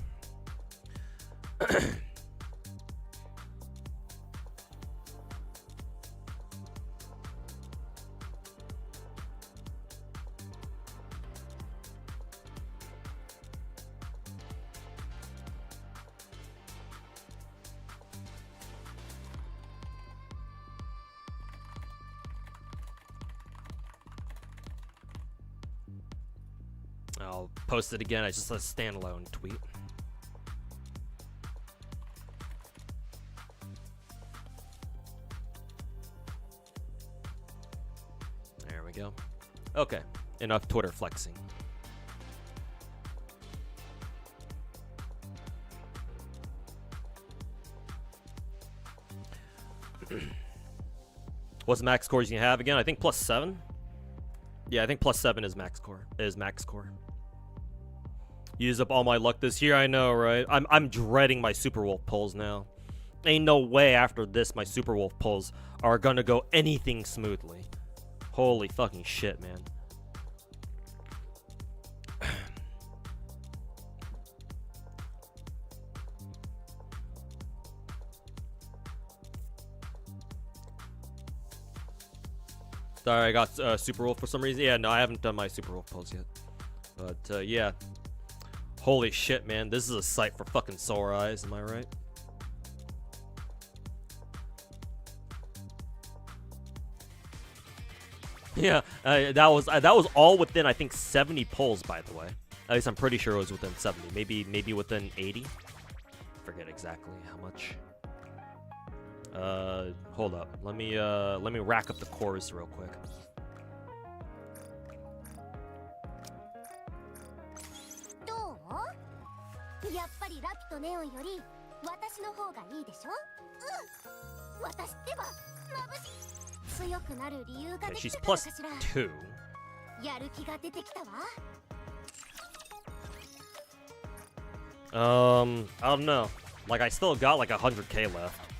I'll post it again. I just let a standalone tweet. There we go. Okay, enough Twitter flexing. What's the max scores you have again? I think +7. Yeah, I think +7 is max score. Use up all my luck this year, I know, right? I'm dreading my Superwolf pulls now. Ain't no way after this my Superwolf pulls are gonna go anything smoothly. Holy fucking shit, man. Sorry, I got Superwolf for some reason. Yeah, no, I haven't done my Superwolf pulls yet. But, yeah. Holy shit, man. This is a sight for fucking sore eyes, am I right? Yeah, that was all within, I think, 70 pulls, by the way. At least I'm pretty sure it was within 70. Maybe within 80. Forget exactly how much. Hold up. Let me rack up the cores real quick. Okay, she's +2. I don't know. Like, I still got like 100k left.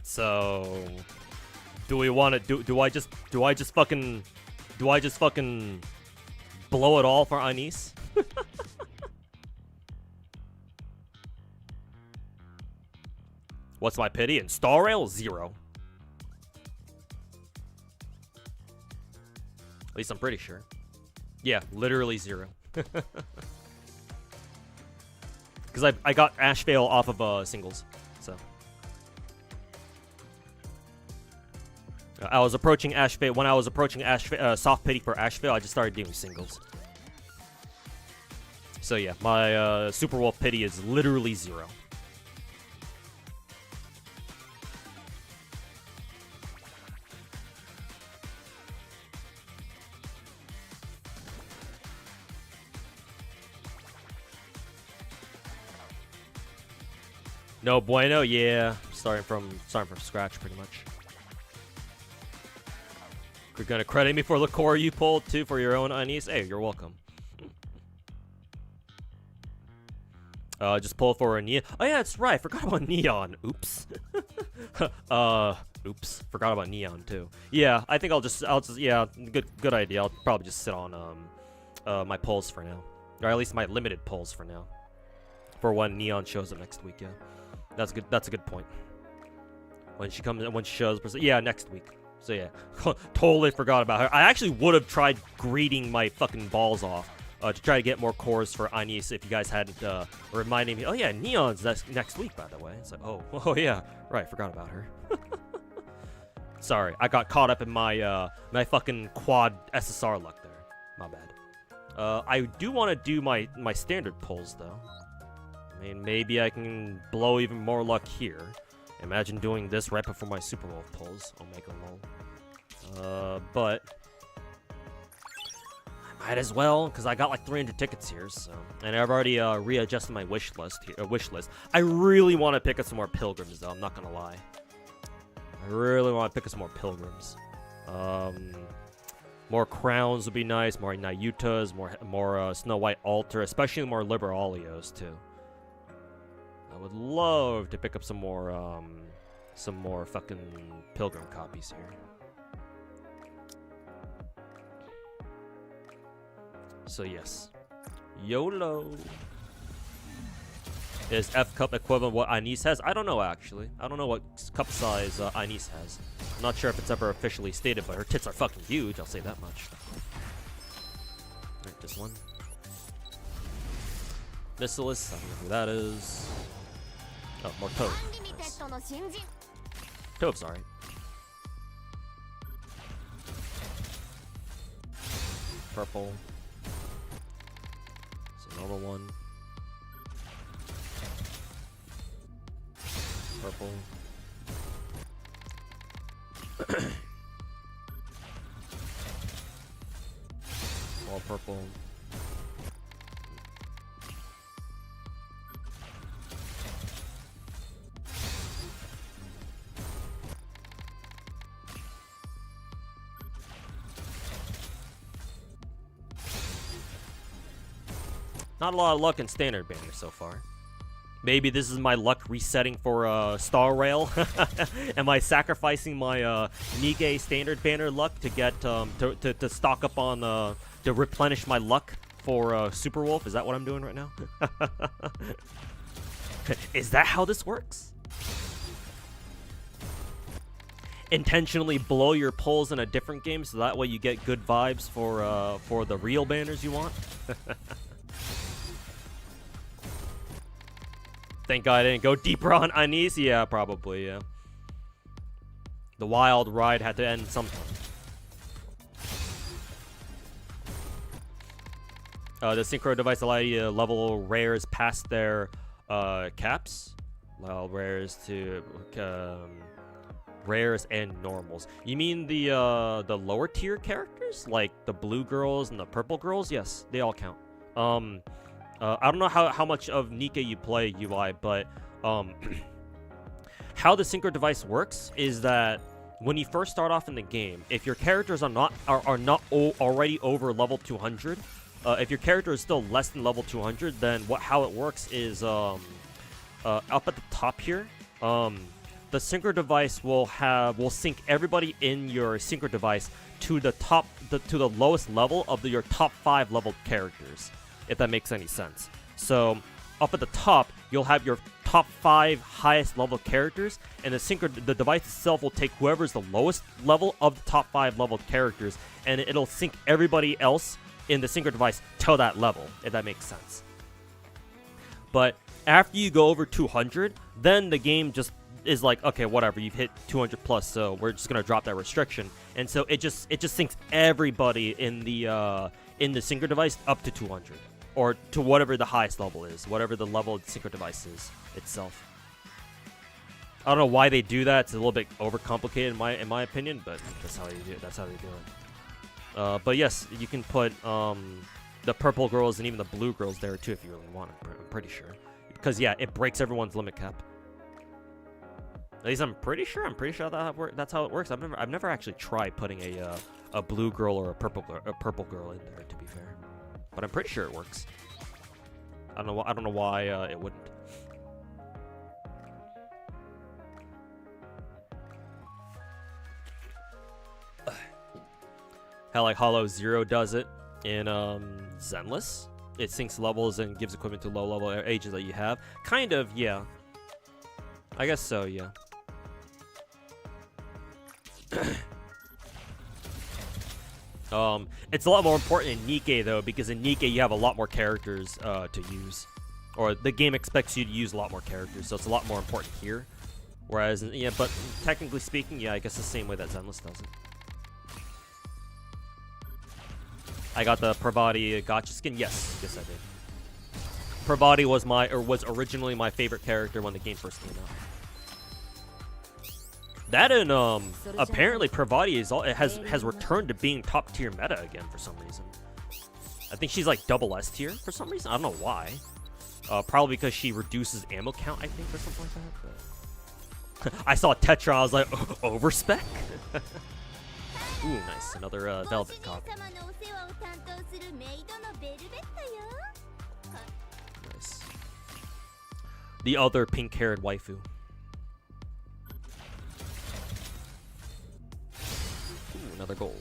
So, do we want to do I just fucking blow it all for Anise? What's my pity? And Star Rail? 0. At least I'm pretty sure. Yeah, literally 0. Because I got Ashvale off of singles, so. I was approaching Ashvale. When I was approaching soft pity for Ashvale, I just started doing singles. So yeah, my Superwolf pity is literally 0. No bueno, yeah. Starting from scratch, pretty much. You're gonna credit me for the core you pulled too for your own Anise. Hey, you're welcome. Just pull for a Neon. Oh yeah, that's right. Forgot about Neon. Oops. Oops. Forgot about Neon too. Yeah, I think I'll just yeah, good idea. I'll probably just sit on my pulls for now, or at least my limited pulls for now, for when Neon shows up next week. Yeah. That's good. That's a good point. When she shows up, yeah, next week. So yeah, totally forgot about her. I actually would have tried greeting my fucking balls off to try to get more cores for Anise if you guys hadn't reminded me. Oh yeah, Neon's next week, by the way. It's like, oh yeah, right, forgot about her. Sorry, I got caught up in my my fucking quad SSR luck there. My bad. I do want to do my standard pulls though. I mean, maybe I can blow even more luck here. Imagine doing this right before my Superwolf pulls. Omega roll. But I might as well, because I got like 300 tickets here, so. And I've already readjusted my wish list here. I really want to pick up some more pilgrims, though. I'm not gonna lie. I really want to pick up some more pilgrims. More crowns would be nice. More Nayutas. More Snow White Altar. Especially more Liberalios too. I would love to pick up some more fucking pilgrim copies here. So yes. YOLO. Is F cup equivalent what Ines has? I don't know, actually. I don't know what cup size Ines has. I'm not sure if it's ever officially stated, but her tits are fucking huge, I'll say that much. Alright, this one. Missilus, I don't know who that is. Oh, more Tove. Nice. Tove's alright. Purple. It's a normal one. Purple. All purple. Not a lot of luck in standard banner so far. Maybe this is my luck resetting for Star Rail. Am I sacrificing my Nikke standard banner luck to get to stock up on to replenish my luck for Superwolf? Is that what I'm doing right now? Is that how this works? Intentionally blow your pulls in a different game so that way you get good vibes for the real banners you want. Thank God I didn't go deeper on Ines. Yeah, probably, yeah. The wild ride had to end sometime. The synchro device allow you to level rares past their caps. Allow rares to rares and normals. You mean the lower tier characters, like the blue girls and the purple girls? Yes, they all count. I don't know how much of Nikke you play, UI, but how the synchro device works is that when you first start off in the game, if your characters are not already over level 200, if your character is still less than level 200, then how it works is up at the top here, the synchro device will sync everybody in your synchro device to the lowest level of your top 5 leveled characters, if that makes any sense. So up at the top, you'll have your top 5 highest level characters, and the device itself will take whoever's the lowest level of the top 5 leveled characters, and it'll sync everybody else in the synchro device to that level, if that makes sense. But after you go over 200, then the game just is like, okay, whatever, you've hit 200 plus, so we're just gonna drop that restriction, and so it just syncs everybody in the synchro device up to 200, or to whatever the highest level is, whatever the level of the synchro device is itself. I don't know why they do that. It's a little bit overcomplicated in my opinion, but that's how they do it. That's how they do it. But yes, you can put the purple girls and even the blue girls there too if you really want. I'm pretty sure, because yeah, it breaks everyone's limit cap. At least I'm pretty sure that's how it works. I've never actually tried putting a blue girl or a purple girl in there, to be fair, but I'm pretty sure it works. I don't know why it wouldn't. How like Hollow Zero does it in Zenless. It syncs levels and gives equipment to low level ages that you have. Kind of, yeah. I guess so, yeah. It's a lot more important in Nikke though, because in Nikke you have a lot more characters to use, or the game expects you to use a lot more characters, so it's a lot more important here. Whereas, yeah, but technically speaking, yeah, I guess the same way that Zenless does it. I got the Pravati gacha skin. Yes, I did. Pravati was originally my favorite character when the game first came out. That and apparently Pravati has returned to being top tier meta again for some reason. I think she's like double S tier for some reason. I don't know why. Probably because she reduces ammo count, I think, or something like that. But I saw Tetra, I was like, overspec. Ooh, nice. Another velvet copy. Nice. The other pink-haired waifu. Ooh, another gold.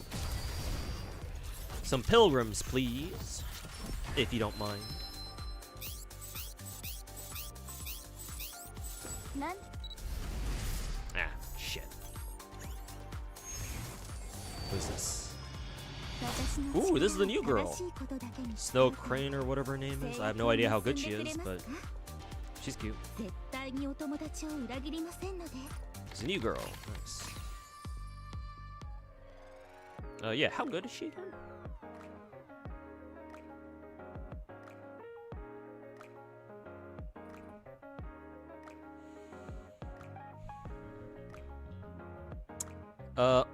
Some pilgrims, please. if you don't mind. Ah, shit. Who's this? Ooh, this is the new girl. Snow Crane or whatever her name is. I have no idea how good she is, but she's cute. It's a new girl. Nice. Yeah, how good is she again?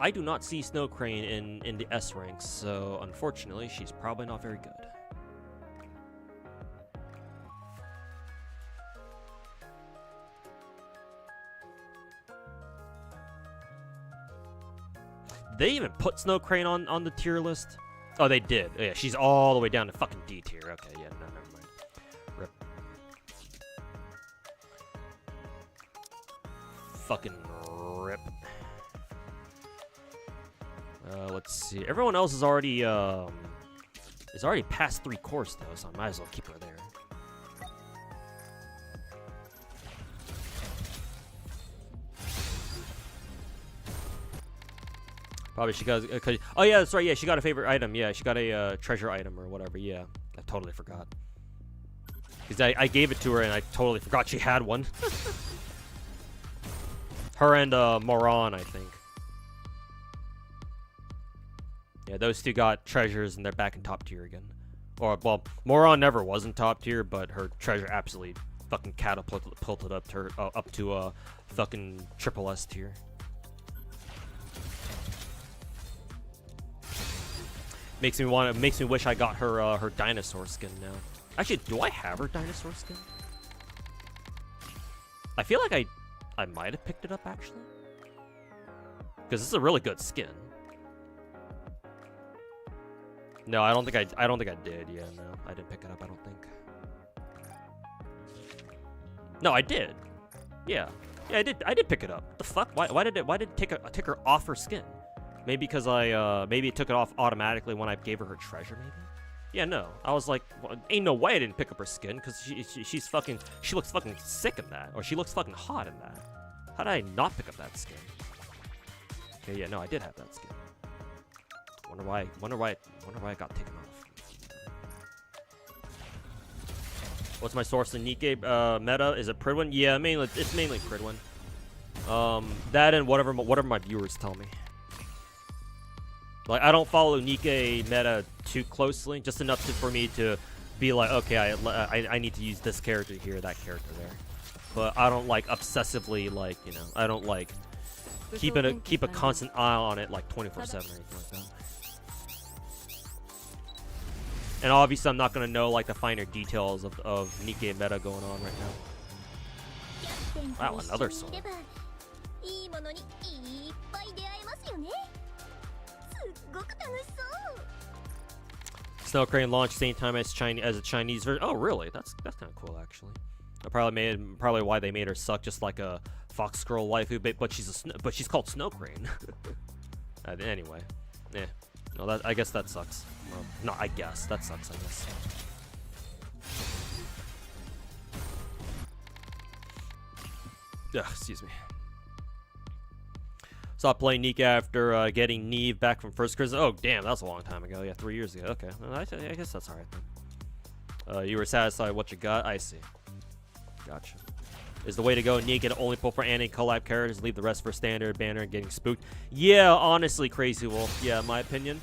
I do not see Snow Crane in the S ranks, so unfortunately, she's probably not very good. They even put Snow Crane on the tier list? Oh, they did. Yeah, she's all the way down to fucking D tier. Okay, yeah, no, never mind. Rip. Fucking rip. Let's see. Everyone else is already past 3 course though, so I might as well keep her there. Probably she got. Oh yeah, that's right. Yeah, she got a favorite item. Yeah, she got a treasure item or whatever. Yeah, I totally forgot. Because I gave it to her and I totally forgot she had one. Her and Moran, I think. Yeah, those two got treasures and they're back in top tier again. Or, well, Moran never was in top tier, but her treasure absolutely fucking catapulted up to fucking triple S tier. Makes me wish I got her her dinosaur skin now. Actually, do I have her dinosaur skin? I feel like I might have picked it up actually. Because this is a really good skin. No, I don't think I did. Yeah, no, I didn't pick it up. I don't think. No, I did. Yeah, I did pick it up. What the fuck? Why did it take her off her skin? Maybe because maybe it took it off automatically when I gave her her treasure. Maybe. Yeah, no. I was like, well, ain't no way I didn't pick up her skin because she looks fucking sick in that, or she looks fucking hot in that. How did I not pick up that skin? Okay, yeah, no, I did have that skin. Wonder why I got taken off. What's my source in Nikke meta? Is it Pridwin? Yeah, it's mainly Pridwin. That and whatever my viewers tell me. Like, I don't follow Nikke meta too closely, just enough for me to be like, okay, I need to use this character here, that character there. But I don't like obsessively, like, you know, I don't like keep a constant eye on it like 24/7 or anything like that. And obviously, I'm not gonna know like the finer details of Nikke meta going on right now. Wow, another song. Snow Crane launched same time as a Chinese version. Oh, really? That's kind of cool, actually. Probably why they made her suck, just like a Fox Girl waifu, but she's called Snow Crane. Anyway, yeah. No, I guess that sucks. Well, no, I guess that sucks. I guess. Ugh, excuse me. Stopped playing Nikke after getting Neve back from first cruise. Oh, damn, that was a long time ago. Yeah, 3 years ago. Okay, well, I guess that's alright then. You were satisfied with what you got? I see. Gotcha. Is the way to go Nikke to only pull for anime collab characters, leave the rest for standard banner and getting spooked? Yeah, honestly, Crazy Wolf. Yeah, my opinion.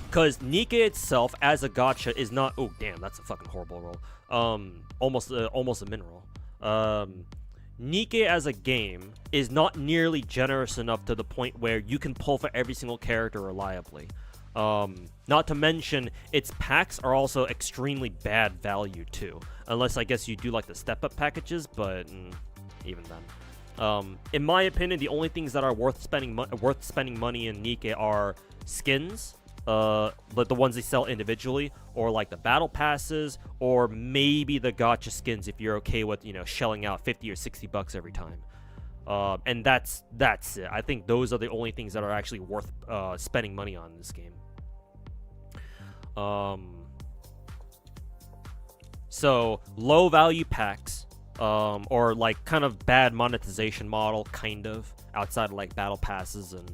Because Nikke itself, as a gacha, is not... Oh, damn, that's a fucking horrible roll. Almost a mineral. Nikke as a game is not nearly generous enough to the point where you can pull for every single character reliably. Not to mention, its packs are also extremely bad value too. Unless I guess you do like the step-up packages, but even then. In my opinion, the only things that are worth spending money in Nikke are skins, but the ones they sell individually, or like the battle passes, or maybe the gacha skins if you're okay with, you know, shelling out 50 or 60 bucks every time. And that's it. I think those are the only things that are actually worth spending money on in this game. So low value packs, or like kind of bad monetization model, kind of outside of like battle passes and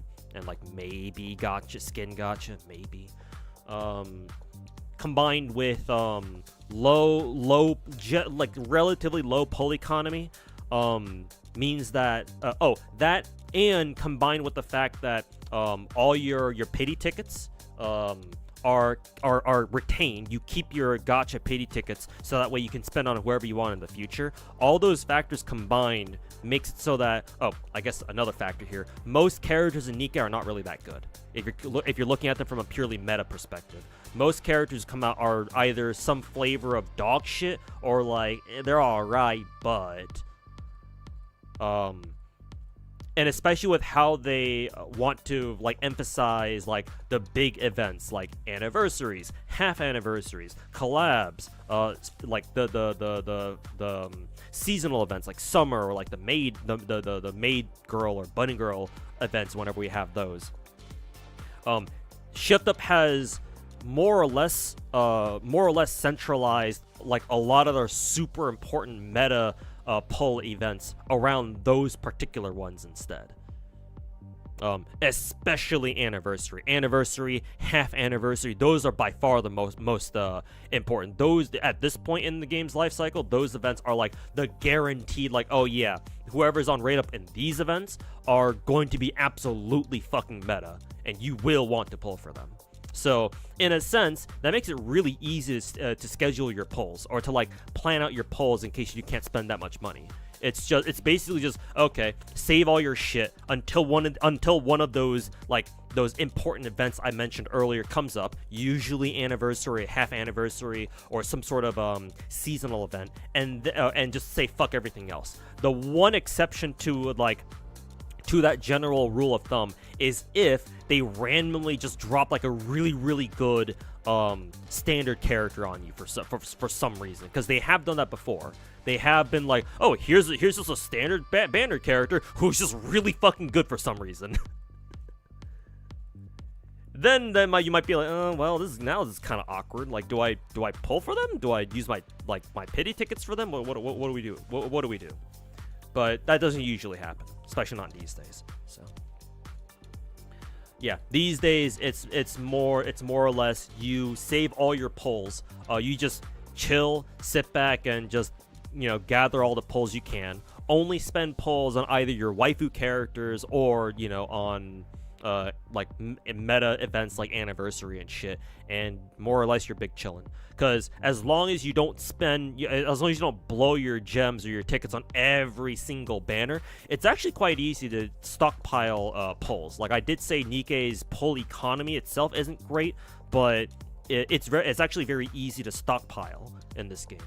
like maybe gacha, skin gacha, maybe. Combined with like relatively low pull economy, means that that, and combined with the fact that all your pity tickets are retained. You keep your gacha pity tickets so that way you can spend on wherever you want in the future. All those factors combined makes it so that, I guess another factor here, most characters in Nikke are not really that good. If you're looking at them from a purely meta perspective, most characters come out are either some flavor of dog shit or like they're alright, but and especially with how they want to like emphasize like the big events like anniversaries, half anniversaries, collabs, like the seasonal events like summer, or like the maid girl or bunny girl events whenever we have those. Shift Up has more or less centralized like a lot of their super important meta pull events around those particular ones instead. Especially anniversary, half anniversary. Those are by far the most important. Those at this point in the game's life cycle, those events are like the guaranteed. Like, oh yeah, whoever's on rate up in these events are going to be absolutely fucking meta, and you will want to pull for them. So, in a sense, that makes it really easy to schedule your pulls, or to like plan out your pulls in case you can't spend that much money. It's basically just, okay, save all your shit until one of those like those important events I mentioned earlier comes up, usually anniversary, half anniversary, or some sort of seasonal event, and just say fuck everything else. The one exception to that general rule of thumb is if they randomly just drop like a really good standard character on you for some reason, because they have done that before. They have been like, oh, here's just a standard banner character who's just really fucking good for some reason. then you might be like, oh well, this is kind of awkward. Like, do I pull for them? Do I use my pity tickets for them? What do we do? What do we do? But that doesn't usually happen, especially not these days. So yeah, these days it's more or less you save all your pulls. You just chill, sit back, and just gather all the pulls you can. Only spend pulls on either your waifu characters or on like meta events like anniversary and shit, and more or less you're big chillin'. Because as long as you don't blow your gems or your tickets on every single banner, it's actually quite easy to stockpile pulls. Like I did say, Nikke's pull economy itself isn't great, but it's actually very easy to stockpile in this game.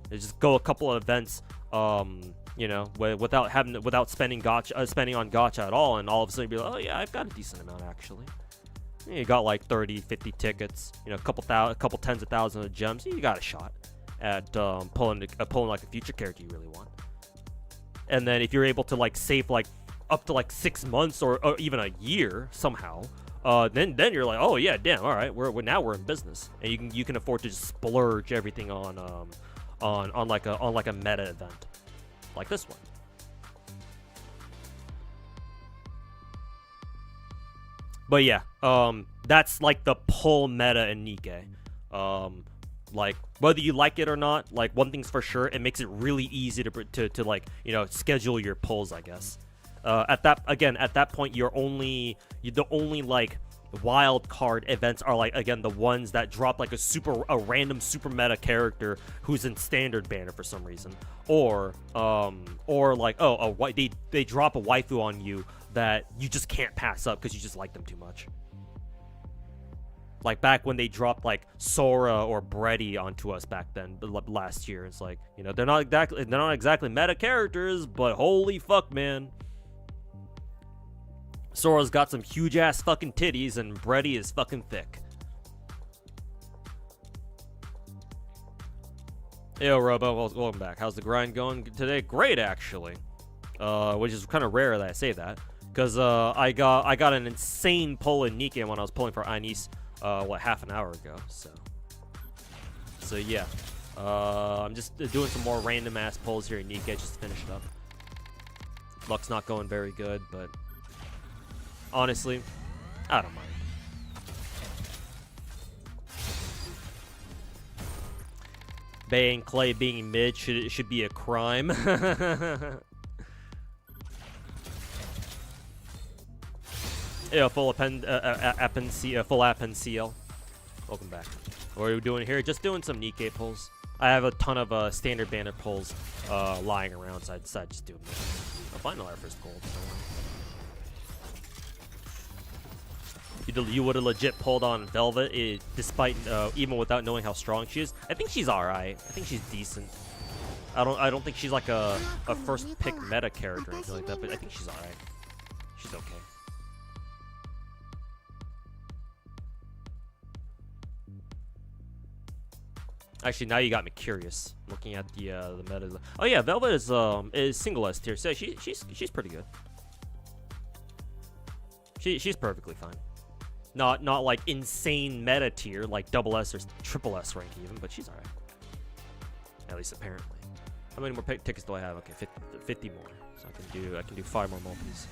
You just go a couple of events, without spending on gacha at all, and all of a sudden be like, oh yeah, I've got a decent amount actually. You got like 30, 50 tickets, a couple tens of thousands of gems. You got a shot at pulling like a future character you really want. And then if you're able to like save like up to like 6 months or even a year somehow, then you're like, oh yeah, damn, all right, we're in business, and you can afford to just splurge everything on like a meta event like this one. But yeah, that's like the pull meta in Nikke. Like whether you like it or not, like one thing's for sure, it makes it really easy to like schedule your pulls, I guess. At that point, the only like wild card events are like, again, the ones that drop like a random super meta character who's in standard banner for some reason, or like they drop a waifu on you that you just can't pass up because you just like them too much. Like back when they dropped like Sora or Brady onto us back then last year, it's like, they're not exactly meta characters, but holy fuck, man. Sora's got some huge ass fucking titties, and Brady is fucking thick. Yo, Robo, welcome back. How's the grind going today? Great, actually. Which is kind of rare that I say that, because I got an insane pull in Nikke when I was pulling for Ines, half an hour ago. So yeah. I'm just doing some more random ass pulls here in Nikke just to finish it up. Luck's not going very good, but honestly, I don't mind. Bay and Clay being mid should be a crime. Yeah, full appen CL. Welcome back. What are we doing here? Just doing some Nikke pulls. I have a ton of standard banner pulls lying around, so I decided just do them. Oh, finally our first gold. You would have legit pulled on Velvet, despite even without knowing how strong she is. I think she's alright. I think she's decent. I don't think she's like a first pick meta character or anything like that, but I think she's alright. She's okay. Actually, now you got me curious. Looking at the meta. Oh yeah, Velvet is single S tier, so she's pretty good. She's perfectly fine. Not like insane meta tier like double S or triple S rank even, but she's alright. At least apparently. How many more tickets do I have? Okay, 50 more. So I can do 5 more multis.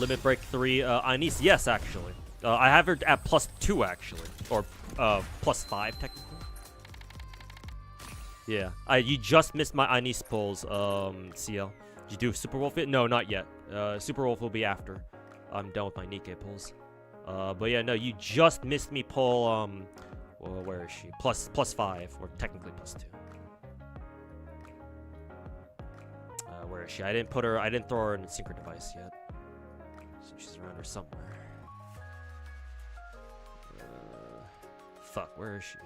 Limit break 3. Anise, yes, actually. I have her at +2 actually, or +5 technically. Yeah, you just missed my Anise pulls, CL. Did you do Superwolf yet? No, not yet. Superwolf will be after I'm done with my Nikke pulls. But yeah, no, you just missed me pull. Well, where is she? +5, or technically +2. Where is she? I didn't throw her in a secret device yet. So she's around here somewhere. Fuck, where is she?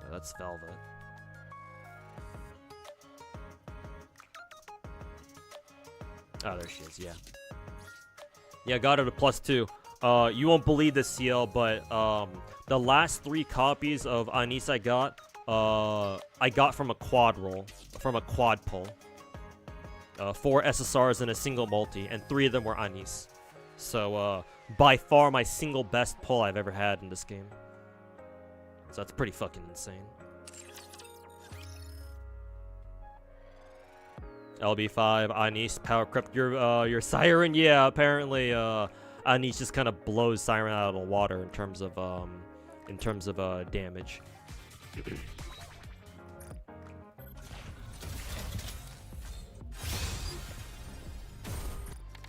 Oh, that's Velvet. Oh, there she is, yeah. Yeah, got her to +2. You won't believe this, CL, but the last 3 copies of Anise I got from a quad roll, from a quad pull. 4 SSRs and a single multi, and 3 of them were Anise. So, by far my single best pull I've ever had in this game. So that's pretty fucking insane. LB5, Anise, power crept your Siren. Yeah, apparently Anise just kind of blows Siren out of the water in terms of damage.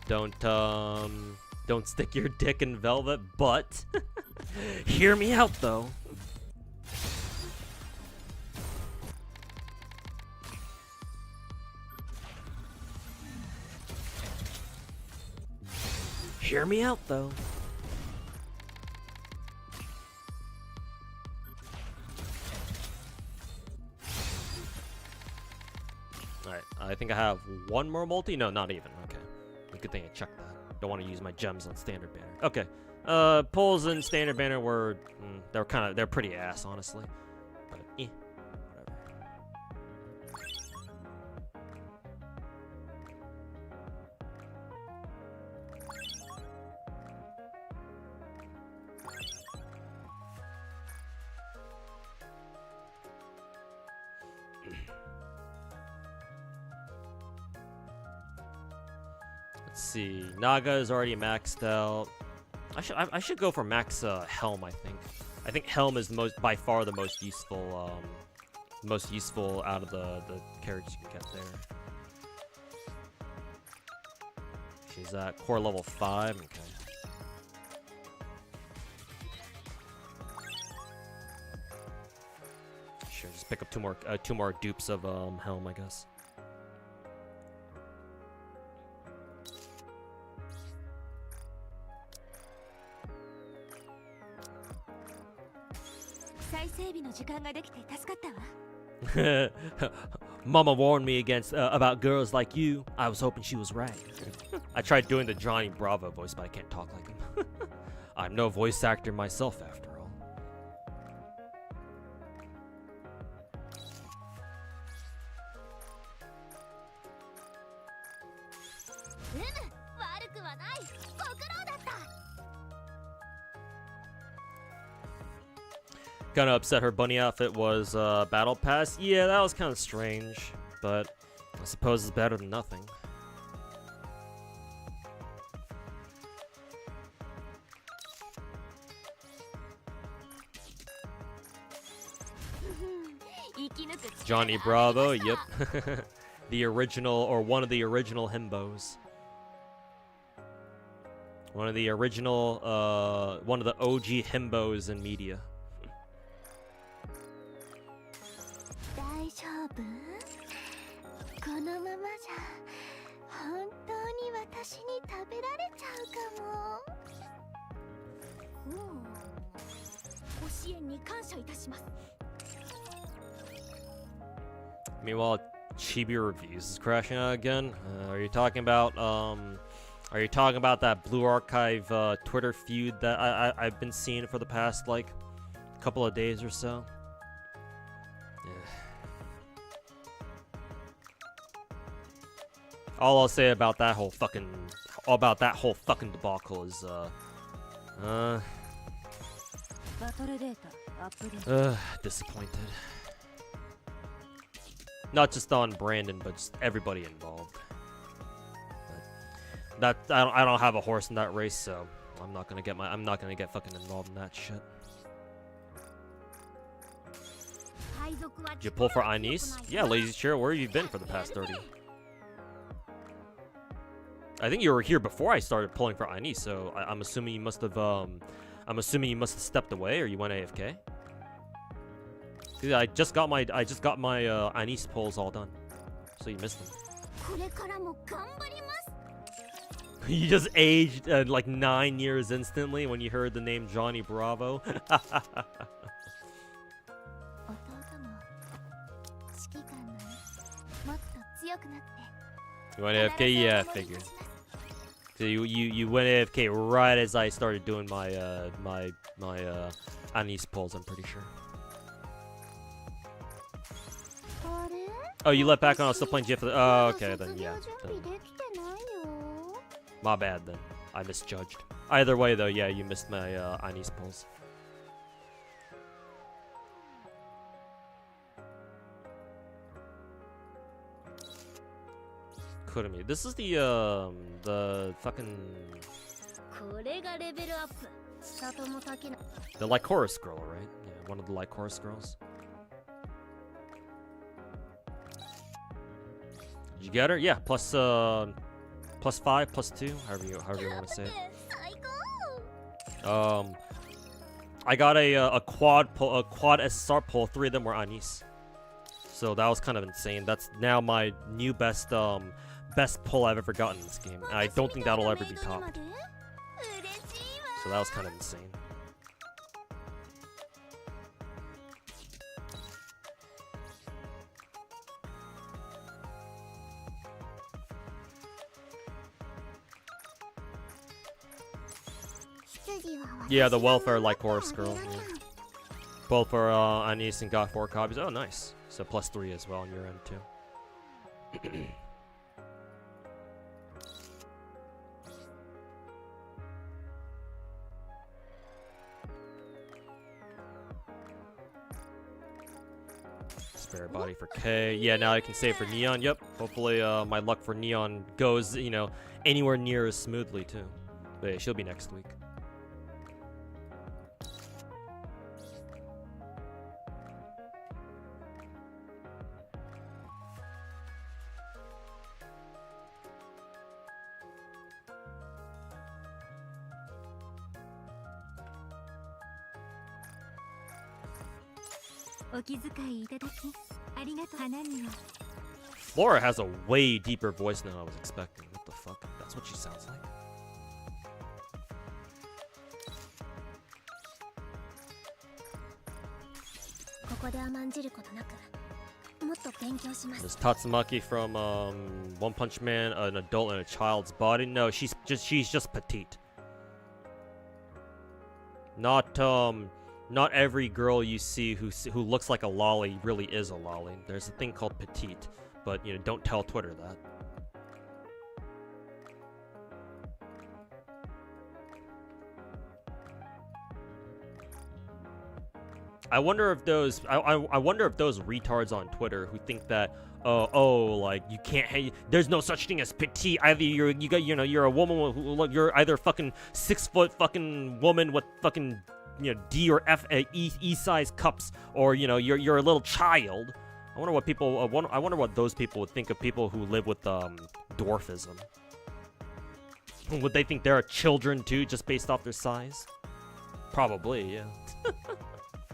Don't stick your dick in Velvet, but hear me out though. Hear me out though. Alright, I think I have 1 more multi. No, not even. Okay. Good thing I checked that. Don't want to use my gems on standard banner. Okay. Pulls in standard banner were they're pretty ass, honestly. But whatever. Let's see. Naga is already maxed out. I should go for max Helm. I think Helm is by far the most useful out of the characters you can get there. She's at core level 5. Okay. Sure, just pick up two more dupes of Helm, I guess. Mama warned me about girls like you. I was hoping she was right. I tried doing the Johnny Bravo voice, but I can't talk like him. I'm no voice actor myself, after all. Kind of upset her bunny outfit was Battle Pass. Yeah, that was kind of strange, but I suppose it's better than nothing. Johnny Bravo, yep. The original, or one of the original himbos. One of the original, one of the OG himbos in media. Meanwhile, Chibi Reviews is crashing out again. Are you talking about that Blue Archive Twitter feud that I've been seeing for the past like couple of days or so? Yeah. All I'll say about that whole fucking debacle is disappointed. Not just on Brandon, but just everybody involved. But that I don't have a horse in that race, so I'm not gonna get fucking involved in that shit. Did you pull for Ines? Yeah, Lazy Chair, where have you been for the past 30? I think you were here before I started pulling for Ines, so I'm assuming you must have stepped away or you went AFK. I just got my Ines pulls all done, so you missed them. You just aged like 9 years instantly when you heard the name Johnny Bravo. You went AFK? Yeah, I figured. So you went AFK right as I started doing my Ines pulls, I'm pretty sure. Oh, you let back on. I was still playing GF. Oh, okay, then yeah. Then. My bad then. I misjudged. Either way though, yeah, you missed my Ines pulls. Kurumi. This is the fucking the Lycoris girl, right? Yeah, one of the Lycoris girls. Did you get her? Yeah, plus 5, +2, however you want to say it. I got a quad SSR pull. 3 of them were Ines, so that was kind of insane. That's now my new best pull I've ever gotten in this game, and I don't think that'll ever be topped. So that was kind of insane. Yeah, the welfare Lycoris girl. Yeah. Both for Ines and got 4 copies. Oh, nice. So +3 as well on your end too. Spare body for K. Yeah, now I can save for Neon. Yep. Hopefully my luck for Neon goes, you know, anywhere near as smoothly too. But yeah, she'll be next week. Flora has a way deeper voice than I was expecting. What the fuck? That's what she sounds like? There's Tatsumaki from One Punch Man, an adult in a child's body. No, she's just petite. Not every girl you see who looks like a lolly really is a lolly. There's a thing called petite, but you know, don't tell Twitter that. I wonder if those I wonder if those retards on Twitter who think that like you can't there's no such thing as petite, either you're a woman who you're either fucking 6 foot fucking woman with fucking D or F E size cups, or you're a little child. I wonder what people I wonder what those people would think of people who live with dwarfism. Would they think they're children too, just based off their size? Probably, yeah.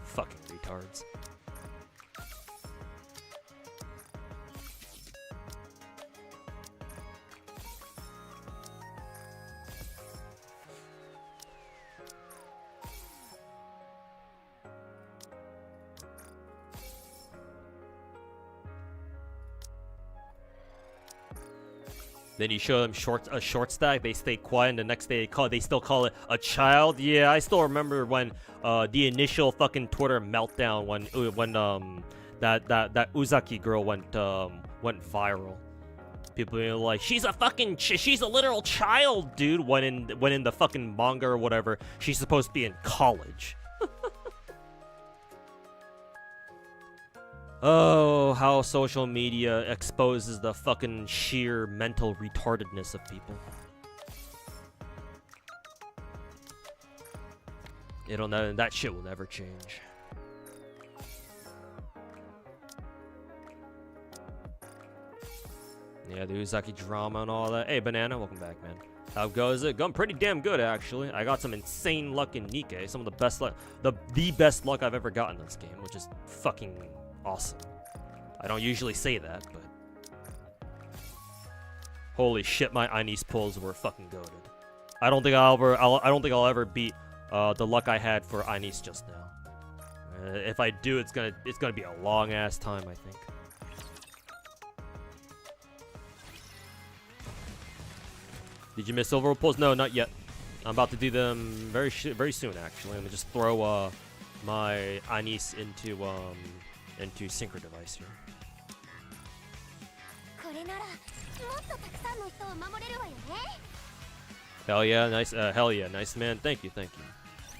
Fucking retards. Then you show them a short stack, they stay quiet, and the next day they still call it a child. Yeah, I still remember when the initial fucking Twitter meltdown when that Uzaki girl went viral. People being like, she's a literal child, dude. When in the fucking manga or whatever, she's supposed to be in college. Oh, how social media exposes the fucking sheer mental retardedness of people. That shit will never change. Yeah, the Uzaki drama and all that. Hey, Banana, welcome back, man. How goes it? Going pretty damn good, actually. I got some insane luck in Nikke. Some of the best luck, the best luck I've ever gotten in this game, which is fucking awesome. I don't usually say that, but holy shit, my Inese pulls were fucking goated. I don't think I'll ever beat the luck I had for Inese just now. If I do, it's gonna be a long ass time, I think. Did you miss silver pulls? No, not yet. I'm about to do them very soon, actually. Let me just throw my Inese into synchro device here. Hell yeah, nice. Hell yeah, nice, man. Thank you.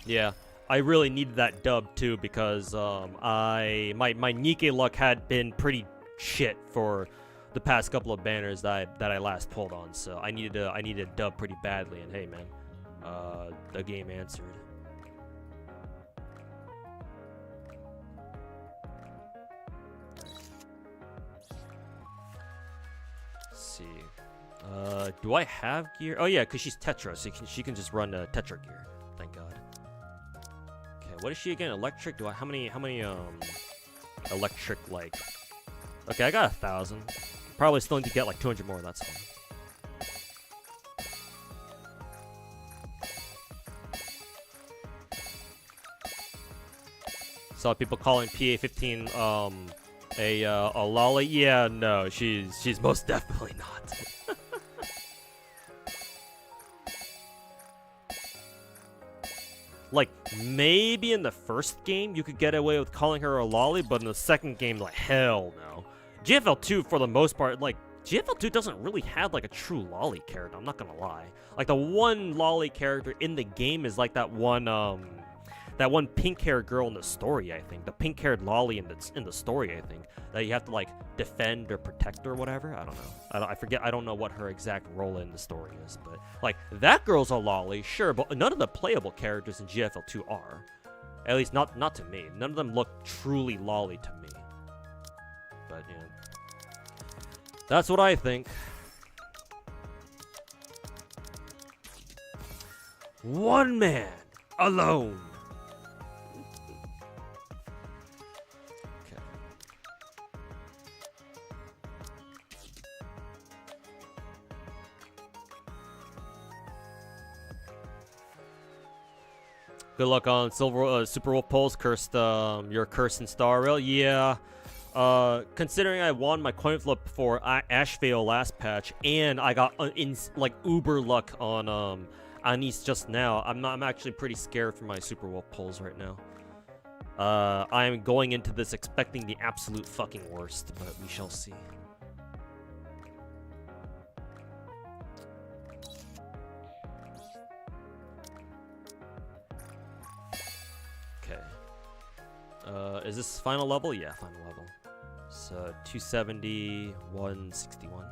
Yeah, I really needed that dub too, because my Nikke luck had been pretty shit for the past couple of banners that I last pulled on, so I needed a dub pretty badly, and hey, man, the game answered. See, do I have gear? Oh yeah, because she's Tetra, so she can just run Tetra gear. Thank God. Okay, what is she again? Electric? How many electric like? Okay, I got 1,000. Probably still need to get like 200 more. That's fine. Saw people calling PA-15 a lolly. Yeah, no, she's most definitely not. Like, maybe in the first game you could get away with calling her a lolly, but in the second game, like, hell no. GFL2, for the most part, like, GFL2 doesn't really have, like, a true lolly character, I'm not gonna lie. Like, the one lolly character in the game is, like, that one pink-haired girl in the story, I think. The pink-haired lolly in the story, I think. That you have to, like, defend or protect or whatever. I don't know. I forget. I don't know what her exact role in the story is. But, like, that girl's a lolly, sure. But none of the playable characters in GFL2 are. At least not to me. None of them look truly lolly to me. But, yeah. That's what I think. One man. Alone. Good luck on Superwolf pulls. Cursed, your curse in Star Rail. Yeah. Considering I won my coin flip for Ashvale last patch, and I got like uber luck on Inese just now, I'm actually pretty scared for my Superwolf pulls right now. I'm going into this expecting the absolute fucking worst, but we shall see. Is this final level? Yeah, final level. So 270, 161. Okay.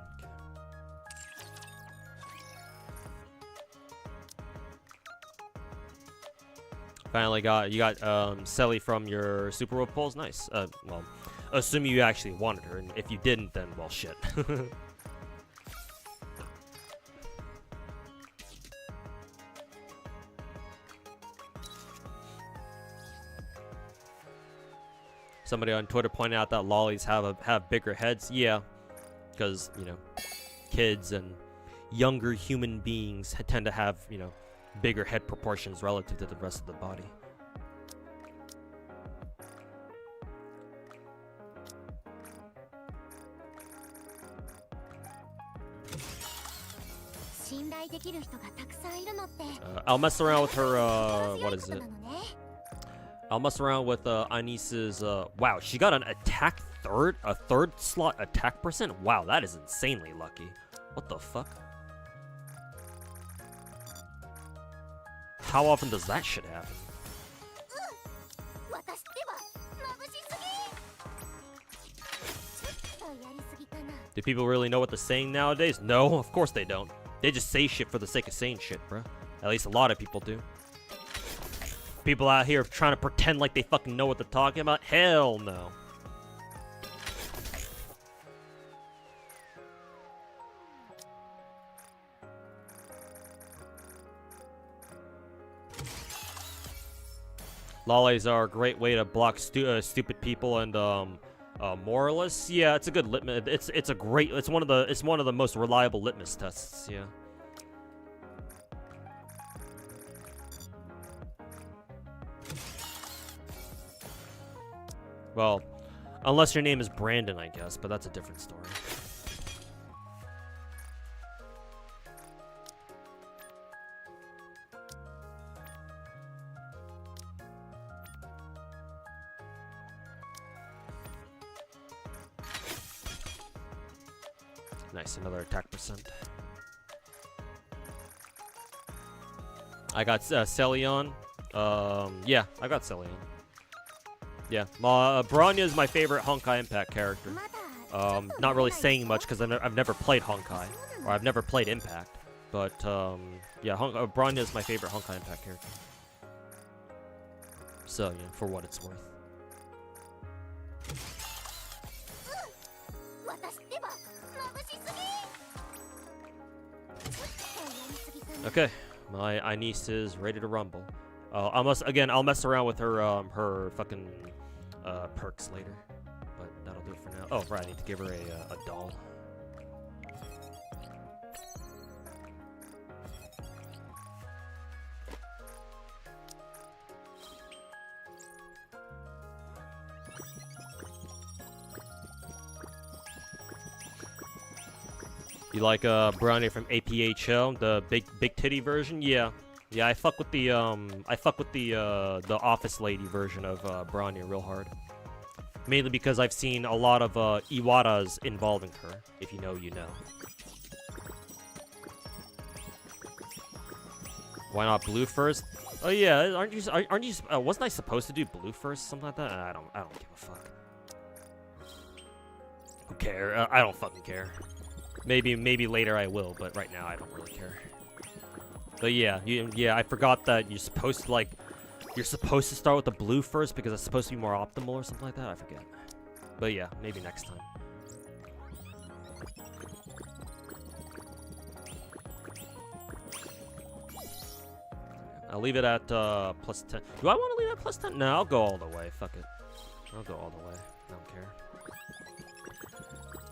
Finally got, you got Selly from your Superwolf polls. Nice. Well, assuming you actually wanted her, and if you didn't, then well, shit. Somebody on Twitter pointed out that lollies have bigger heads. Yeah, because, you know, kids and younger human beings tend to have, you know, bigger head proportions relative to the rest of the body. I'll mess around with her, what is it? I'll mess around with Anisa's, wow, she got an a third slot attack percent? Wow, that is insanely lucky. What the fuck? How often does that shit happen? Do people really know what they're saying nowadays? No, of course they don't. They just say shit for the sake of saying shit, bruh. At least a lot of people do. People out here trying to pretend like they fucking know what they're talking about? Hell no. Lollies are a great way to block stupid people and moralists. Yeah, it's a good litmus. It's one of the most reliable litmus tests. Yeah. Well, unless your name is Brandon, I guess, but that's a different story. Nice, another attack percent. I got Celion. Yeah, I got Celion. Yeah, Bronya is my favorite Honkai Impact character. Not really saying much because I've never played Honkai, or I've never played Impact. But yeah, Bronya is my favorite Honkai Impact character. So yeah, for what it's worth. Okay, my niece is ready to rumble. I'll mess around with her her fucking perks later, but that'll do it for now. Oh, right, I need to give her a doll. You like Brownie from APHL, the big titty version? Yeah. Yeah, I fuck with the office lady version of Bronya real hard. Mainly because I've seen a lot of Iwatas involving her. If you know, you know. Why not blue first? Oh yeah, aren't you? Wasn't I supposed to do blue first? Something like that? I don't give a fuck. Who cares? I don't fucking care. Maybe later I will, but right now I don't really care. But yeah, I forgot that you're supposed to start with the blue first because it's supposed to be more optimal or something like that. I forget. But yeah, maybe next time. I'll leave it at plus 10. Do I want to leave it at plus 10? No, I'll go all the way. Fuck it. I'll go all the way. I don't care.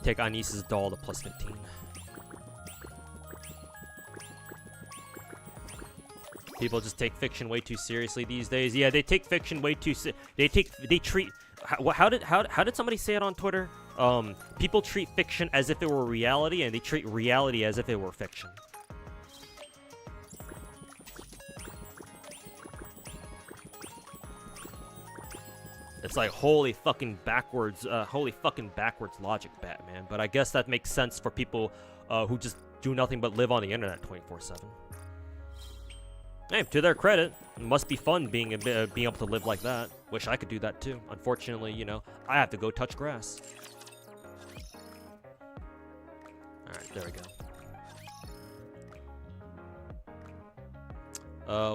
Take Anisa's doll to plus 15. People just take fiction way too seriously these days. Yeah, they take fiction way too they treat how did somebody say it on Twitter? People treat fiction as if it were reality, and they treat reality as if it were fiction. It's like holy fucking backwards logic, Batman. But I guess that makes sense for people who just do nothing but live on the internet 24/7. Hey, to their credit, it must be fun being able to live like that. Wish I could do that too. Unfortunately, you know, I have to go touch grass. Alright, there we go.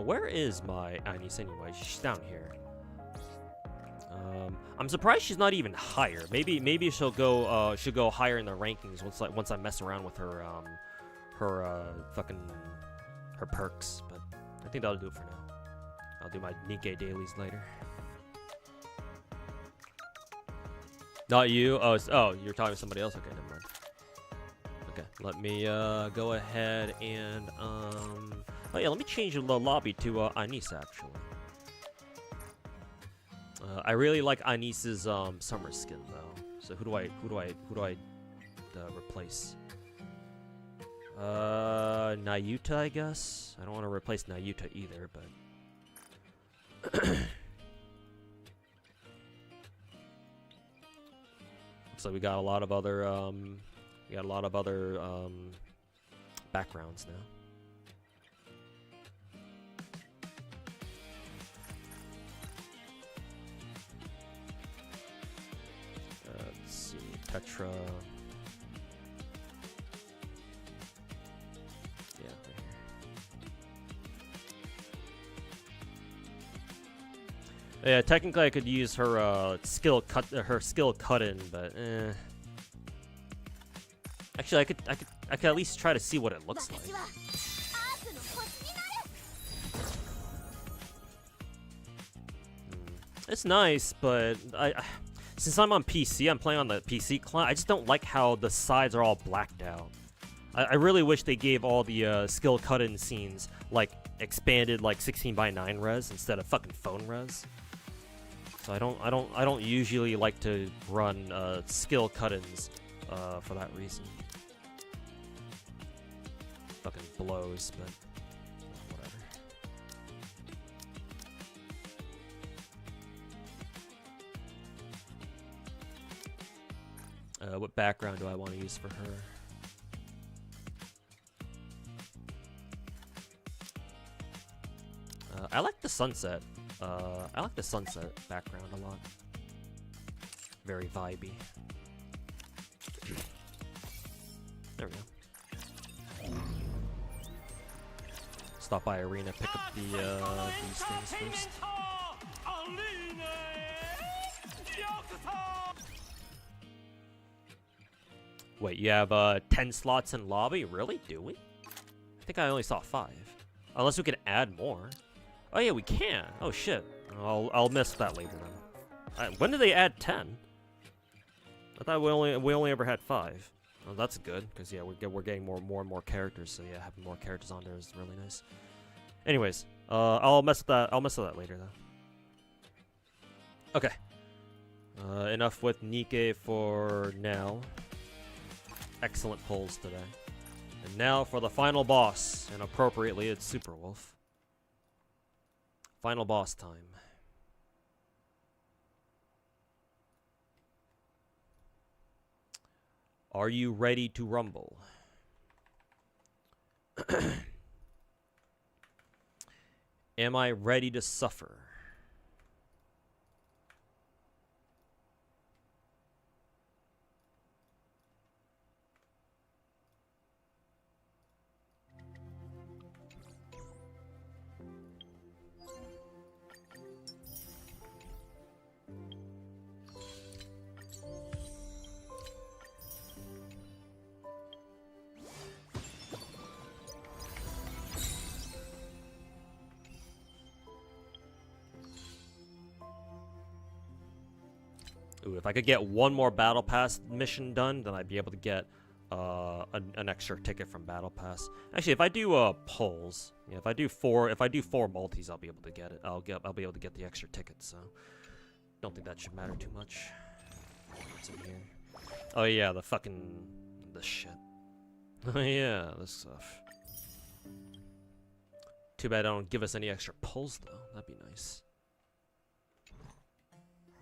Where is my Anise anyway? She's down here. I'm surprised she's not even higher. Maybe she'll go higher in the rankings once I mess around with her her perks. But I think that'll do it for now. I'll do my Nikke dailies later. Not you. Oh, you're talking to somebody else. Okay, never mind. Okay, let me go ahead and oh yeah, let me change the lobby to Anise actually. I really like Anise's summer skin though. So who do I replace? Nayuta, I guess. I don't want to replace Nayuta either, but so we got a lot of other backgrounds now. Let's see, Tetra. Yeah, right here. Yeah, technically I could use her skill cut in, but actually I could at least try to see what it looks like. It's nice, but since I'm on PC, I'm playing on the PC client, I just don't like how the sides are all blacked out. I really wish they gave all the skill cut-in scenes like expanded like 16:9 res instead of fucking phone res. So I don't usually like to run skill cut-ins for that reason. Fucking blows, but whatever. What background do I want to use for her? I like the sunset. I like the sunset background a lot. Very vibey. There we go. Stop by Arena, pick up the these things first. Wait, you have 10 slots in lobby? Really? Do we? I think I only saw 5. Unless we can add more. Oh yeah, we can. Oh shit. I'll miss that later then. When did they add 10? I thought we only ever had 5. Well, that's good because yeah, we're getting more and more characters. So yeah, having more characters on there is really nice. Anyways, I'll mess with that. I'll mess with that later though. Okay. Enough with Nikke for now. Excellent pulls today. And now for the final boss, and appropriately, it's Superwolf. Final boss time. Are you ready to rumble? Am I ready to suffer? Ooh, if I could get one more Battle Pass mission done, then I'd be able to get an extra ticket from Battle Pass. Actually, if I do polls, yeah, if I do four multis, I'll be able to get it. I'll be able to get the extra ticket. So, don't think that should matter too much. What's in here? Oh yeah, the shit. Oh yeah, this stuff. Too bad I don't give us any extra pulls though. That'd be nice.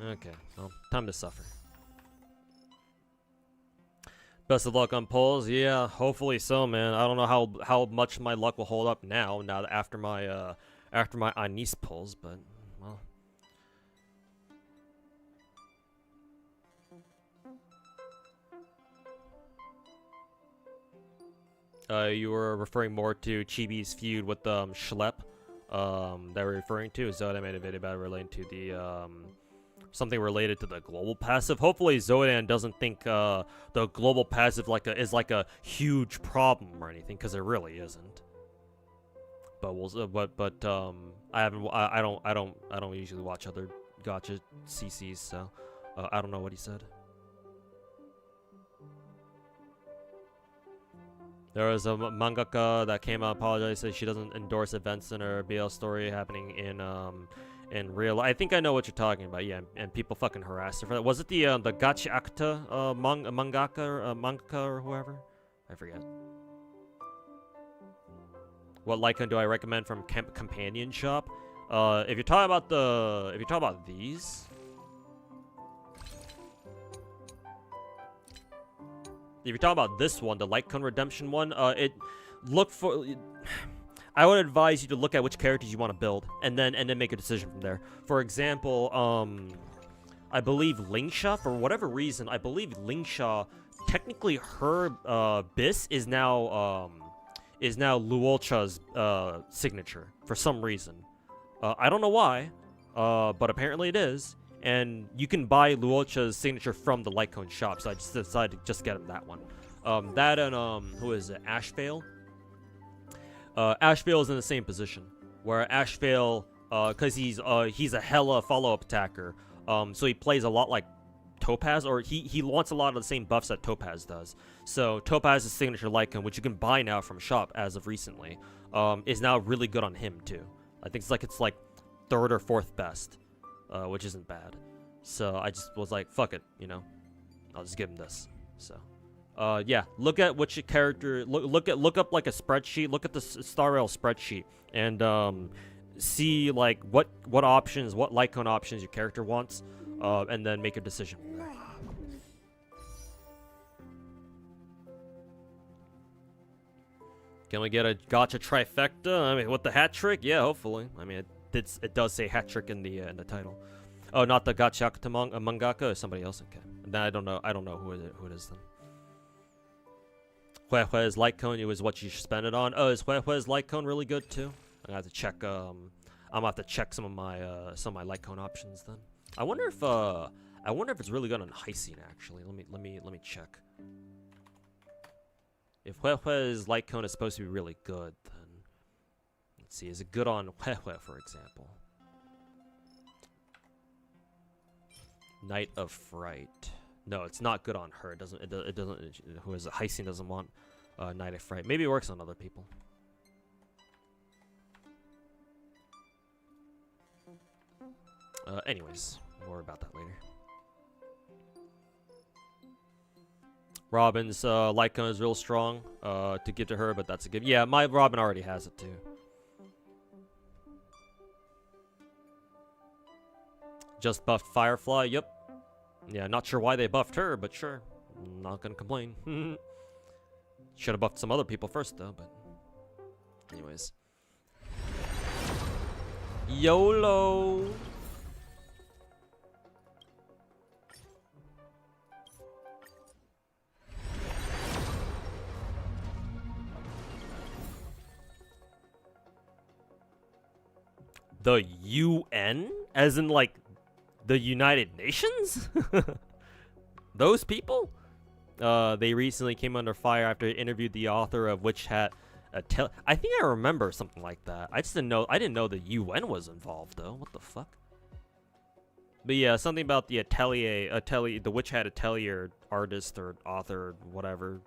Okay, well, time to suffer. Best of luck on polls. Yeah, hopefully so, man. I don't know how much my luck will hold up now that after my Anis polls, but well. You were referring more to Chibi's feud with Schlep. That we're referring to. Zoda made a video about it relating to the something related to the global passive. Hopefully Zodan doesn't think the global passive is like a huge problem or anything, because it really isn't. But I don't usually watch other gacha CCs, so I don't know what he said. There was a mangaka that came out, apologized, said she doesn't endorse events in her BL story happening in real life. I think I know what you're talking about, yeah, and people fucking harassed her for that. Was it the Gachi Akta mangaka or whoever? I forget. What Lycan do I recommend from Companion Shop? If you're talking about these. If you're talking about this one, the Lightcone Redemption one, I would advise you to look at which characters you want to build, and then make a decision from there. For example, I believe Lingsha, for whatever reason, I believe Lingsha, technically her Bis is now Luolcha's signature for some reason. I don't know why, but apparently it is. And you can buy Luolcha's signature from the Lightcone shop, so I just decided to just get him that one. That and, who is it, Ashvale? Ashvale is in the same position, where Ashvale, because he's a hella follow-up attacker, so he plays a lot like Topaz, or he wants a lot of the same buffs that Topaz does. So Topaz's signature Lycan, which you can buy now from shop as of recently, is now really good on him too. I think it's like third or fourth best. Which isn't bad. So I just was like, fuck it, you know, I'll just give him this. So, yeah, look at which character, look up like a spreadsheet, look at the Star Rail spreadsheet, and see like what options, what Lycone options your character wants, and then make a decision from there. Can we get a gacha trifecta? I mean, with the hat trick? Yeah, hopefully. I mean, it does say hat trick in the title. Oh, not the Gacha mangaka, or somebody else? Okay. Then I don't know who it is then. Huehue's light cone, it was what you should spend it on. Oh, is Huehue's light cone really good too? I'm gonna have to check. I'm gonna have to check some of my light cone options then. I wonder if it's really good on Heisine actually. Let me check. If Huehue's light cone is supposed to be really good, then let's see, is it good on Huehue, for example? Night of Fright. No, it's not good on her. It doesn't. Who is it? Heisine doesn't want Night of Fright. Maybe it works on other people. Anyways, more about that later. Robin's Lycon is real strong to give to her, but that's a good. Yeah, my Robin already has it too. Just buffed Firefly. Yep. Yeah, not sure why they buffed her, but sure. Not gonna complain. Should have buffed some other people first, though, but... Anyways. YOLO! The UN? As in, like, the United Nations? Those people? They recently came under fire after they interviewed the author of Witch Hat. I think I remember something like that. I just didn't know. I didn't know the UN was involved though. What the fuck? But yeah, something about the the Witch Hat Atelier artist or author, or whatever.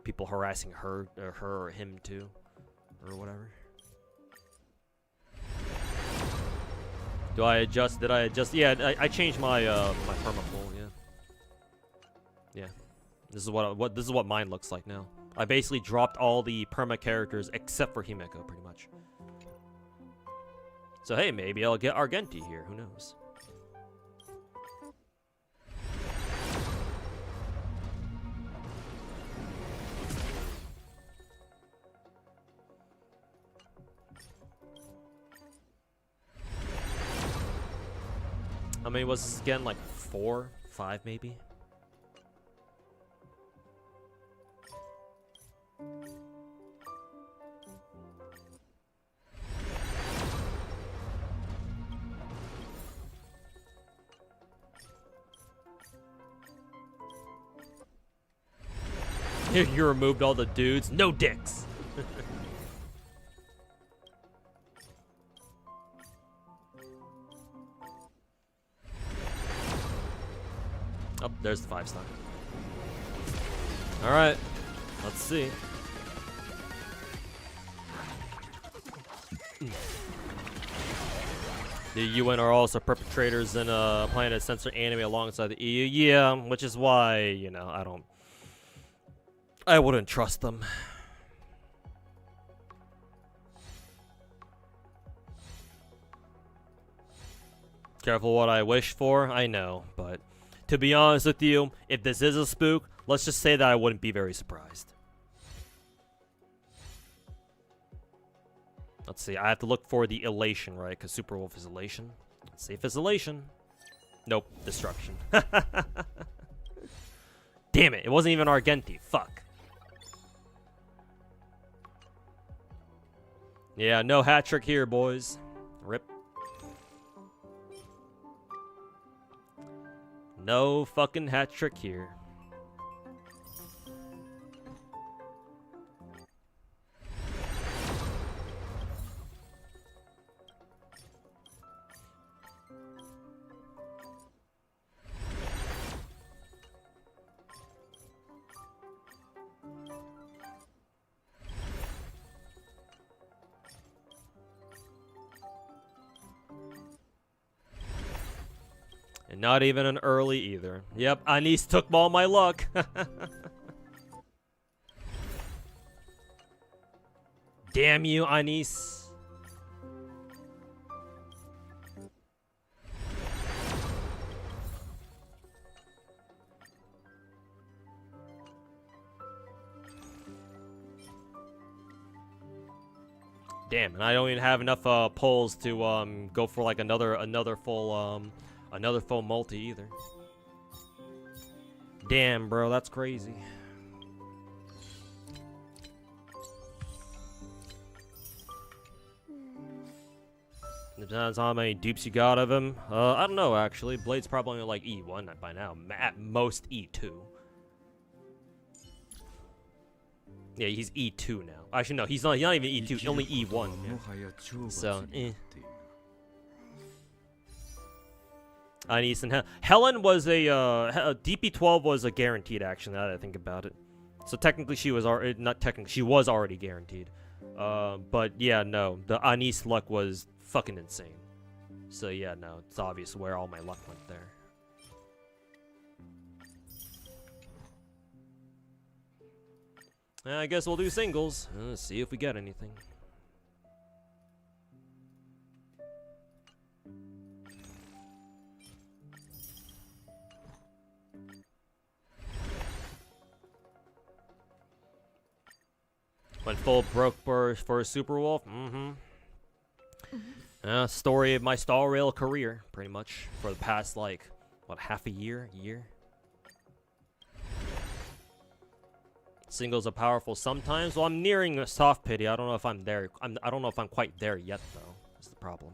People harassing her or him too, or whatever. Do I adjust? Did I adjust? Yeah, I changed my my permapool. Yeah. Yeah. This is what mine looks like now. I basically dropped all the perma characters except for Himeko, pretty much. So hey, maybe I'll get Argenti here. Who knows? How many was this again? Like 4, 5 maybe? You removed all the dudes. No dicks. Oh, there's the 5-star. All right, let's see. The UN are also perpetrators in planning to censor anime alongside the EU. Yeah, which is why, you know, I wouldn't trust them. Careful what I wish for, I know, but to be honest with you, if this is a spook, let's just say that I wouldn't be very surprised. Let's see, I have to look for the elation, right? Because Superwolf is elation. Let's see if it's elation. Nope, destruction. Damn it, it wasn't even Argenti. Fuck. Yeah, no hat trick here, boys. Rip. No fucking hat trick here. And not even an early either. Yep, Anis took all my luck. Damn you, Anis. Damn, and I don't even have enough pulls to go for like another full multi either. Damn, bro, that's crazy. Depends on how many dupes you got of him. I don't know actually. Blade's probably only like E1 by now. At most E2. Yeah, he's E2 now. Actually, no, he's not even E2. He's only E1. Yeah. So, Anis and Helen was a DP12 was a guaranteed action. Now that I think about it, so technically she was already she was already guaranteed. But yeah, no, the Anis luck was fucking insane. So yeah, no, it's obvious where all my luck went there. I guess we'll do singles. Let's see if we get anything. Went full broke for Superwolf. Story of my Star Rail career, pretty much, for the past, like, what, half a year? Singles are powerful sometimes. Well, I'm nearing a soft pity. I don't know if I'm there. I don't know if I'm quite there yet, though. That's the problem.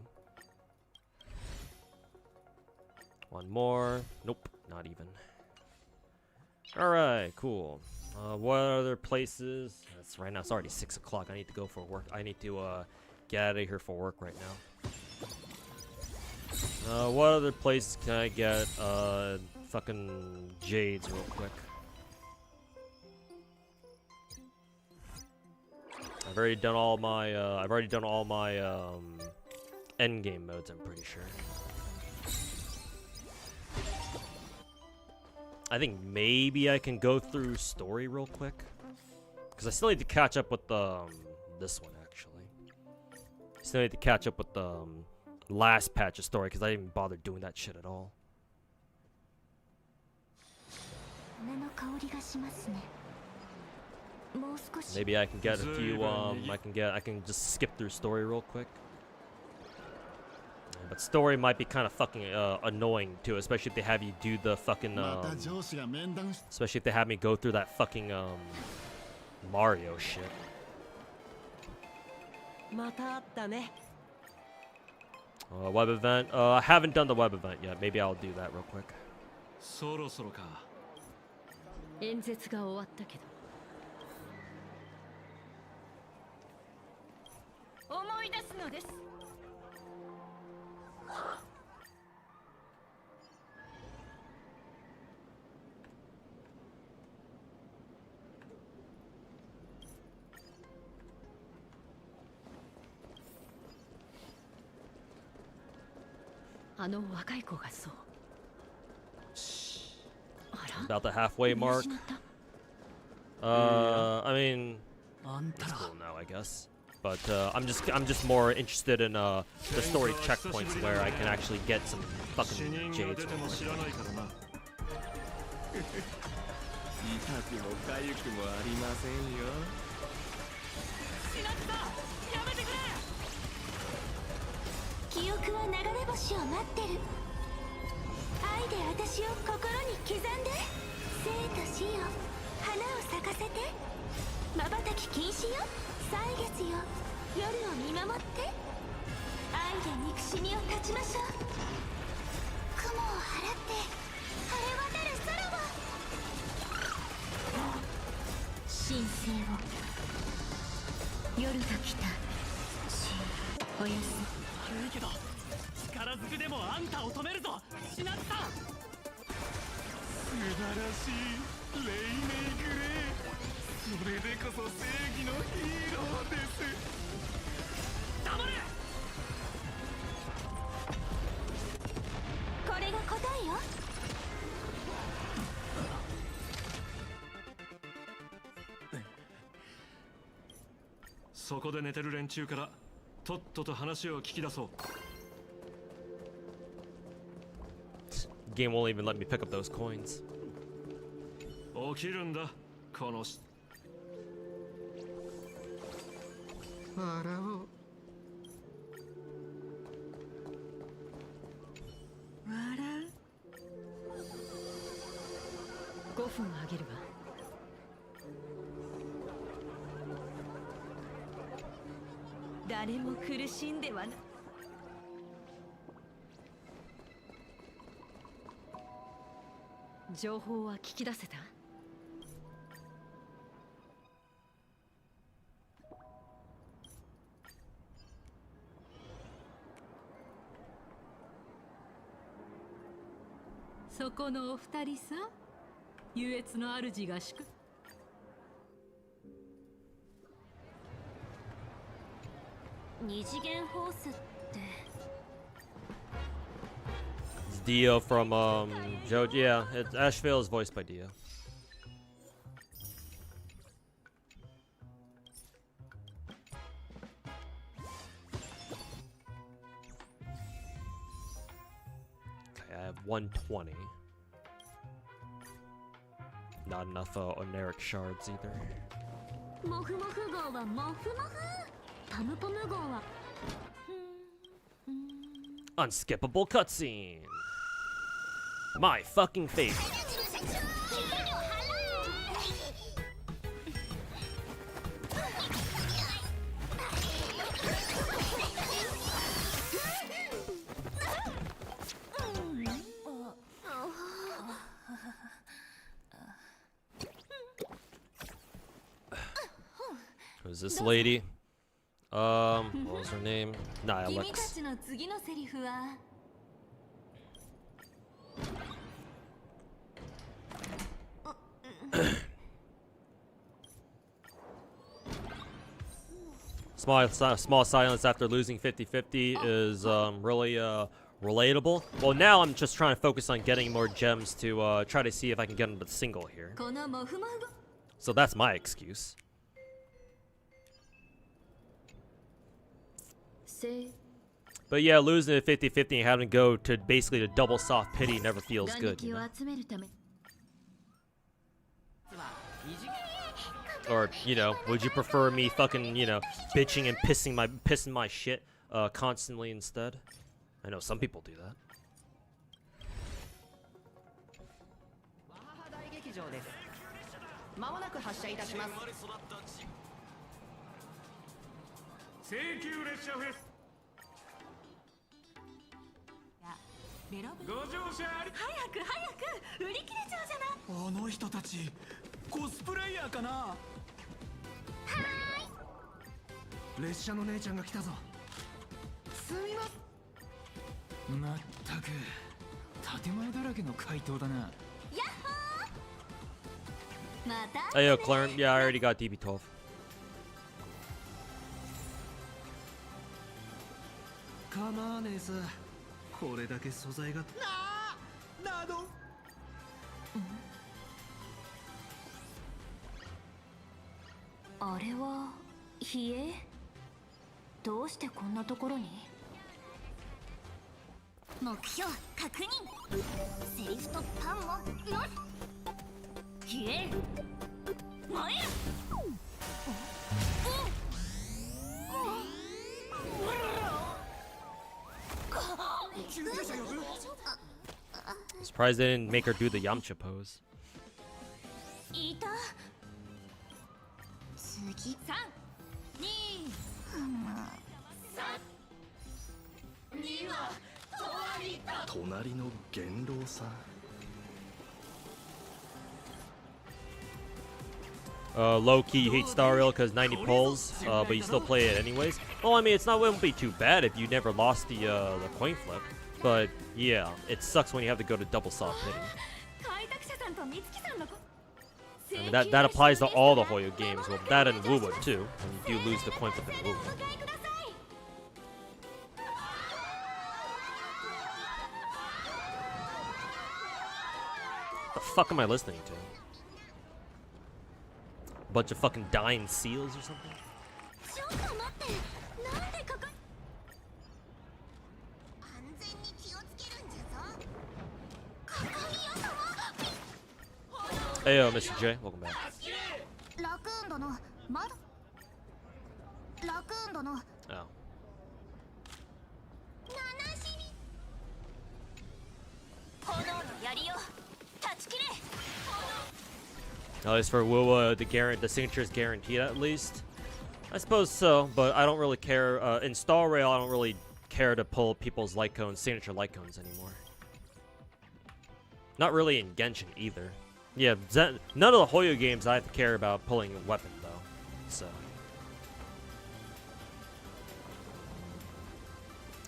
One more. Nope, not even. Alright, cool. What other places? That's right now. It's already 6 o'clock. I need to go for work. I need to get out of here for work right now. What other places can I get fucking jades real quick? I've already done all my end game modes, I'm pretty sure. I think maybe I can go through story real quick, because I still need to catch up with this one actually. I still need to catch up with the last patch of story, because I didn't bother doing that shit at all. Maybe I can get a few I can just skip through story real quick. But story might be kind of fucking annoying too, especially if they have you do the fucking especially if they have me go through that fucking Mario shit. Web event. I haven't done the web event yet. Maybe I'll do that real quick. About the halfway mark. I mean, it's cool now, I guess. But I'm just more interested in the story checkpoints where I can actually get some fucking jades. Game won't even let me pick up those coins. It's Dio from Joe. Yeah, Ashvale is voiced by Dio. Okay, I have 120. Not enough Oneric shards either. Unskippable cutscene. My fucking favorite. Who's this lady? What was her name? Nihilix. Small silence after losing 50-50 is really relatable. Well, now I'm just trying to focus on getting more gems to try to see if I can get into the single here. So that's my excuse. But yeah, losing to 50-50 and having to go to basically the double soft pity never feels good, you know? Or, you know, would you prefer me fucking, you know, bitching and pissing my shit constantly instead? I know some people do that. Hey, yo, Clarence. Yeah, I already got DB12. Surprised they didn't make her do the Yamcha pose. Low-key you hate Star Rail because 90 pulls, but you still play it anyways. Well, I mean, it wouldn't be too bad if you never lost the coin flip. But yeah, it sucks when you have to go to double saw pitting. I mean, that applies to all the Hoyo games. Well, that and Wuwa too, when you do lose the coin flip in Wuwa. The fuck am I listening to? Bunch of fucking dying seals or something? Hey, yo, Mr. J, welcome back. Oh. At least for Wuwa, the signature is guaranteed at least. I suppose so, but I don't really care. In Star Rail, I don't really care to pull people's light cones, signature light cones anymore. Not really in Genshin either. Yeah, none of the Hoyo games I have to care about pulling a weapon though. So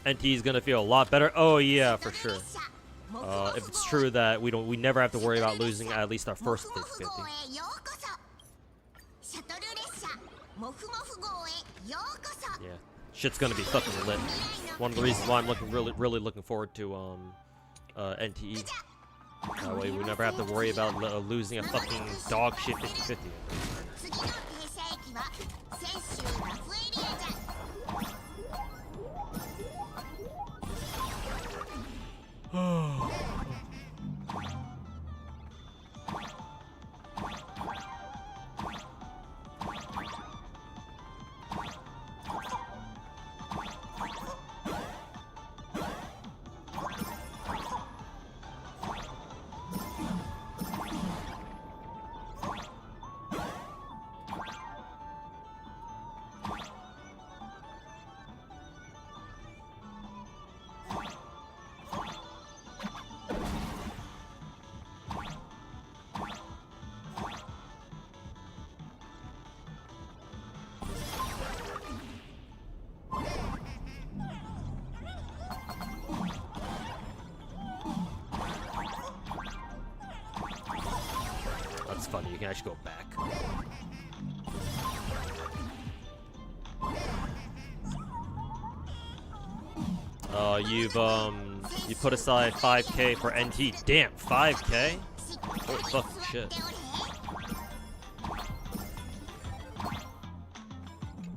NT is gonna feel a lot better. Oh yeah, for sure. If it's true that we never have to worry about losing at least our first 50. Yeah, shit's gonna be fucking lit. One of the reasons why I'm really looking forward to NTE. That way we never have to worry about losing a fucking dog shit 50-50. That's funny, you can actually go back. You put aside 5K for NT. Damn, 5K? Holy fucking shit.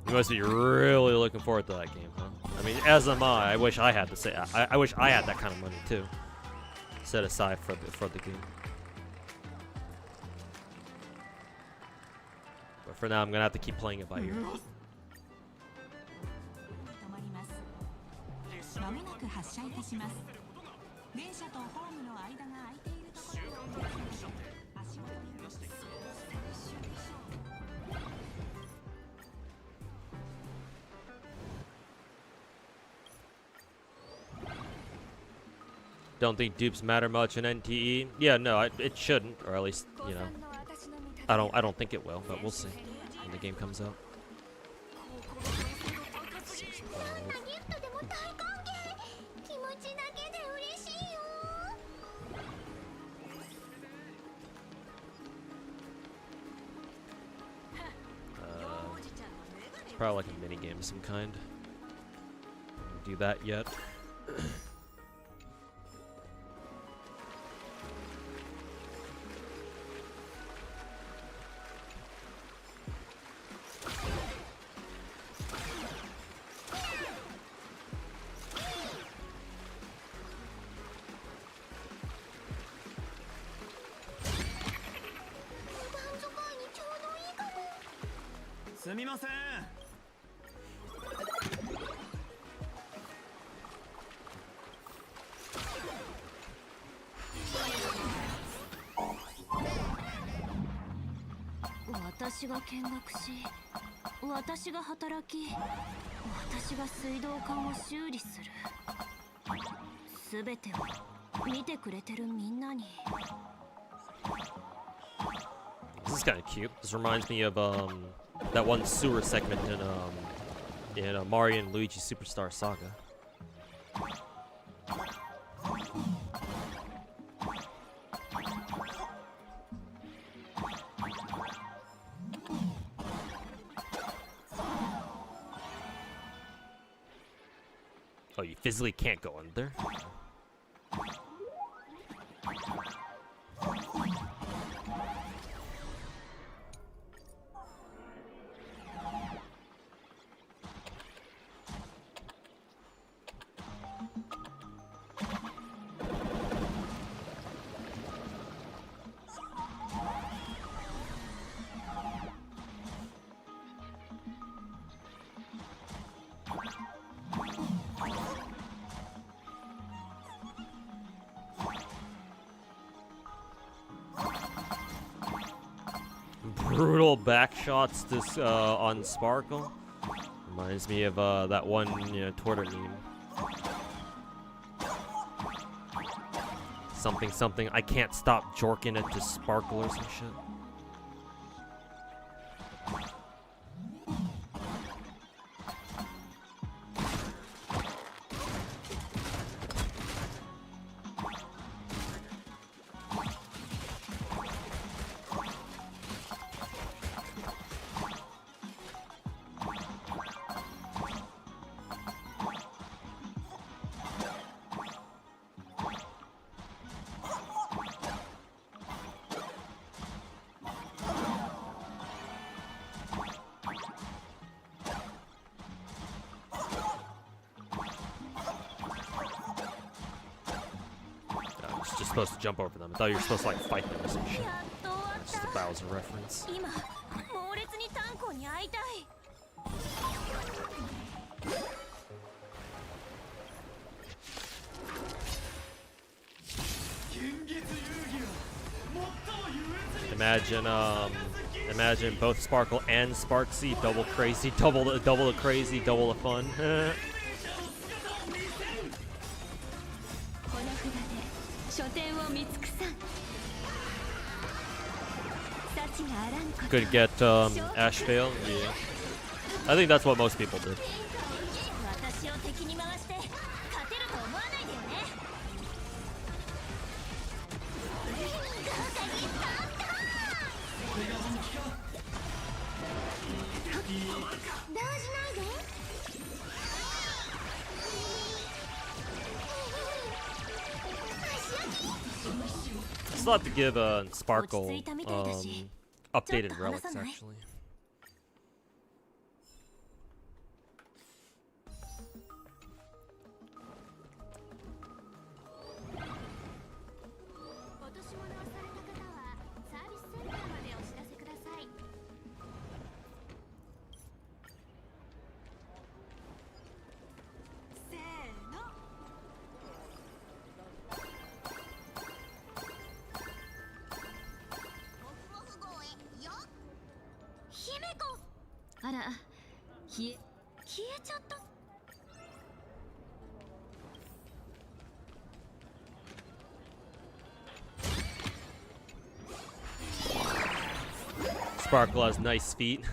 You must be really looking forward to that game, huh? I mean, as am I. I wish I had I wish I had that kind of money too. Set aside for the game. But for now, I'm gonna have to keep playing it by ear. Don't think dupes matter much in NTE. Yeah, no, it shouldn't, or at least, you know, I don't think it will, but we'll see when the game comes out. It's probably like a mini game of some kind. Don't do that yet. This is kind of cute. This reminds me of that one sewer segment in Mario and Luigi Superstar Saga. Oh, you physically can't go under. Brutal back shots this on Sparkle. Reminds me of that one Twitter meme. Something I can't stop jorking it to Sparkle or some shit. Supposed to jump over them. I thought you were supposed to like fight them or some shit. It's just a Bowser reference. Imagine both Sparkle and Sparksy, double crazy, double the crazy, double the fun. Could get Ashvale, yeah. I think that's what most people did. Still have to give Sparkle updated relics, actually. Sparkle has nice feet.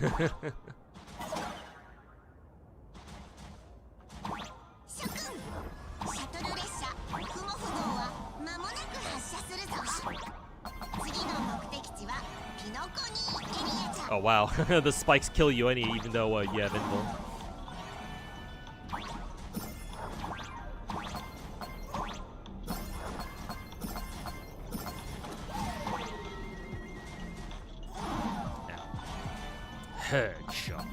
Oh wow, the spikes kill you even though you have invul. Headshot.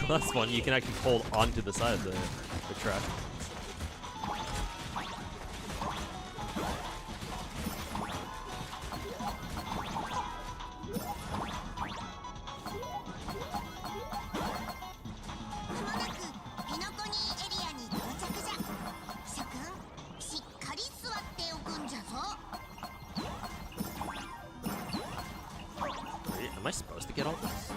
That's fun. You can actually hold onto the side of the track. Am I supposed to get all this?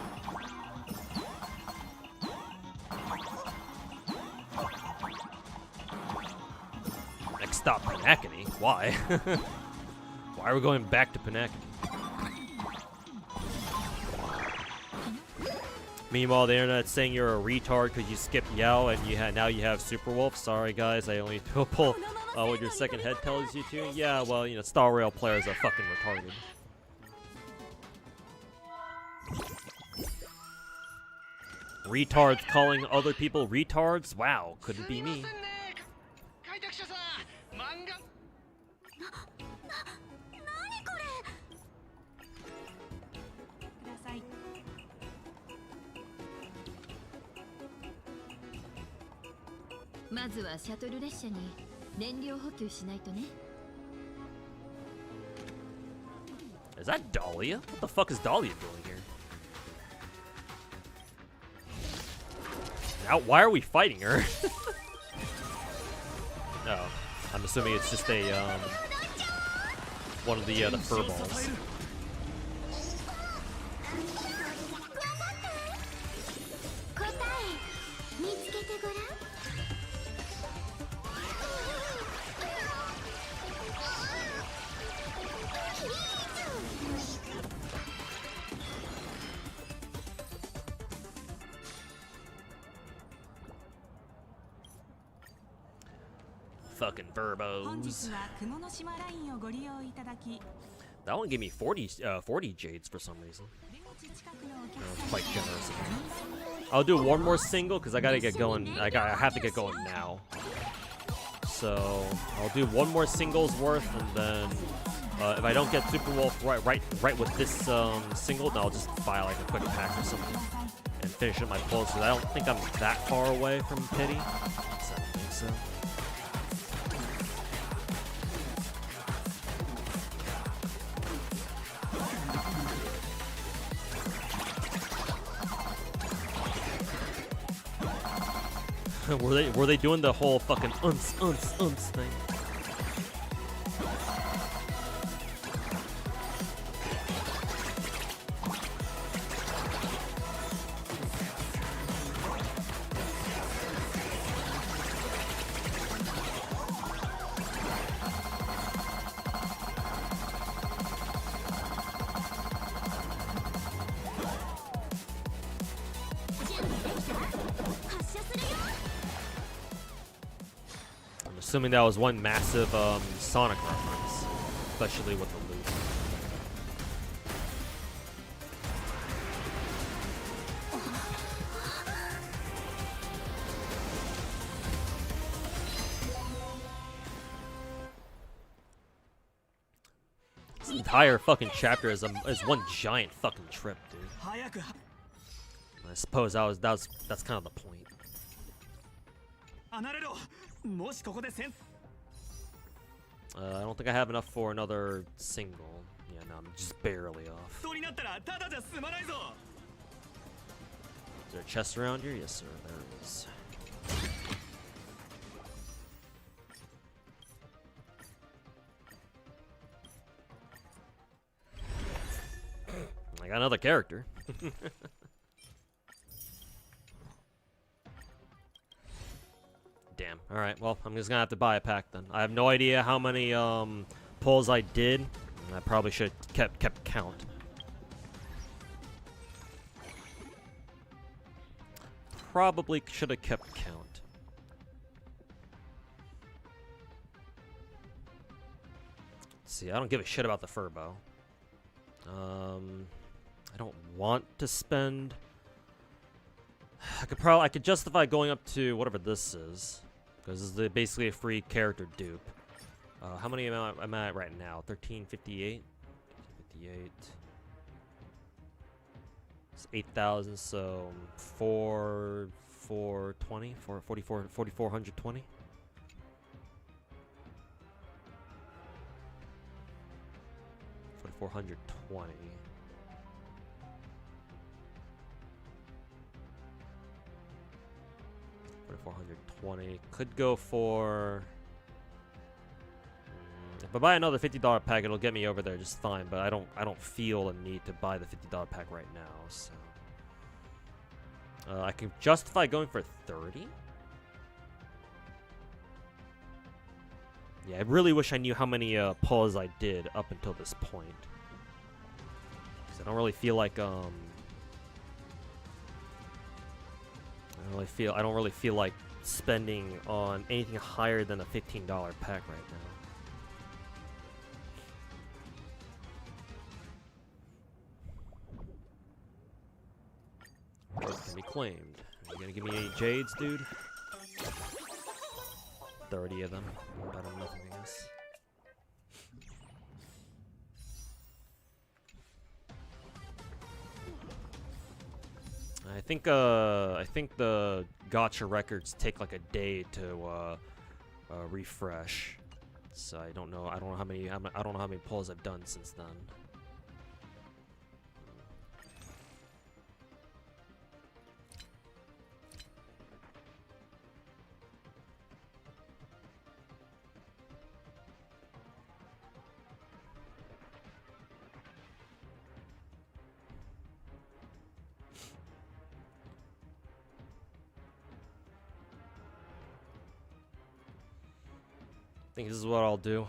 Next stop, Panakini. Why? Why are we going back to Panakini? Meanwhile, the internet's saying you're a retard because you skipped Yao and now you have Superwolf. Sorry guys, I only pull what your second head tells you to. Yeah, well, you know, Star Rail players are fucking retarded. Retards calling other people retards? Wow, couldn't be me. Is that Dahlia? What the fuck is Dahlia doing here? Now, why are we fighting her? Oh, I'm assuming it's just a one of the fur balls. Fucking verbos. That one gave me 40 jades for some reason. Quite generous. I'll do one more single because I gotta get going. I have to get going now. So I'll do one more singles worth, and then if I don't get Superwolf right with this single, then I'll just buy like a quick pack or something and finish up my pulls. Because I don't think I'm that far away from Pity. So I don't think so. Were they doing the whole fucking unce thing? Assuming that was one massive Sonic reference, especially with the loop. This entire fucking chapter is one giant fucking trip, dude. I suppose that's kind of the point. I don't think I have enough for another single. Yeah, no, I'm just barely off. Is there a chest around here? Yes, sir, there is. I got another character. Damn. All right. Well, I'm just gonna have to buy a pack then. I have no idea how many pulls I did. I probably should have kept count. Probably should have kept count. Let's see, I don't give a shit about the furbow. I don't want to spend. I could justify going up to whatever this is, because this is basically a free character dupe. How many am I at right now? 1358. 58. It's 8,000, so 420, 4,420. 4,420. Could go for. If I buy another $50 pack, it'll get me over there just fine. But I don't feel a need to buy the $50 pack right now. So I can justify going for 30. Yeah, I really wish I knew how many pulls I did up until this point. 'Cause I don't really feel like I don't really feel like spending on anything higher than a $15 pack right now. What can be claimed? Are you gonna give me any jades, dude? 30 of them. Better than nothing, I guess. I think the gacha records take like a day to refresh. So I don't know how many pulls I've done since then. I think this is what I'll do.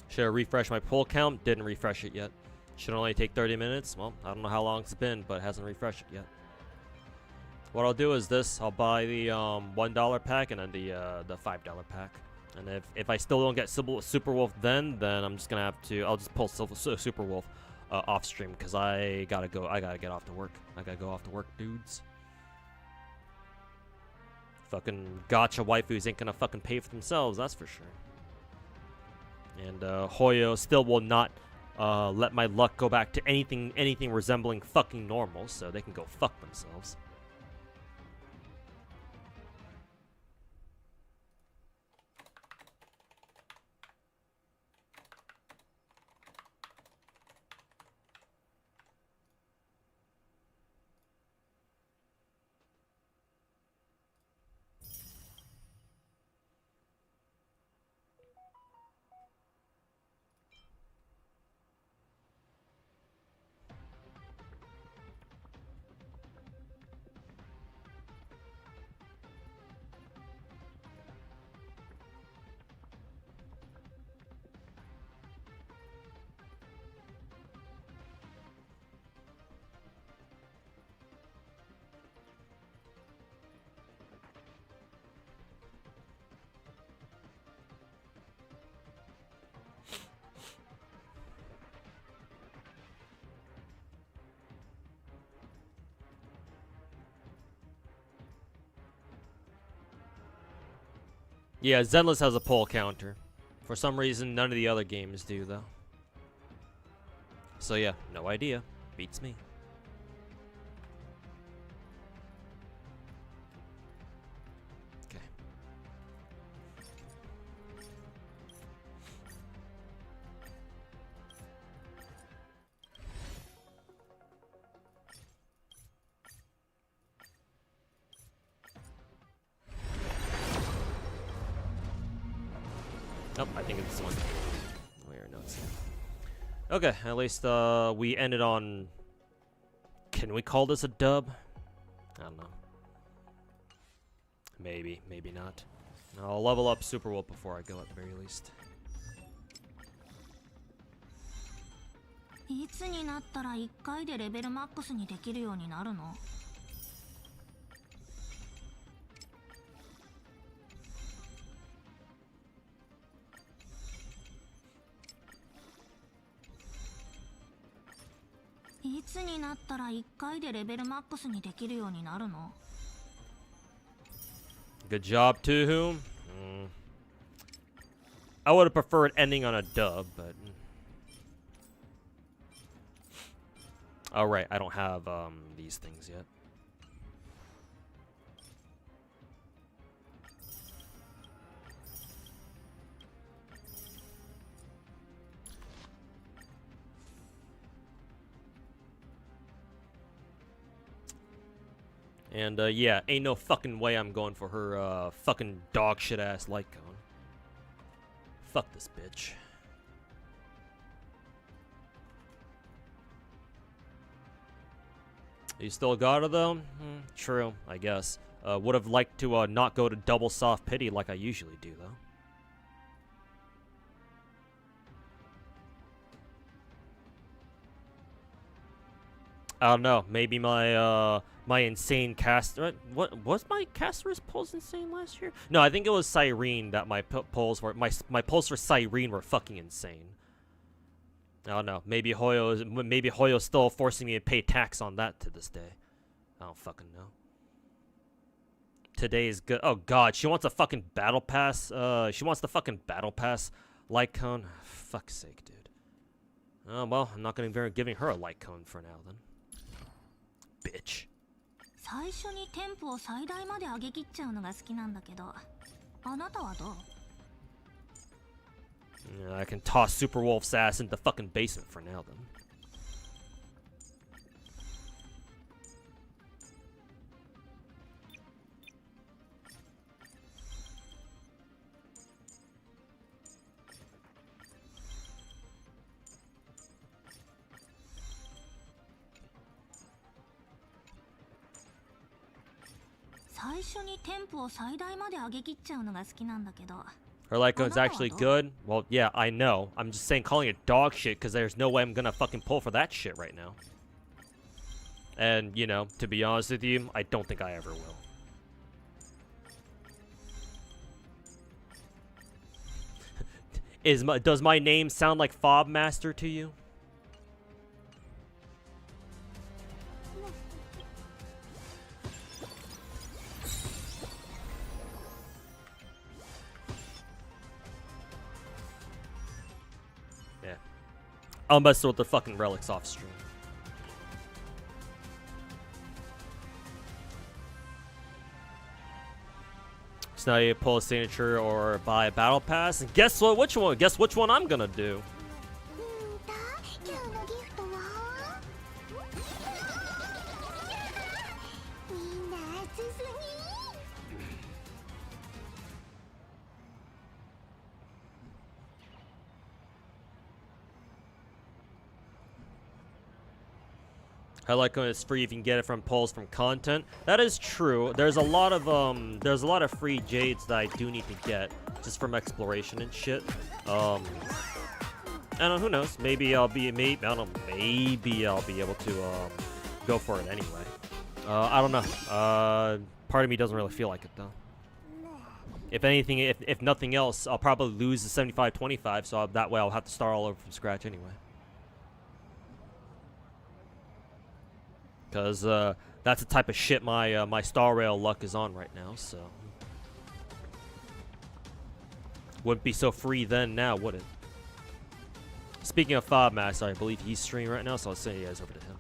Should I refresh my pull count? Didn't refresh it yet. Should only take 30 minutes. Well, I don't know how long it's been, but it hasn't refreshed it yet. What I'll do is this. I'll buy the $1 pack and then the $5 pack. And if I still don't get Superwolf then I'm just gonna have to. I'll just pull Superwolf off stream because I gotta go. I gotta get off to work. I gotta go off to work, dudes. Fucking gacha waifus ain't gonna fucking pay for themselves. That's for sure. And Hoyo still will not let my luck go back to anything resembling fucking normal. So they can go fuck themselves. Yeah, Zenless has a pull counter. For some reason, none of the other games do, though. So yeah, no idea. Beats me. Oh, I think it's this one. Where notes. Okay, at least we ended on. Can we call this a dub? I don't know. Maybe, maybe not. I'll level up Superwolf before I go at the very least. いつになったら1回でレベルマックスにできるようになるの? いつになったら1回でレベルマックスにできるようになるの? Good job to whom? I would have preferred ending on a dub, but. Oh, right, I don't have these things yet. And yeah, ain't no fucking way I'm going for her fucking dog shit ass light cone. Fuck this bitch. You still got her though? True, I guess. Would have liked to not go to double soft pity like I usually do though. I don't know. Maybe my my insane caster. What was my caster's pulls insane last year? No, I think it was Cyrene that my pulls were. My pulls for Cyrene were fucking insane. I don't know. Maybe Hoyo's still forcing me to pay tax on that to this day. I don't fucking know. Today's good. Oh god, she wants a fucking battle pass. She wants the fucking battle pass light cone. Fuck's sake, dude. Oh well, I'm not gonna be giving her a light cone for now then. Bitch. 最初にテンポを最大まで上げきっちゃうのが好きなんだけど、あなたはどう? I can toss Superwolf's ass into the fucking basement for now then. Her light cone's actually good? Well, yeah, I know. I'm just saying calling it dog shit because there's no way I'm gonna fucking pull for that shit right now. And, you know, to be honest with you, I don't think I ever will. Does my name sound like Fob Master to you? I'll mess with the fucking relics off stream. So now you pull a signature or buy a battle pass, and guess what? Which one? Guess which one I'm gonna do. I like when it's free if you can get it from pulls from content. That is true. There's a lot of free jades that I do need to get just from exploration and shit. I don't know, who knows? Maybe I'll be maybe I'll be able to go for it anyway. I don't know. Part of me doesn't really feel like it though. If anything, if nothing else, I'll probably lose the 75-25, so that way I'll have to start all over from scratch anyway. Because that's the type of shit my my Star Rail luck is on right now, so wouldn't be so free then now, would it? Speaking of Fob Master, I believe he's streaming right now, so I'll send you guys over to him.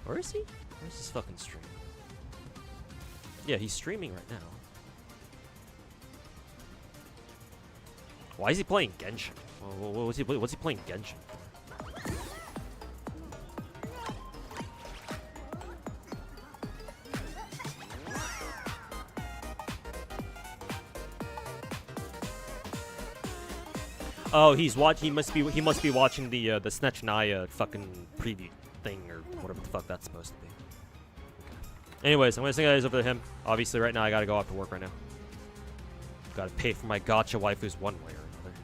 Where is he? Where's his fucking stream? Yeah, he's streaming right now. Why is he playing Genshin? What's he playing Genshin for? Oh, he must be watching the Snatchnaya fucking preview thing or whatever the fuck that's supposed to be. Anyways, I'm gonna send you guys over to him. Obviously, right now I gotta go off to work right now. Gotta pay for my gacha waifus one way or another.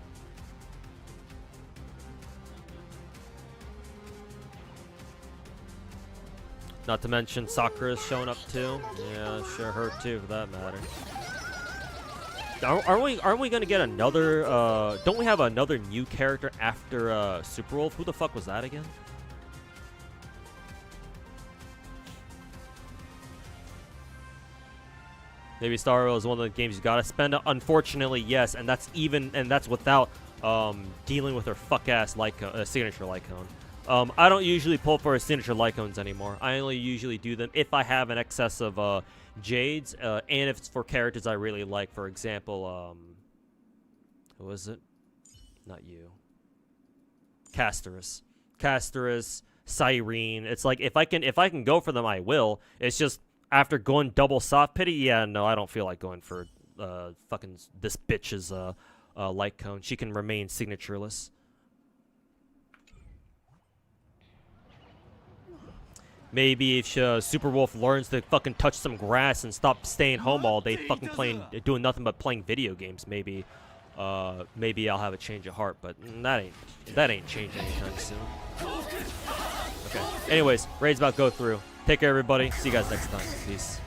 Not to mention Sakura's showing up too. Yeah, sure, her too for that matter. Aren't we gonna get another? Don't we have another new character after Superwolf? Who the fuck was that again? Maybe Star Rail is one of the games you gotta spend. Unfortunately, yes, and that's without dealing with her fuck ass signature Lycone. I don't usually pull for signature Lycones anymore. I only usually do them if I have an excess of Jades, and if it's for characters I really like. For example, who is it? Not you. Casterus, Cyrene. It's like if I can go for them, I will. It's just after going double soft pity, yeah, no, I don't feel like going for fucking this bitch's light cone. She can remain signatureless. Maybe if Superwolf learns to fucking touch some grass and stop staying home all day, fucking doing nothing but playing video games, maybe I'll have a change of heart. But that ain't changing anytime soon. Okay. Anyways, raid's about to go through. Take care, everybody. See you guys next time. Peace.